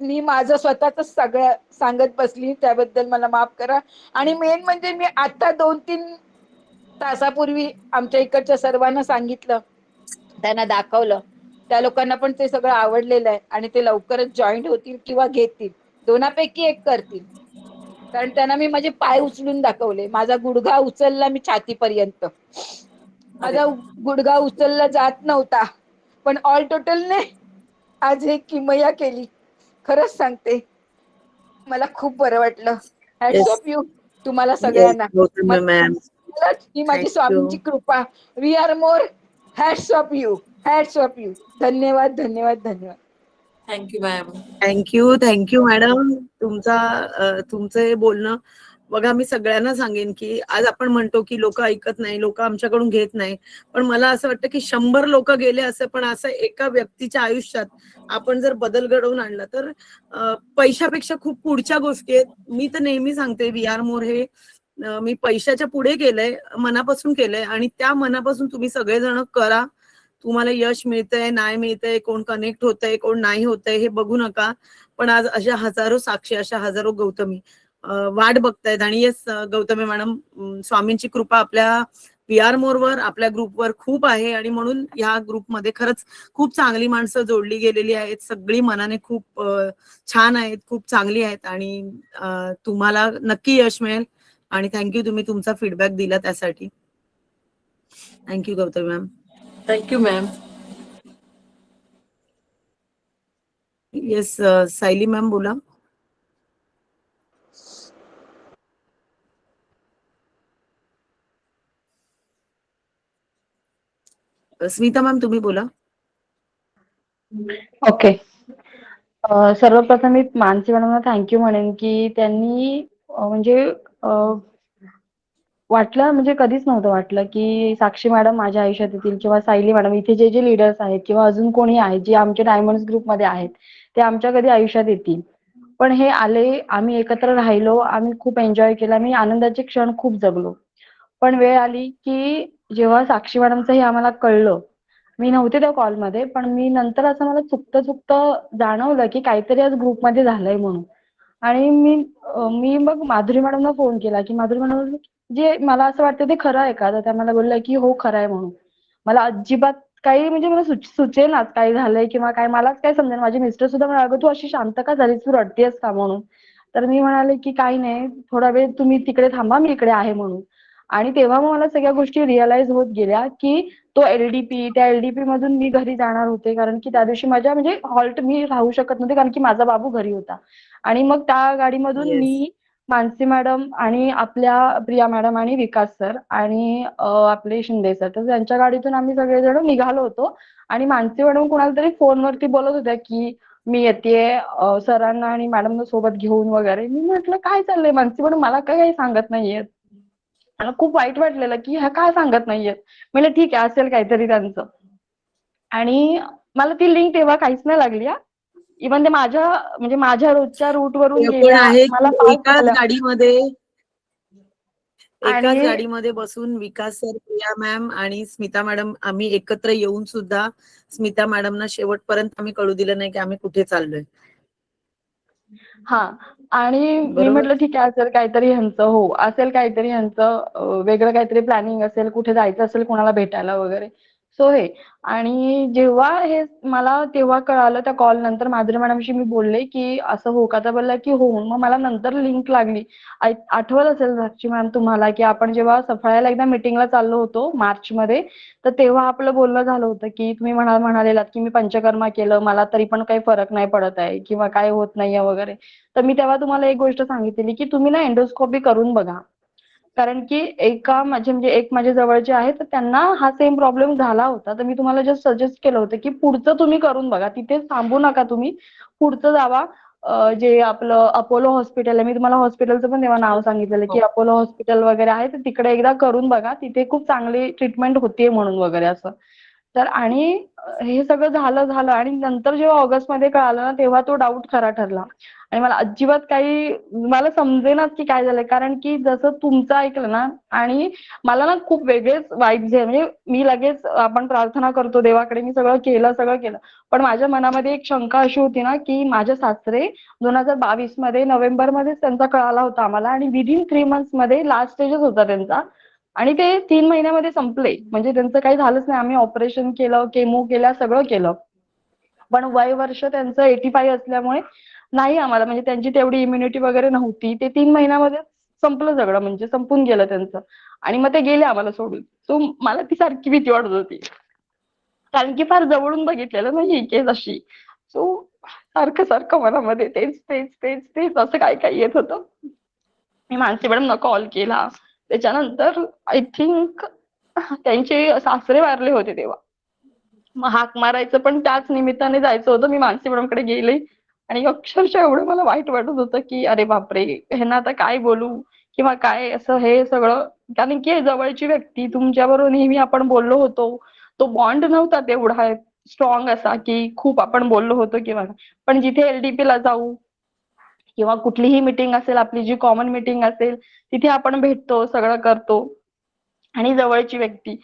मी माझं स्वतःच सगळं सांगत बसली, त्याबद्दल मला माफ करा. आणि मेन म्हणजे मी आता 2-3 तासापूर्वी आमच्या इकडच्या सर्वांना सांगितलं, त्यांना दाखवलं. त्या लोकांना पण ते सगळं आवडलेलं आहे आणि ते लवकरच जॉईंट होतील किंवा घेतील. दोनापैकी एक करतील. कारण त्यांना मी माझे पाय उचलून दाखवले. माझा गुडघा उचलला मी छातीपर्यंत. अरे माझा गुडघा उचलला जात नव्हता. पण ऑल टोटलने आज हे किमया केली. खरंच सांगते. मला खूप बरं वाटलं. हॅट्स येस, ऑफ यू तुम्हाला येस सगळ्यांना. गौतमी मॅम. ही माझी थँक्यू. स्वामींची कृपा. We are more. Hats off you. Hats off you. धन्यवाद, धन्यवाद, धन्यवाद. Thank you ma'am. Thank you madam. तुमचं हे बोलणं बघा, मी सगळ्यांना सांगेन की आज आपण म्हणतो की लोक ऐकत नाही, लोक आमच्याकडून घेत नाही, पण मला असं वाटतं की 100 लोक गेले असं, पण असं एका व्यक्तीच्या आयुष्यात आपण जर बदल घडवून आणला तर पैशापेक्षा खूप पुढच्या गोष्टी आहेत. मी तर नेहमी सांगते वी आर मोर हे मी पैशाच्या पुढे केलंय, मनापासून केलंय, आणि त्या मनापासून तुम्ही सगळेजण करा. तुम्हाला यश मिळतंय नाही मिळतंय, कोण कनेक्ट होतंय कोण नाही होतंय हे बघू नका. पण आज अशा हजारो साक्षी, अशा हजारो गौतमी वाट बघतायत. आणि येस गौतमी मॅडम, स्वामींची कृपा आपल्या वी आर मोर वर, आपल्या ग्रुपवर खूप आहे, आणि म्हणून या ग्रुपमध्ये खरंच खूप चांगली माणसं जोडली गेलेली आहेत. सगळी मनाने खूप छान आहेत, खूप चांगली आहेत, आणि तुम्हाला नक्की यश मिळेल. आणि थँक्यू, तुम्ही तुमचा फीडबॅक दिला त्यासाठी. Thank you Gautami ma'am. Thank you ma'am. Yes Sayali ma'am बोला. स्मिता मॅम तुम्ही बोला. ओके. सर्वप्रथम मी मानसी मॅडमला थँक्यू म्हणेन की त्यांनी म्हणजे वाटलं, म्हणजे कधीच नव्हतं वाटलं की साक्षी मॅडम माझ्या आयुष्यात येतील किंवा सायली मॅडम, इथे जे जे लीडर्स आहेत किंवा अजून कोणी आहेत जे आमच्या डायमंड्स ग्रुपमध्ये आहेत ते आमच्या कधी आयुष्यात येतील. पण हे आले, आम्ही एकत्र राहिलो, आम्ही खूप एन्जॉय केला, मी आनंदाचे क्षण खूप जगलो. पण वेळ आली की जेव्हा साक्षी मॅडमचं हे आम्हाला कळलं, मी नव्हते त्या कॉलमध्ये, पण मी नंतर असं मला चुकतं चुकतं जाणवलं की काहीतरी आज ग्रुपमध्ये झालंय म्हणून. आणि मी मग माधुरी मॅडमला फोन केला की माधुरी मॅडम, जे मला असं वाटतं ते खरं आहे का? तर त्या मला बोलल्या की हो खरं आहे म्हणून. मला अजिबात काही, म्हणजे मला सुचेनाच काय झालंय किंवा काय, मलाच काय समजेना. माझे मिस्टर सुद्धा म्हणाले, अगं तू अशी शांत का झालीस, तू रडतेस का म्हणून. तर मी म्हणाले की काही नाही, थोडा वेळ तुम्ही तिकडे थांबा, मी इकडे आहे म्हणून. आणि तेव्हा मग मला सगळ्या गोष्टी रिअलाइज होत गेल्या की तो एलडीपी, त्या एलडीपी मधून मी घरी जाणार होते, कारण की त्या दिवशी माझ्या म्हणजे हॉल्ट मी राहू शकत नव्हते, कारण की माझा बाबू घरी होता. आणि मग त्या गाडीमधून येस. मी, मानसी मॅडम आणि आपल्या प्रिया मॅडम आणि विकास सर आणि आपले शिंदे सर, तर त्यांच्या गाडीतून आम्ही सगळेजण निघालो होतो. आणि मानसी मॅडम कोणाला तरी फोनवरती बोलत होत्या की मी येतेय सरांना आणि मॅडमना सोबत घेऊन वगैरे. मी म्हटलं काय चाललंय मानसी मॅडम, मला काय काही सांगत नाहीयेत. मला खूप वाईट वाटलेलं की ह्या काय सांगत नाहीयेत. म्हणजे ठीक आहे, असेल काहीतरी त्यांचं. आणि मला ती लिंक तेव्हा काहीच नाही लागली. इव्हन ते माझ्या रोजच्या रूट वरून ते पण गेल्या, आहे मला की पास झाल्या. एकाच आणि गाडीमध्ये बसून विकास सर, प्रिया मॅम आणि स्मिता मॅडम आम्ही एकत्र येऊन सुद्धा स्मिता मॅडमना शेवटपर्यंत आम्ही कळू दिलं नाही की आम्ही कुठे चाललोय. हा, आणि मी बरोबर. म्हटलं ठीक आहे, असेल काहीतरी ह्यांचं, हो असेल काहीतरी ह्यांचं वेगळं काहीतरी प्लॅनिंग असेल, कुठे जायचं असेल कोणाला भेटायला वगैरे. सो हे, आणि जेव्हा हे मला तेव्हा कळालं त्या कॉल नंतर, माधुरी मॅडमशी मी बोलले की असं हो का? तर बोलल्या की हो. मग मला नंतर लिंक लागली. आठवत असेल साक्षी मॅम तुम्हाला की आपण जेव्हा सफाळ्याला एकदा मीटिंगला चाललो होतो मार्चमध्ये, तर तेव्हा आपलं बोलणं झालं होतं की तुम्ही म्हणालेलात की मी पंचकर्मा केलं, मला तरी पण काही फरक नाही पडत आहे किंवा काय होत नाहीये वगैरे. तर मी तेव्हा तुम्हाला एक गोष्ट सांगितलेली की तुम्ही ना एंडोस्कोपी करून बघा. कारण की एक माझे जवळचे आहेत, तर त्यांना हा सेम प्रॉब्लेम झाला होता. तर मी तुम्हाला जस्ट सजेस्ट केलं होतं की पुढचं तुम्ही करून बघा, तिथेच थांबू नका तुम्ही, पुढचं जावा. जे आपलं अपोलो हॉस्पिटल आहे, मी तुम्हाला हॉस्पिटलचं पण तेव्हा नाव सांगितलेलं की अपोलो हॉस्पिटल वगैरे आहे, तर तिकडे एकदा करून बघा, तिथे खूप चांगली ट्रीटमेंट होतीये म्हणून वगैरे असं. तर आणि हे सगळं झालं आणि नंतर जेव्हा ऑगस्टमध्ये कळालं ना, तेव्हा तो डाऊट खरा ठरला. आणि मला अजिबात काही मला समजेनाच की काय झालंय. कारण की जसं तुमचं ऐकलं ना आणि मला ना खूप वेगळेच वाइब्स आहे. म्हणजे मी लगेच आपण प्रार्थना करतो देवाकडे, मी सगळं केलं. पण माझ्या मनामध्ये एक शंका अशी होती ना, की माझे सासरे 2022 मध्ये नोव्हेंबरमध्येच त्यांचा कळाला होता आम्हाला आणि विदिन 3 मंथ्स मध्ये लास्ट स्टेजच होता त्यांचा. आणि ते 3 महिन्यामध्ये संपले. म्हणजे त्यांचं काही झालंच नाही. आम्ही ऑपरेशन केलं, केमो केल्या, सगळं केलं. पण वय वर्ष त्यांचं 85 असल्यामुळे नाही आम्हाला म्हणजे त्यांची तेवढी इम्युनिटी वगैरे नव्हती. ते 3 महिन्यामध्ये संपलं सगळं म्हणजे संपून गेलं त्यांचं. आणि मग ते गेले आम्हाला सोडून. सो मला ती सारखी भीती वाटत होती. कारण की फार जवळून बघितलेलं ना ही केस अशी. सो सारखं मनामध्ये तेच असं काय येत होतं. मी मानसी मॅडमना कॉल केला. त्याच्यानंतर आय थिंक त्यांचे सासरे वारले होते तेव्हा. मग हाक मारायचं पण त्याच निमित्ताने जायचं होतं. मी मानसी मॅडमकडे गेले आणि अक्षरशः एवढं मला वाईट वाटत होतं, की अरे बापरे! ह्यांना आता काय बोलू किंवा काय असं हे सगळं. कारण की जवळची व्यक्ती तुमच्याबरोबर नेहमी आपण बोललो होतो. तो बॉन्ड नव्हता तेवढा स्ट्रॉंग असा, की खूप आपण बोललो होतो किंवा पण जिथे LDP ला जाऊ किंवा कुठलीही मीटिंग असेल, आपली जी कॉमन मीटिंग असेल, तिथे आपण भेटतो, सगळं करतो. आणि जवळची व्यक्ती,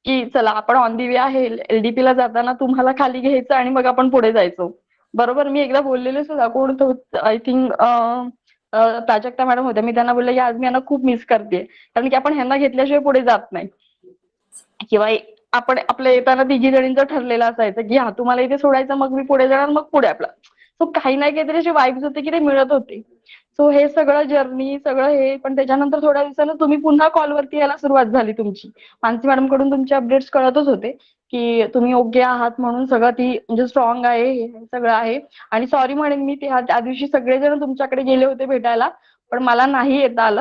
की चला आपण ऑन दी वे आहे. LDP ला जाताना तुम्हाला खाली घ्यायचं आणि मग आपण पुढे जायचो. बरोबर मी एकदा बोललेले सुद्धा कोण आय थिंक प्राजक्ता मॅडम होत्या. मी त्यांना बोलले, की आज मी यांना खूप मिस करते. कारण की आपण ह्यांना घेतल्याशिवाय पुढे जात नाही. किंवा आपण आपल्या येताना तिघी जणींचं ठरलेलं असायचं, की हा तुम्हाला इथे सोडायचं, मग मी पुढे जाणार, मग पुढे आपलं. सो काही ना काहीतरी असे वाइब्स होते, की ते मिळत होते. सो हे सगळं जर्नी सगळं हे पण त्याच्यानंतर थोड्या दिवसानं तुम्ही पुन्हा कॉलवरती यायला सुरुवात झाली तुमची. मानसी मॅडम कडून तुमचे अपडेट्स कळतच होते, की तुम्ही योग्य आहात म्हणून सगळं ती म्हणजे स्ट्रॉंग आहे, हे सगळं आहे. आणि सॉरी म्हणेन मी त्या दिवशी सगळेजण तुमच्याकडे गेले होते भेटायला, पण मला नाही येता आलं,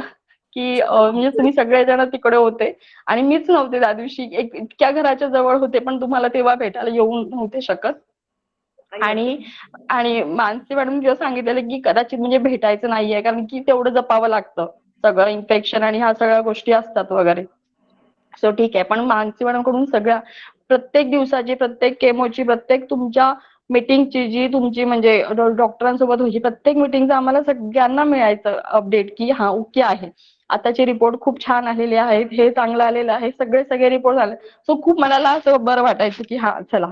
की म्हणजे तुम्ही सगळेजण तिकडे होते आणि मीच नव्हते त्या दिवशी. इतक्या घराच्या जवळ होते, पण तुम्हाला तेव्हा भेटायला येऊ नव्हते शकत. आणि आणि मानसी मॅडम जेव्हा सांगितलेलं, की कदाचित म्हणजे भेटायचं नाहीये, कारण की तेवढं जपावं लागतं. सगळं इन्फेक्शन आणि ह्या सगळ्या गोष्टी असतात वगैरे. सो ठीक आहे. पण मानसी मॅडम कडून सगळ्या प्रत्येक दिवसाची, प्रत्येक केमोची, प्रत्येक तुमच्या मीटिंगची जी तुमची म्हणजे डॉक्टरांसोबत व्हायची प्रत्येक मीटिंगचं आम्हाला सगळ्यांना मिळायचं अपडेट, की हा ओके आहे. आताचे रिपोर्ट खूप छान आलेले आहेत, हे चांगलं आलेलं आहे, सगळे रिपोर्ट आले. सो खूप मनाला असं बरं वाटायचं, की हा चला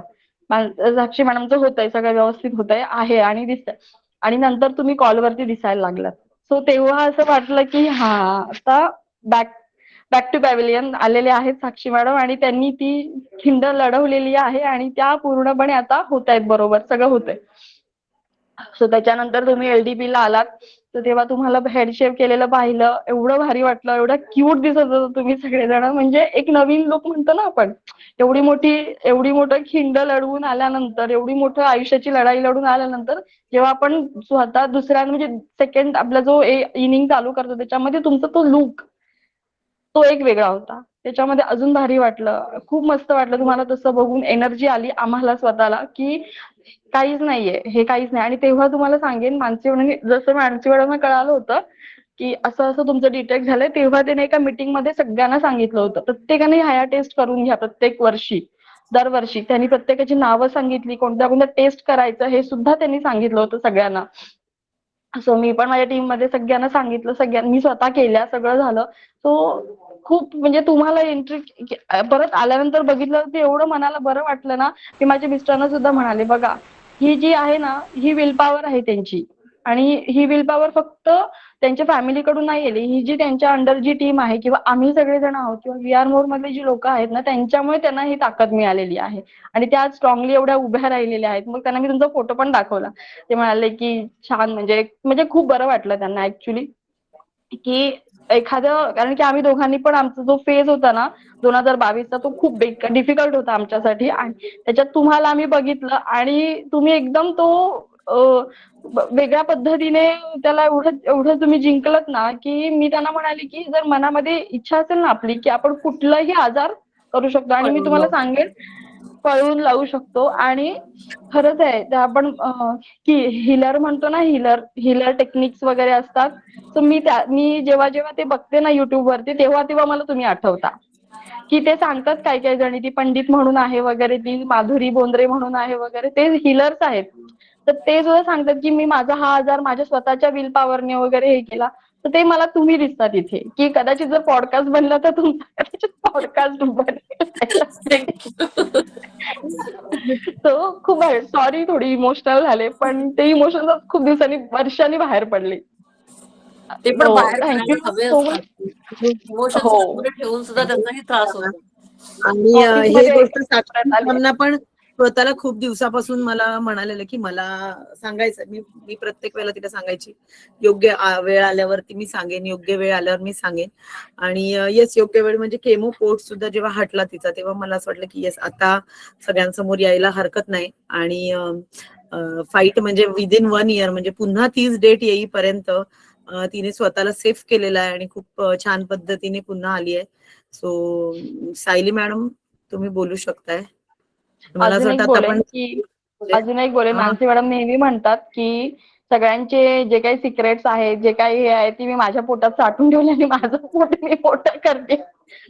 साक्षी मॅडमचं होतंय, सगळं व्यवस्थित होतंय आहे आणि दिसतंय. आणि नंतर तुम्ही कॉलवरती दिसायला लागलात. सो तेव्हा असं वाटलं, की हा आता बॅक टू पॅव्हिलियन आलेले आहेत साक्षी मॅडम आणि त्यांनी ती खिंड लढवलेली आहे आणि त्या पूर्णपणे आता होत आहेत बरोबर, सगळं होतंय. सो त्याच्यानंतर तुम्ही LDP ला आलात, तर तेव्हा तुम्हाला हेड शेप केलेलं पाहिलं, एवढं भारी वाटलं, एवढं क्यूट दिसत होतं तुम्ही सगळेजण. म्हणजे एक नवीन लुक म्हणतो ना आपण, एवढी मोठं खिंड लढवून आल्यानंतर, एवढी मोठं आयुष्याची लढाई लढून आल्यानंतर, जेव्हा आपण स्वतः दुसऱ्या म्हणजे सेकंड आपला जो इनिंग चालू करतो, त्याच्यामध्ये तुमचा तो लुक तो एक वेगळा होता. त्याच्यामध्ये अजून भारी वाटलं, खूप मस्त वाटलं तुम्हाला तसं बघून. एनर्जी आली आम्हाला स्वतःला, की काहीच नाहीये, हे काहीच नाही. आणि तेव्हा तुम्हाला सांगेन जसं मानसी मॅडमना कळालं होतं, की असं तुमचं डिटेक्ट झालंय, तेव्हा त्याने एका मीटिंग मध्ये सगळ्यांना सांगितलं होतं, प्रत्येकाने ह्या टेस्ट करून घ्या प्रत्येक वर्षी. दरवर्षी त्यांनी प्रत्येकाची नावं सांगितली, कोणत्या कोणत्या टेस्ट करायचं हे सुद्धा त्यांनी सांगितलं होतं सगळ्यांना. सो मी पण माझ्या टीम मध्ये सगळ्यांना सांगितलं, मी स्वतः केल्या, सगळं झालं. सो खूप म्हणजे तुम्हाला एंट्री परत आल्यानंतर बघितलं ते एवढं मनाला बरं वाटलं ना. मी माझ्या मिस्टरांना सुद्धा म्हणाले, बघा ही जी आहे ना, ही विल पॉवर आहे त्यांची. आणि ही विल पॉवर फक्त त्यांच्या फॅमिलीकडून नाही आली, ही जी त्यांच्या अंडर जी टीम आहे किंवा आम्ही सगळेजण आहोत किंवा VR मोर मधले जी लोक आहेत ना, त्यांच्यामुळे त्यांना ही ताकद मिळालेली आहे. आणि त्या स्ट्रॉंगली एवढ्या उभ्या राहिलेल्या आहेत. मग त्यांना मी तुमचा फोटो पण दाखवला. ते म्हणाले, की छान म्हणजे खूप बरं वाटलं त्यांना ऍक्च्युली, की एखादं, कारण की आम्ही दोघांनी पण आमचा जो फेज होता ना 2022चा, तो खूप डिफिकल्ट होता आमच्यासाठी. आणि त्याच्यात तुम्हाला आम्ही बघितलं आणि तुम्ही एकदम तो वेगळ्या पद्धतीने त्याला एवढं तुम्ही जिंकलत ना, की मी त्यांना म्हणाले, की जर मनामध्ये इच्छा असेल ना आपली, की आपण कुठलाही आजार करू शकतो. आणि मी तुम्हाला सांगेन पळवून लावू शकतो. आणि खरंच आहे ते आपण की हिलर म्हणतो ना, हिलर टेक्निक्स वगैरे असतात. तर मी जेव्हा ते बघते ना युट्यूब वरती, तेव्हा मला तुम्ही आठवता, की ते सांगतात काही काही जणी, ती पंडित म्हणून आहे वगैरे, ती माधुरी बोंद्रे म्हणून आहे वगैरे, ते हिलर्स आहेत. तर ते सुद्धा सांगतात की मी माझा हा आजार माझ्या स्वतःच्या विल पॉवरने वगैरे हे केला. तर ते मला तुम्ही दिसतात इथे, की कदाचित जर पॉडकास्ट बनला तर तुमचा कदाचित पॉडकास्ट बनेल. तो खूप सॉरी, थोडी इमोशनल झाले, पण ते इमोशनल खूप दिवसांनी वर्षांनी बाहेर पडले. ते पण बाहेर थँक्यू पडायला हवे सो मच. असतात. इमोशन्स हो, आतमध्ये ठेवून सुद्धा त्यांनाही त्रास होतो. आणि हे ऑफिसमध्ये गोष्ट साक्षी परत आले. मॅमना पण स्वतःला खूप दिवसापासून मला म्हणालेलं की मला सांगायचं. मी प्रत्येक वेळेला तिला सांगायची योग्य वेळ आल्यावरती मी सांगेन, योग्य वेळ आल्यावर मी सांगेन. आणि येस, योग्य वेळ म्हणजे केमो पोट सुद्धा जेव्हा हटला तिचा, तेव्हा मला असं वाटलं की येस, आता सगळ्यांसमोर यायला हरकत नाही. आणि फाईट म्हणजे विदिन 1 इयर, म्हणजे पुन्हा तीच डेट येईपर्यंत तिने स्वतःला सेफ केलेला आहे आणि खूप छान पद्धतीने पुन्हा आली आहे. सो सायली मॅडम, तुम्ही बोलू शकताय. मला असं अजून वाटतं एक आता बोलेन आपण की अजून एक बोलेन, हा. मानसी मॅडम नेहमी म्हणतात की सगळ्यांचे जे काही सिक्रेट्स आहेत, जे काही हे आहे, ती मी माझ्या पोटात साठवून ठेवली आणि माझं पोट मी मोठं करते.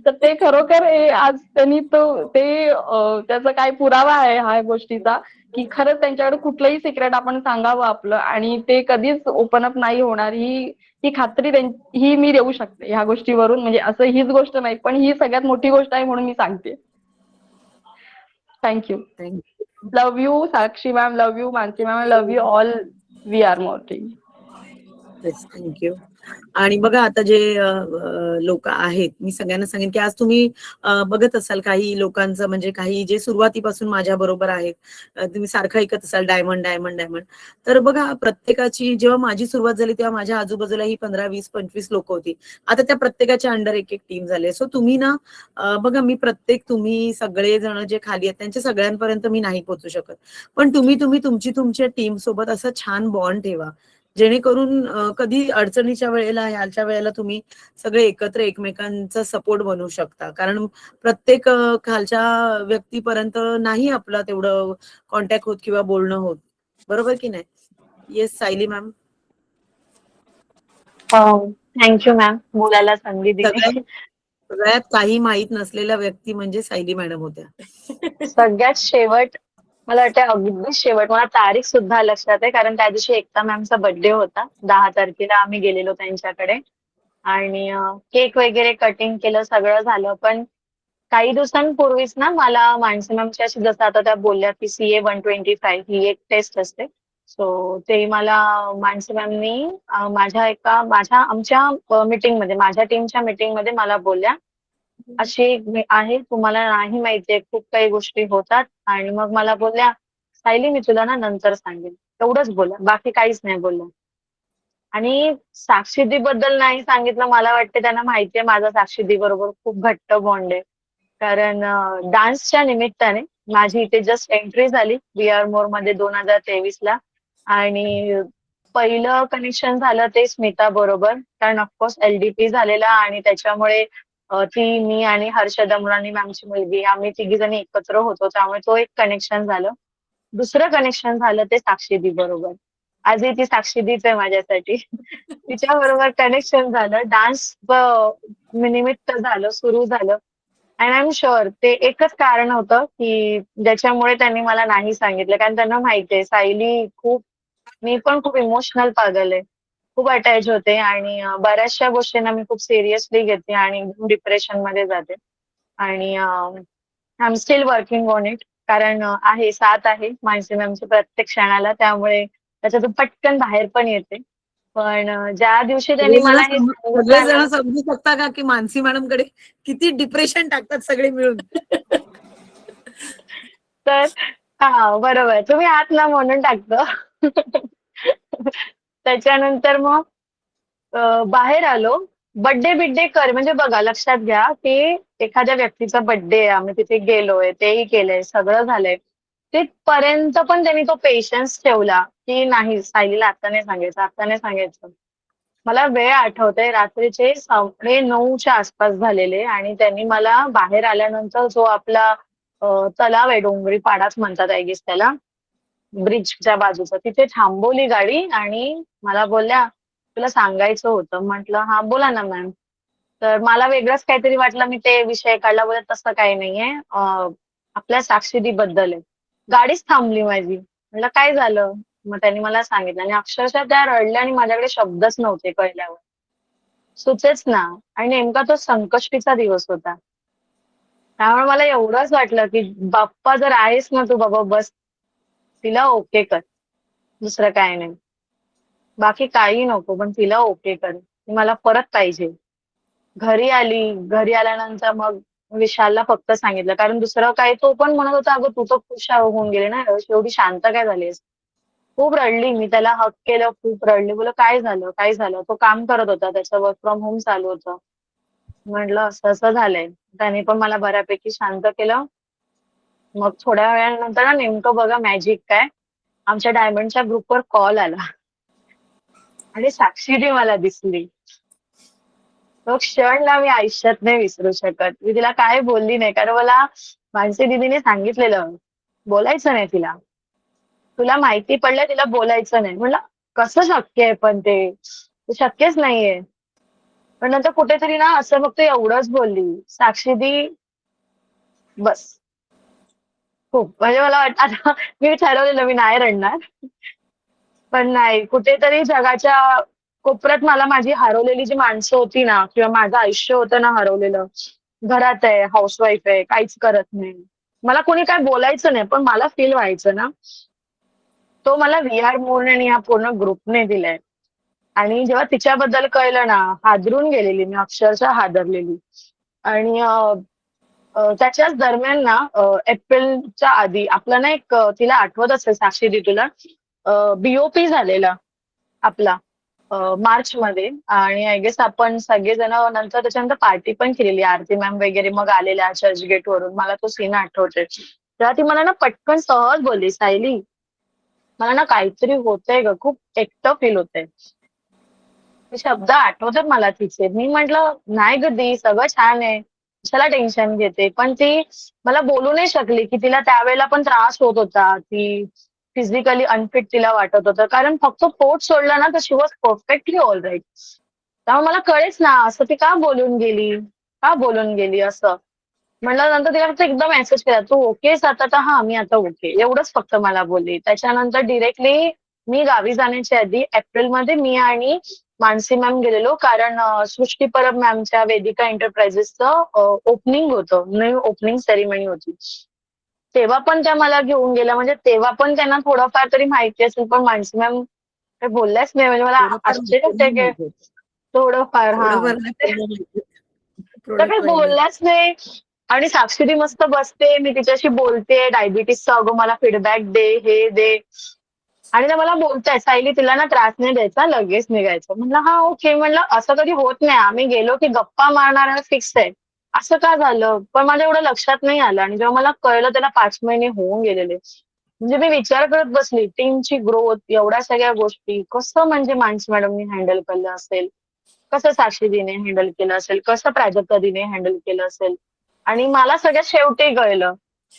तर ते खरोखर आज त्यांनी त्याचा काय पुरावा आहे ह्या गोष्टीचा, की खरंच त्यांच्याकडे कुठलंही सिक्रेट आपण सांगावं आपलं आणि ते कधीच ओपन अप नाही होणार, ही खात्री ही मी देऊ शकते ह्या गोष्टीवरून. म्हणजे असं हीच गोष्ट नाही, पण ही सगळ्यात मोठी गोष्ट आहे म्हणून मी सांगते. Thank you. Love you Sakshi ma'am, love you Mansi ma'am, love you all. We are मोर्टिंग. थँक्यू. आणि बघा, आता जे लोक आहेत, मी सगळ्यांना सांगेन की आज तुम्ही बघत असाल काही लोकांचं, म्हणजे काही जे सुरुवातीपासून माझ्या बरोबर आहेत, तुम्ही सारखं ऐकत असाल डायमंड डायमंड डायमंड. तर बघा, प्रत्येकाची जेव्हा माझी सुरुवात झाली तेव्हा माझ्या आजूबाजूला ही 15, 20, 25 लोक होती. आता त्या प्रत्येकाच्या अंडर एक एक टीम झाले. सो तुम्ही ना बघा, मी तुम्ही सगळे जण जे खाली आहेत त्यांच्या सगळ्यांपर्यंत मी नाही पोहोचू शकत, पण तुम्ही तुमच्या टीम सोबत असं छान बॉन्ड ठेवा, जेणेकरून कधी अडचणीच्या वेळेला, ह्याच्या वेळेला तुम्ही सगळे एकत्र एकमेकांचा सपोर्ट बनवू शकता. कारण प्रत्येक खालच्या व्यक्तीपर्यंत नाही आपला तेवढं कॉन्टॅक्ट होत किंवा बोलणं होत, बरोबर की नाही? Yes Sayali ma'am. Thank you ma'am, बोलायला संधी दिली. सगळ्यात काही माहित नसलेल्या व्यक्ती म्हणजे सायली मॅडम होत्या. सगळ्यात शेवट, मला वाटतं अगदी शेवट, मला तारीख सुद्धा लक्षात आहे, कारण त्या दिवशी एकता मॅमचा बर्थडे होता. 10 तारखेला आम्ही गेलेलो त्यांच्याकडे आणि केक वगैरे कटिंग केलं, सगळं झालं. पण काही दिवसांपूर्वीच ना मला मानसी मॅमची अशी, जसं आता त्या बोलल्या की CA 125 ही एक टेस्ट असते. सो ते मला मानसी मॅमनी आमच्या मीटिंगमध्ये, माझ्या टीमच्या मीटिंगमध्ये मला बोलल्या, अशी एक आहे, तुम्हाला नाही माहितीये, खूप काही गोष्टी होतात. आणि मग मला बोलल्या, सायली मी तुला ना नंतर सांगेन, एवढंच बोलल्या, बाकी काहीच नाही बोलल्या. आणि साक्षीदी बद्दल नाही सांगितलं, मला वाटते त्यांना माहितीये माझा साक्षीदी बरोबर खूप घट्ट बॉन्ड आहे. कारण डान्सच्या निमित्ताने माझी इथे जस्ट एंट्री झाली VR मोर मध्ये 2023ला. आणि पहिलं कनेक्शन झालं ते स्मिता बरोबर, कारण ऑफकोर्स LDP झालेला आणि त्याच्यामुळे ती, मी आणि हर्षदा मुरानी मॅमची मुलगी, आम्ही तिघी जणी एकत्र होतो, त्यामुळे तो एक कनेक्शन झालं. दुसरं कनेक्शन झालं ते साक्षीदी बरोबर. आजही ती साक्षीदीच आहे माझ्यासाठी. तिच्या बरोबर कनेक्शन झालं, डान्स निमित्त झालं, सुरू झालं. अँड आय एम शुअर ते एकच कारण होतं की ज्याच्यामुळे त्यांनी मला नाही सांगितलं, कारण त्यांना माहितीये मी पण खूप इमोशनल पागल आहे, खूप अटॅच होते आणि बऱ्याचशा गोष्टींना मी खूप सिरियसली घेते आणि डिप्रेशन मध्ये जाते. आणि I am still working on it, कारण साथ आहे मानसी मॅमची प्रत्येक क्षणाला, त्यामुळे त्याच्यातून पटकन बाहेर पण येते. पण ज्या दिवशी त्यांनी मला हे सांगितलं सगळेजण ना, समजू शकता का की मानसी मॅडम कडे किती डिप्रेशन टाकतात सगळे मिळून? तर बरोबर, तुम्ही आहात ना म्हणून टाकतो. त्याच्यानंतर मग बाहेर आलो, बर्थडे कर, म्हणजे बघा, लक्षात घ्या की एखाद्या व्यक्तीचा बर्थडे आहे, आम्ही तिथे गेलोय, तेही केलंय, सगळं झालंय, तिथपर्यंत पण त्यांनी तो पेशन्स ठेवला की नाही, सायलीला आता नाही सांगायचं, आता नाही सांगायचं. मला वेळ आठवते, रात्रीचे 9:15च्या आसपास झालेले, आणि त्यांनी मला बाहेर आल्यानंतर जो आपला तलाव आहे, डोंगरी पाडाच म्हणतात आय गेस त्याला, ब्रिजच्या बाजूचं, तिथे थांबवली गाडी आणि मला बोलल्या, तुला सांगायचं होतं. म्हटलं हा, बोला ना मॅम. तर मला वेगळंच काहीतरी वाटलं, मी ते विषय काढला. बोलत तसं काही नाहीये. आपल्या साक्षीदीबद्दल आहे. गाडीच थांबली माझी. म्हटलं काय झालं? मग त्यांनी मला सांगितलं आणि अक्षरशः त्या रडल्या आणि माझ्याकडे शब्दच नव्हते कळल्यावर. सुचेच ना. आणि नेमका तो संकष्टीचा दिवस होता. त्यामुळे मला एवढंच वाटलं, की बाप्पा जर आहेस ना तू बाबा बस, तिला ओके कर. दुसरं काही नाही. बाकी काही नको, पण तिला ओके कर. ती मला परत पाहिजे. घरी आली. घरी आल्यानंतर मग विशालला फक्त सांगितलं. कारण दुसरं काही तो पण म्हणत होता, "अगं तू तर खुश होऊन गेली ना, एवढी शांत काय झालीस?" खूप रडली मी. त्याला हग केलं, खूप रडली. बोललं, "काय झालं? काय झालं?" तो काम करत होता. त्याचं वर्क फ्रॉम होम चालू होतं. म्हटलं, "असं-असं झालंय." त्याने पण मला बऱ्यापैकी शांत केलं. मग थोड्या वेळानंतर ना नेमकं बघा मॅजिक काय, आमच्या डायमंडच्या ग्रुपवर कॉल आला आणि साक्षीने मला दिसली. तो क्षण ना मी आयुष्यात नाही विसरू शकत. मी तिला काय बोलली नाही. कारण मला मानसी दीदीने सांगितलेलं, बोलायचं नाही तिला. तुला माहिती पडलं तिला बोलायचं नाही. म्हटलं, कसं शक्य आहे पण ते? ते शक्यच नाहीये. पण नंतर कुठेतरी ना असं फक्त एवढंच बोलली, "साक्षीदी बस." खूप. म्हणजे मला वाटतं आता मी ठरवलेलं मी नाही रडणार. पण नाही, कुठेतरी जगाच्या कोपऱ्यात मला माझी हरवलेली जी माणसं होती ना किंवा माझं आयुष्य होतं ना हरवलेलं. घरात आहे, हाऊसवाईफ आहे, काहीच करत नाही. मला कोणी काय बोलायचं नाही, पण मला फील व्हायचं ना, तो मला व्ही.आर. मोरे आणि या पूर्ण ग्रुपने दिलाय. आणि जेव्हा तिच्याबद्दल कळलं ना, हादरून गेलेली मी, अक्षरशः हादरलेली. आणि त्याच्याच दरम्यान ना एप्रिलच्या आधी आपला ना एक तिला आठवत असेल साक्षीदी तुला, बी.ओ.पी. झालेला आपला मार्चमध्ये आणि आय गेस आपण सगळेजण नंतर त्याच्यानंतर पार्टी पण केलेली. आरती मॅम वगैरे मग आलेल्या चर्चगेट वरून. मला तो सीन आठवतोय. तेव्हा ती मला ना पटकन सहज बोलली, "सायली, मला ना काहीतरी होतंय गं, खूप एकटं फील होतंय." ते शब्द आठवतात मला तिचे. मी म्हटलं, "नाही गं दी, सगळं छान आहे. कशाला टेन्शन घेते?" पण ती मला बोलू नाही शकली, की तिला त्यावेळेला पण त्रास होत होता. ती फिजिकली अनफिट तिला वाटत होतं. कारण फक्त पोट सोडलं ना, तर शी वॉज परफेक्टली ऑलराईट. त्यामुळे मला कळेच ना, असं ती का बोलून गेली? का बोलून गेली असं? म्हटलं नंतर तिला फक्त एकदा मेसेज केला, "तू ओके आहेस आता?" तर "हां, मी आता ओके." एवढंच फक्त मला बोलली. त्याच्यानंतर डिरेक्टली मी गावी जाण्याच्या आधी एप्रिलमध्ये मी आणि मानसी मॅम गेलेलो. कारण सृष्टी परब मॅमच्या वेदिका एंटरप्राइजेसचं ओपनिंग होतं. न्यू ओपनिंग सेरेमनी होती. तेव्हा पण त्या मला घेऊन गेल्या. म्हणजे तेव्हा पण त्यांना थोडंफार तरी माहिती असेल, पण मानसी मॅम काही बोलल्याच नाही. म्हणजे मला थोडंफार आश्चर्य होतंय, की माहिती होतं. थोडंफार हां. थोडंफार नाही पूर्ण माहिती होतं. त्या थोडं काही कळलं. बोलल्याच नाही. आणि साक्षी मस्त बसते, मी तिच्याशी बोलते, डायबिटीसचा अगं मला फीडबॅक दे, हे दे. आणि त्या मला बोलतायत, "सायली तिला ना त्रास नाही द्यायचा, लगेच निघायचं." म्हणलं, "हां, ओके." म्हणलं, "असं कधी होत नाही. आम्ही गेलो की गप्पा मारणार आणि फिक्स आहे." असं का झालं? पण माझ्या एवढं लक्षात नाही आलं आणि जेव्हा मला कळलं त्याला 5 महिने होऊन गेलेले. म्हणजे मी विचार करत बसली, टीमची ग्रोथ, एवढ्या सगळ्या गोष्टी कसं म्हणजे मानसी मॅडमनी हँडल केलं असेल? कसं साक्षीदीने हँडल केलं असेल? कसं प्राजक्ता दीने हँडल केलं असेल? आणि मला सगळ्यात शेवटी कळलं.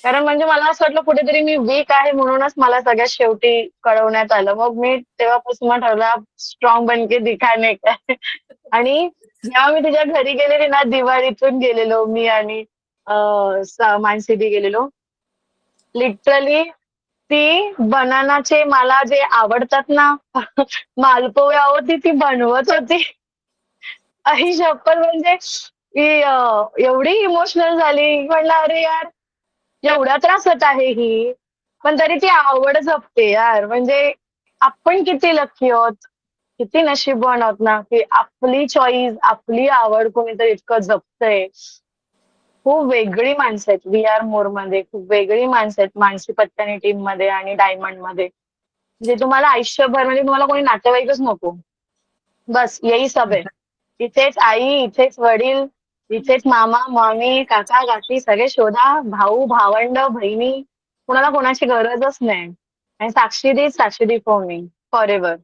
कारण म्हणजे मला असं वाटलं कुठेतरी मी वीक आहे म्हणूनच मला सगळ्यात शेवटी कळवण्यात आलं. मग मी तेव्हापासून मग ठरवलं स्ट्रॉंग बनके दिखाने का. आणि जेव्हा मी तिच्या घरी गेलेले ना दिवाळीतून गेलेलो मी आणि मानसीदी गेलेलो. लिटरली ती बनानाचे मला जे आवडतात ना मालपुवे आहो ती बनवत होती. आई शप्पथ म्हणजे मी एवढी इमोशनल झाली. म्हटलं अरे यार एवढ्या त्रासात आहे ही, पण तरी ती आवड जपते यार. म्हणजे आपण किती लकी आहोत, किती नशीबवान आहोत ना, की आपली चॉईस, आपली आवड कोणीतरी इतकं जपतंय. खूप वेगळी माणसं आहेत व्ही.आर. मोरमध्ये. खूप वेगळी माणसं आहेत मानसी पत्तानी टीममध्ये आणि डायमंडमध्ये. जे तुम्हाला आयुष्यभर म्हणजे तुम्हाला कोणी नातेवाईकच नको. बस यही सब है. इथेच आई, इथेच वडील, इथेच मामा, मामी, काका, काकी सगळे शोधा. भाऊ, भावंड, बहिणी कुणाला कोणाची गरजच नाही. आणि साक्षीदी फॉर मी फॉरएव्हर.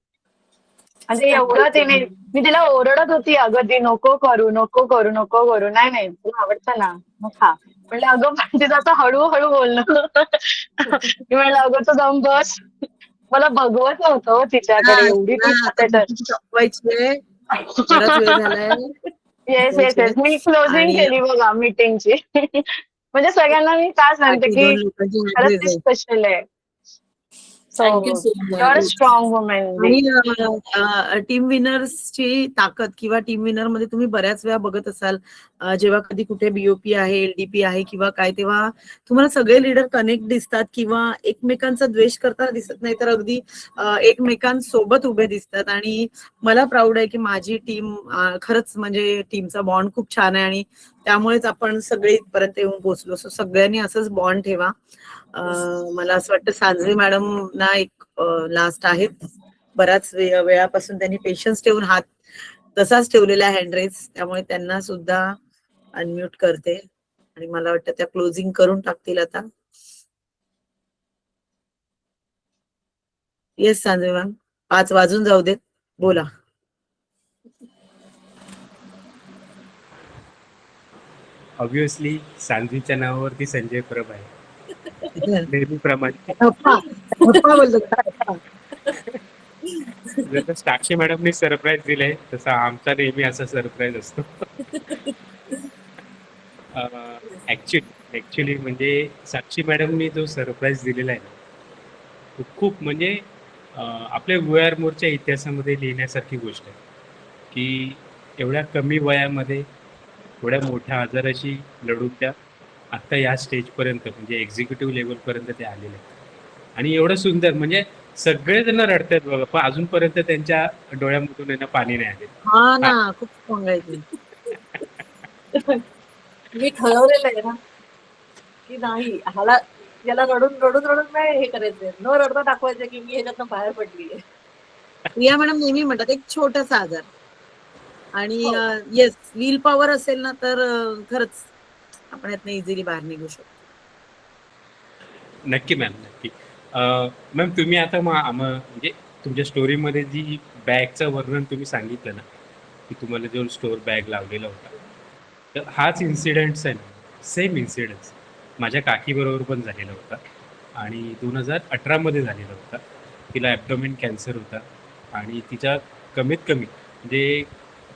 म्हणजे एवढं तिने मी तिला ओरडत होती, "अगं ती नको करू, नको करू, नको करू." "नाही, नाही तुला आवडतं ना, मग खा." म्हटलं, "अगं पण तिचं असं हळू-हळू बोलणं." मी म्हटलं, "अगं तू जाऊन बस." मला बघवत नव्हतं हो तिच्याकडे हां, एवढी ती हां, आता त्याच्यात मीटिंग संपवायची आहे. बराच वेळ झालाय. येस येस येस, मी क्लोजिंग आणि केली बघा मीटिंगची. म्हणजे सगळ्यांना मी काय सांगते बाकी की 2 लोकांची खरंच ऍड्रेस ती आहे. स्पेशल आहे. So thank you so you are a much. Strong woman दी. आणि टीम विनर्सची ताकद किंवा टीम विनर मध्ये तुम्ही बऱ्याच वेळा बघत असाल, जेव्हा कधी कुठे बीओपी आहे, एलडीपी आहे किंवा काय, तेव्हा तुम्हाला सगळे लीडर कनेक्ट दिसतात किंवा एकमेकांचा द्वेष करताना दिसत नाही, तर अगदी एकमेकांसोबत उभे दिसतात. आणि मला प्राऊड आहे की माझी टीम खरंच म्हणजे टीमचा बॉन्ड खूप छान आहे आणि त्यामुळेच आपण सगळे इथपर्यंत येऊन पोहोचलो. सो सगळ्यांनी असंच बॉन्ड ठेवा. मला असं वाटतं सांजवे मॅडम ना एक लास्ट आहेत. बऱ्याच वेळापासून त्यांनी पेशन्स ठेवून हात तसाच ठेवलेला हँडरेस, त्यामुळे त्यांना सुद्धा अनम्यूट करते आणि मला वाटतं त्या क्लोजिंग करून टाकतील आता. येस सांजवे मॅम, 5 वाजून जाऊ देत, बोला. ऑब्विसली सांजवीच्या नावावरती संजय परब आहे नेहमीप्रमाणे. गप्पा गप्पा बोलतो गप्पा. जसं साक्षी मॅडमने सरप्राईज दिलंय तसा आमचा नेहमी असा सरप्राईज असतो. ऍक्च्युली म्हणजे साक्षी मॅडमनी जो सरप्राईज दिलेला आहे ना, तो खूप म्हणजे आपल्या VR मोरच्या इतिहासामध्ये लिहिण्यासारखी गोष्ट आहे की एवढ्या कमी वयामध्ये एवढ्या मोठ्या आजाराशी लढून त्या आत्ता या स्टेजपर्यंत म्हणजे एक्झिक्युटिव्ह लेवलपर्यंत ते आलेले आहेत. आणि एवढं सुंदर म्हणजे सगळेजण रडतात बघा, पण अजूनपर्यंत त्यांच्या डोळ्यामधून आहे ना पाणी नाही आले. हा ना, खूप स्ट्रॉंग आहे ती. मी ठरवलेलं आहे ना की नाही याला रडून रडून रडून नाही हे करायचंय, न रडता दाखवायचं की मी ह्याच्यातनं बाहेर पडलीये. प्रिया मॅडम नेहमी म्हणतात एक छोटासा आजार आणि हो. येस, विल पॉवर असेल ना तर खरंच आपण यातनं इझिली बाहेर निघू शकतो. नक्की मॅम, नक्की. मॅम तुम्ही आता म्हणजे तुमच्या स्टोरीमध्ये जी बॅगचं वर्णन तुम्ही सांगितलं ना की तुम्हाला जो स्टोर बॅग लावलेला होता, तर हाच इन्सिडेंट्स आहे ना, सेम इन्सिडेंट्स माझ्या काकीबरोबर पण झालेला होता आणि 2018मध्ये झालेला होता. तिला ॲब्डोमेन कॅन्सर होता आणि तिच्या कमीत कमी म्हणजे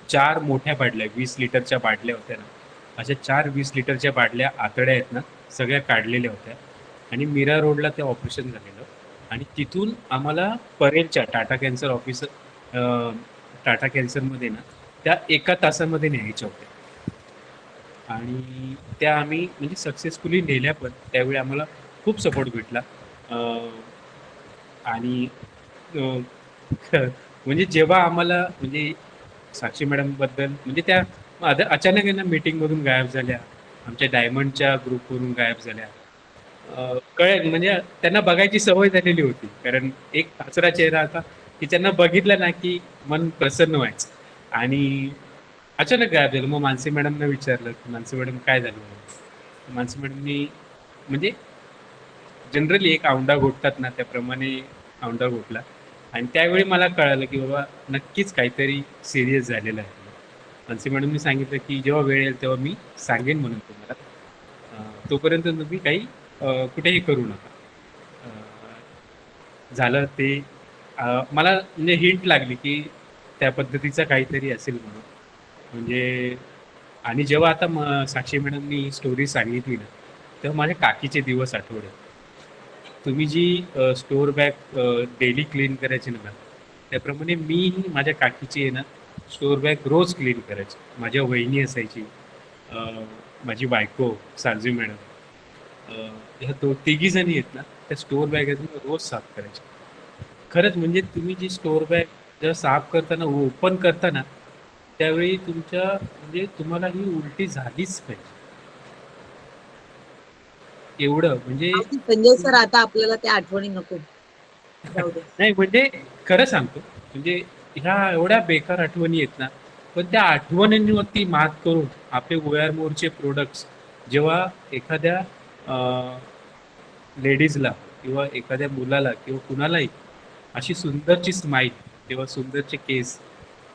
4 मोठ्या बाटल्या 20 लिटरच्या बाटल्या होत्या ना, अशा 4 20 लिटरच्या बाटल्या आतड्या आहेत ना सगळ्या काढलेल्या होत्या आणि मीरा रोडला ते ऑपरेशन झालेलं आणि तिथून आम्हाला परेलच्या टाटा कॅन्सर टाटा कॅन्सरमध्ये ना त्या 1 तासामध्ये न्यायच्या होत्या आणि त्या आम्ही म्हणजे सक्सेसफुली नेल्या पण. त्यावेळी आम्हाला खूप सपोर्ट भेटला आणि म्हणजे जेव्हा आम्हाला म्हणजे साक्षी मॅडमबद्दल म्हणजे त्या अचानक यांना मीटिंगमधून गायब झाल्या, आमच्या डायमंडच्या ग्रुपवरून गायब झाल्या. कळेल म्हणजे त्यांना बघायची सवय झालेली होती, कारण एक हसरा चेहरा होता की त्यांना बघितलं ना की मन प्रसन्न व्हायचं आणि अचानक गायब झालं. मग मानसी मॅडमना विचारलं की मानसी मॅडम काय झालं, मानसी मॅडमनी म्हणजे जनरली एक औंढा घोटतात ना त्याप्रमाणे औंढा घोटला आणि त्यावेळी मला कळालं की बाबा नक्कीच काहीतरी सिरियस झालेलं आहे. मानसी मॅडमनी सांगितलं की जेव्हा वेळ येईल तेव्हा मी सांगेन म्हणून तुम्हाला, तोपर्यंत तुम्ही काही कुठेही करू नका. झालं ते मला म्हणजे हिंट लागली की त्या पद्धतीचं काहीतरी असेल म्हणून. म्हणजे आणि जेव्हा आता साक्षी मॅडमनी स्टोरी सांगितली ना तेव्हा माझ्या काकीचे दिवस आठवले. तुम्ही जी स्टोअर बॅग डेली क्लीन करायची ना, त्याप्रमाणे मीही माझ्या काकीची आहे ना स्टोअर बॅग रोज क्लीन करायची. माझ्या वहिनी असायची, माझी बायको सांजवी मॅडम, ह्या तिघी जणी आहेत ना त्या स्टोअर बॅग रोज साफ करायच्या. खरंच म्हणजे तुम्ही जी स्टोअर बॅग जेव्हा साफ करताना ओपन करताना त्यावेळी तुमच्या म्हणजे तुम्हाला ही उलटी झालीच पाहिजे एवढं म्हणजे. संजय सर आता आपल्याला त्या आठवणी नको, जाऊ दे. नाही म्हणजे खरं सांगतो म्हणजे ह्या एवढ्या बेकार आठवणी आहेत ना, पण त्या आठवणींवरती मात करून आपले OR मोरचे प्रोडक्ट्स जेव्हा एखाद्या लेडीजला किंवा एखाद्या मुलाला किंवा कुणालाही अशी सुंदरची स्माईल किंवा सुंदरचे केस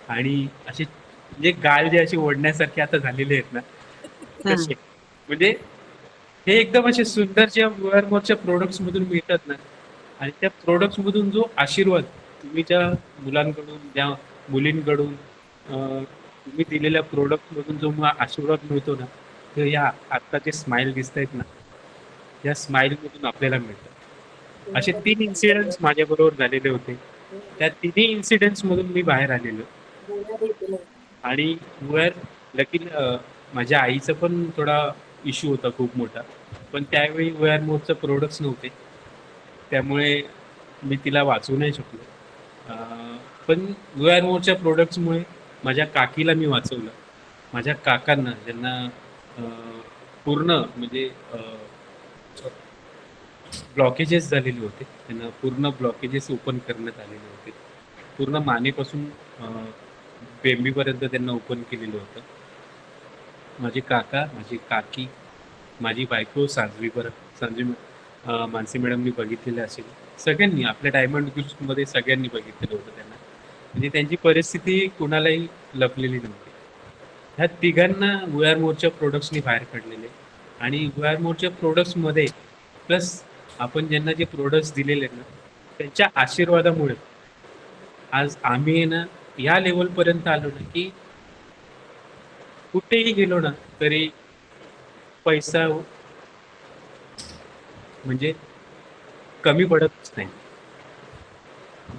आणि असे म्हणजे गाल जे असे ओढण्यासारखे आता झालेले आहेत ना तसे, म्हणजे हे एकदम असे सुंदर जे OR मोरच्या प्रोडक्ट्स मधून मिळतात ना आणि त्या प्रोडक्ट्स मधून जो आशीर्वाद तुम्ही ज्या मुलांकडून ज्या मुलींकडून तुम्ही दिलेल्या प्रोडक्टमधून जो मला आशीर्वाद मिळतो ना, तर या आत्ता जे स्माइल दिसत आहेत ना, या स्माइलमधून आपल्याला मिळतं. असे 3 इन्सिडेंट्स माझ्याबरोबर झालेले होते. त्या तिन्ही इन्सिडेंट्समधून मी बाहेर आलेलो आणि लकीली माझ्या आईचा पण थोडा इश्यू होता खूप मोठा. पण त्यावेळी वेअर मोरचं प्रोडक्ट्स नव्हते. त्यामुळे मी तिला वाचवू नाही शकलो. पण वेअर मोरच्या प्रोडक्ट्समुळे माझ्या काकीला मी वाचवलं. माझ्या काकांना ज्यांना पूर्ण म्हणजे ब्लॉकेजेस झालेले होते. त्यांना पूर्ण ब्लॉकेजेस ओपन करण्यात आलेले होते. पूर्ण मानेपासून बेंबीपर्यंत त्यांना ओपन केलेलं होतं. माझे काका, माझी काकी, माझी बायको संजू मानसी मॅडमनी बघितलेलं असेल. सगळ्यांनी आपल्या डायमंड ग्रुप्समध्ये सगळ्यांनी बघितलेलं होतं त्यांना. म्हणजे त्यांची परिस्थिती कुणालाही लपलेली नव्हती. ह्या तिघांना वेअर मोरच्या प्रोडक्ट्सनी बाहेर काढलेले आणि वेअर मोरच्या प्रोडक्ट्समध्ये प्लस आपण ज्यांना जे प्रोडक्ट्स दिलेले आहेत ना, त्यांच्या आशीर्वादामुळे आज आम्ही ना या लेवलपर्यंत आलो ना, की कुठेही गेलो ना तरी पैसा म्हणजे कमी पडतच नाही.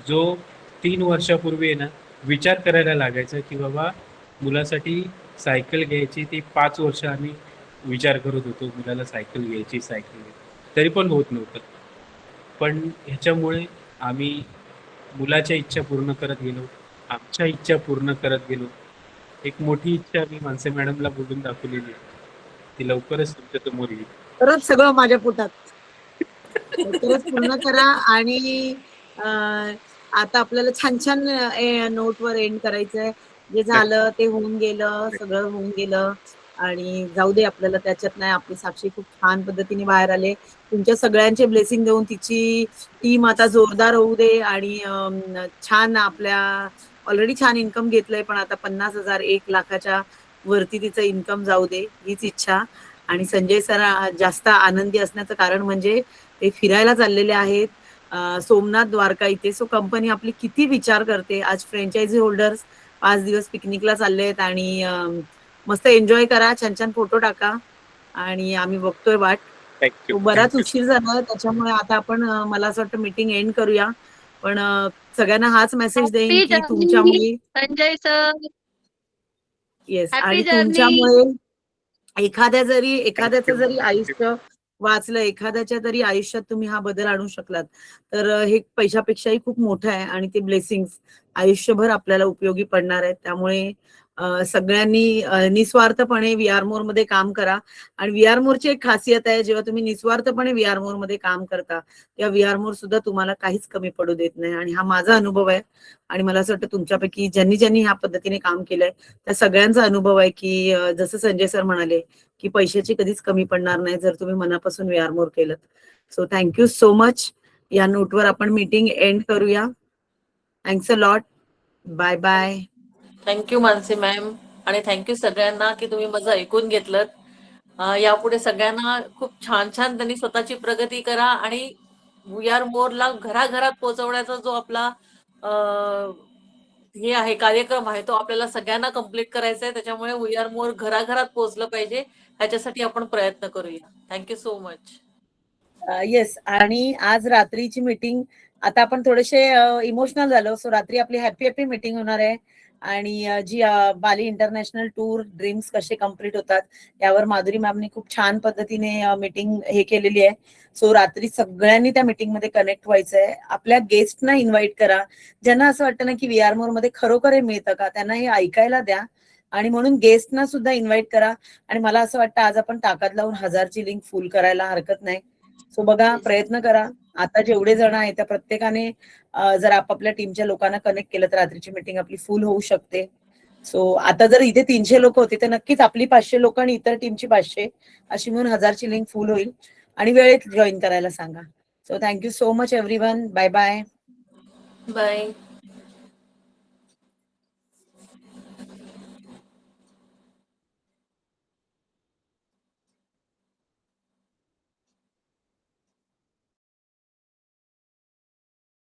जो 3 वर्षापूर्वी आहे ना विचार करायला लागायचा, की बाबा मुलासाठी सायकल घ्यायची, ती 5 वर्ष आम्ही विचार करत होतो मुलाला सायकल घ्यायची. तरी पण होत नव्हतं. पण ह्याच्यामुळे आम्ही मुलाच्या इच्छा पूर्ण करत गेलो, आमच्या इच्छा पूर्ण करत गेलो. एक मोठी इच्छा मी मानसे मॅडमला बोलून दाखवलेली आहे. ती लवकरच तुमच्या समोर येईल. परत सगळं माझ्या पोटात. लवकरच पूर्ण करा आणि आता आपल्याला छान छान नोटवर एंड करायचंय. जे झालं ते होऊन गेलं, सगळं होऊन गेलं आणि जाऊ दे, आपल्याला त्याच्यात नाही. आपली साक्षी खूप छान पद्धतीने बाहेर आले. तुमच्या सगळ्यांचे ब्लेसिंग देऊन तिची टीम आता जोरदार होऊ दे आणि छान आपल्या ऑलरेडी छान इन्कम घेतलंय, पण आता 50,000 1,00,000च्या वरती तिचं इन्कम जाऊ दे, हीच इच्छा. आणि संजय सर जास्त आनंदी असण्याचं कारण म्हणजे ते फिरायला चाललेले आहेत सोमनाथ द्वारका इथे. सो कंपनी आपली किती विचार करते. आज फ्रँचायझी होल्डर्स 5 दिवस पिकनिकला चालले आहेत आणि मस्त एन्जॉय करा, छान छान फोटो टाका आणि आम्ही बघतोय वाट. तो बराच उशीर झाला, त्याच्यामुळे आता आपण मला असं वाटतं मीटिंग एंड करूया. पण सगळ्यांना हाच मेसेज देईन हॅपी की जर्नी तुमच्यामुळे संजय सर. येस, हॅपी आणि जर्नी. तुमच्यामुळे एखाद्याचं जरी आयुष्य वाचलं, एखाद्याच्या तरी आयुष्यात तुम्ही हा बदल आणू शकलात, तर हे पैशापेक्षाही खूप मोठं आहे आणि ते ब्लेसिंग्स आयुष्यभर आपल्याला उपयोगी पडणार आहेत. त्यामुळे सगळ्यांनी निस्वार्थपणे व्हीआर मोर मध्ये काम करा. आणि व्हीआर मोरची एक खासियत आहे, जेव्हा तुम्ही निस्वार्थपणे व्हीआर मोर मध्ये काम करता तेव्हा व्हीआर मोर सुद्धा तुम्हाला काहीच कमी पडू देत नाही. आणि हा माझा अनुभव आहे आणि मला असं वाटतं तुमच्यापैकी ज्यांनी ज्यांनी ह्या पद्धतीने काम केलंय त्या सगळ्यांचा अनुभव आहे की जसं संजय सर म्हणाले की पैशाची कधीच कमी पडणार नाही जर तुम्ही मनापासून व्हीआर मोर केलं. So thank you so much. या नोटवर आपण मीटिंग एंड करूया. Thanks a lot. Bye bye. Thank you Mansi ma'am आणि थँक्यू सगळ्यांना की तुम्ही माझं ऐकून घेतलं. यापुढे सगळ्यांना खूप छान छान त्यांनी स्वतःची प्रगती करा आणि वी आर मोरला घराघरात पोहोचवण्याचा जो आपला हे आहे कार्यक्रम आहे तो आपल्याला सगळ्यांना कंप्लीट करायचा आहे. त्याच्यामुळे वी आर मोर घराघरात पोहोचलं पाहिजे, ह्याच्यासाठी आपण प्रयत्न करूया. Thank you so much. येस, आणि आज रात्रीची मीटिंग, आता आपण थोडेसे इमोशनल झालो. सो रात्री आपली हॅपी मीटिंग होणार आहे आणि जी बाली इंटरनॅशनल टूर ड्रीम्स कसे कम्प्लीट होतात यावर माधुरी मॅमने खूप छान पद्धतीने मीटिंग हे केलेली आहे. सो रात्री सगळ्यांनी त्या मीटिंग मध्ये कनेक्ट व्हायचं आहे. आपल्या गेस्टना इन्व्हाइट करा, ज्यांना असं वाटतं ना की व्हीआर मोर मध्ये खरोखर हे मिळतं का, त्यांना हे ऐकायला द्या. आणि म्हणून गेस्टना सुद्धा इन्व्हाइट करा. आणि मला असं वाटतं आज आपण ताकद लावून 1000ची लिंक फुल करायला हरकत नाही. सो बघा, प्रयत्न करा. आता जेवढे जण आहेत त्या प्रत्येकाने जर आपापल्या टीमच्या लोकांना कनेक्ट केलं तर रात्रीची मीटिंग आपली फुल होऊ शकते. सो आता जर इथे 300 लोक होते तर नक्कीच आपली 500 लोक आणि इतर टीमची 500 अशी म्हणून 1000ची लिंक फुल होईल. आणि वेळेत जॉईन करायला सांगा. So thank you so much everyone. Bye bye. Bye.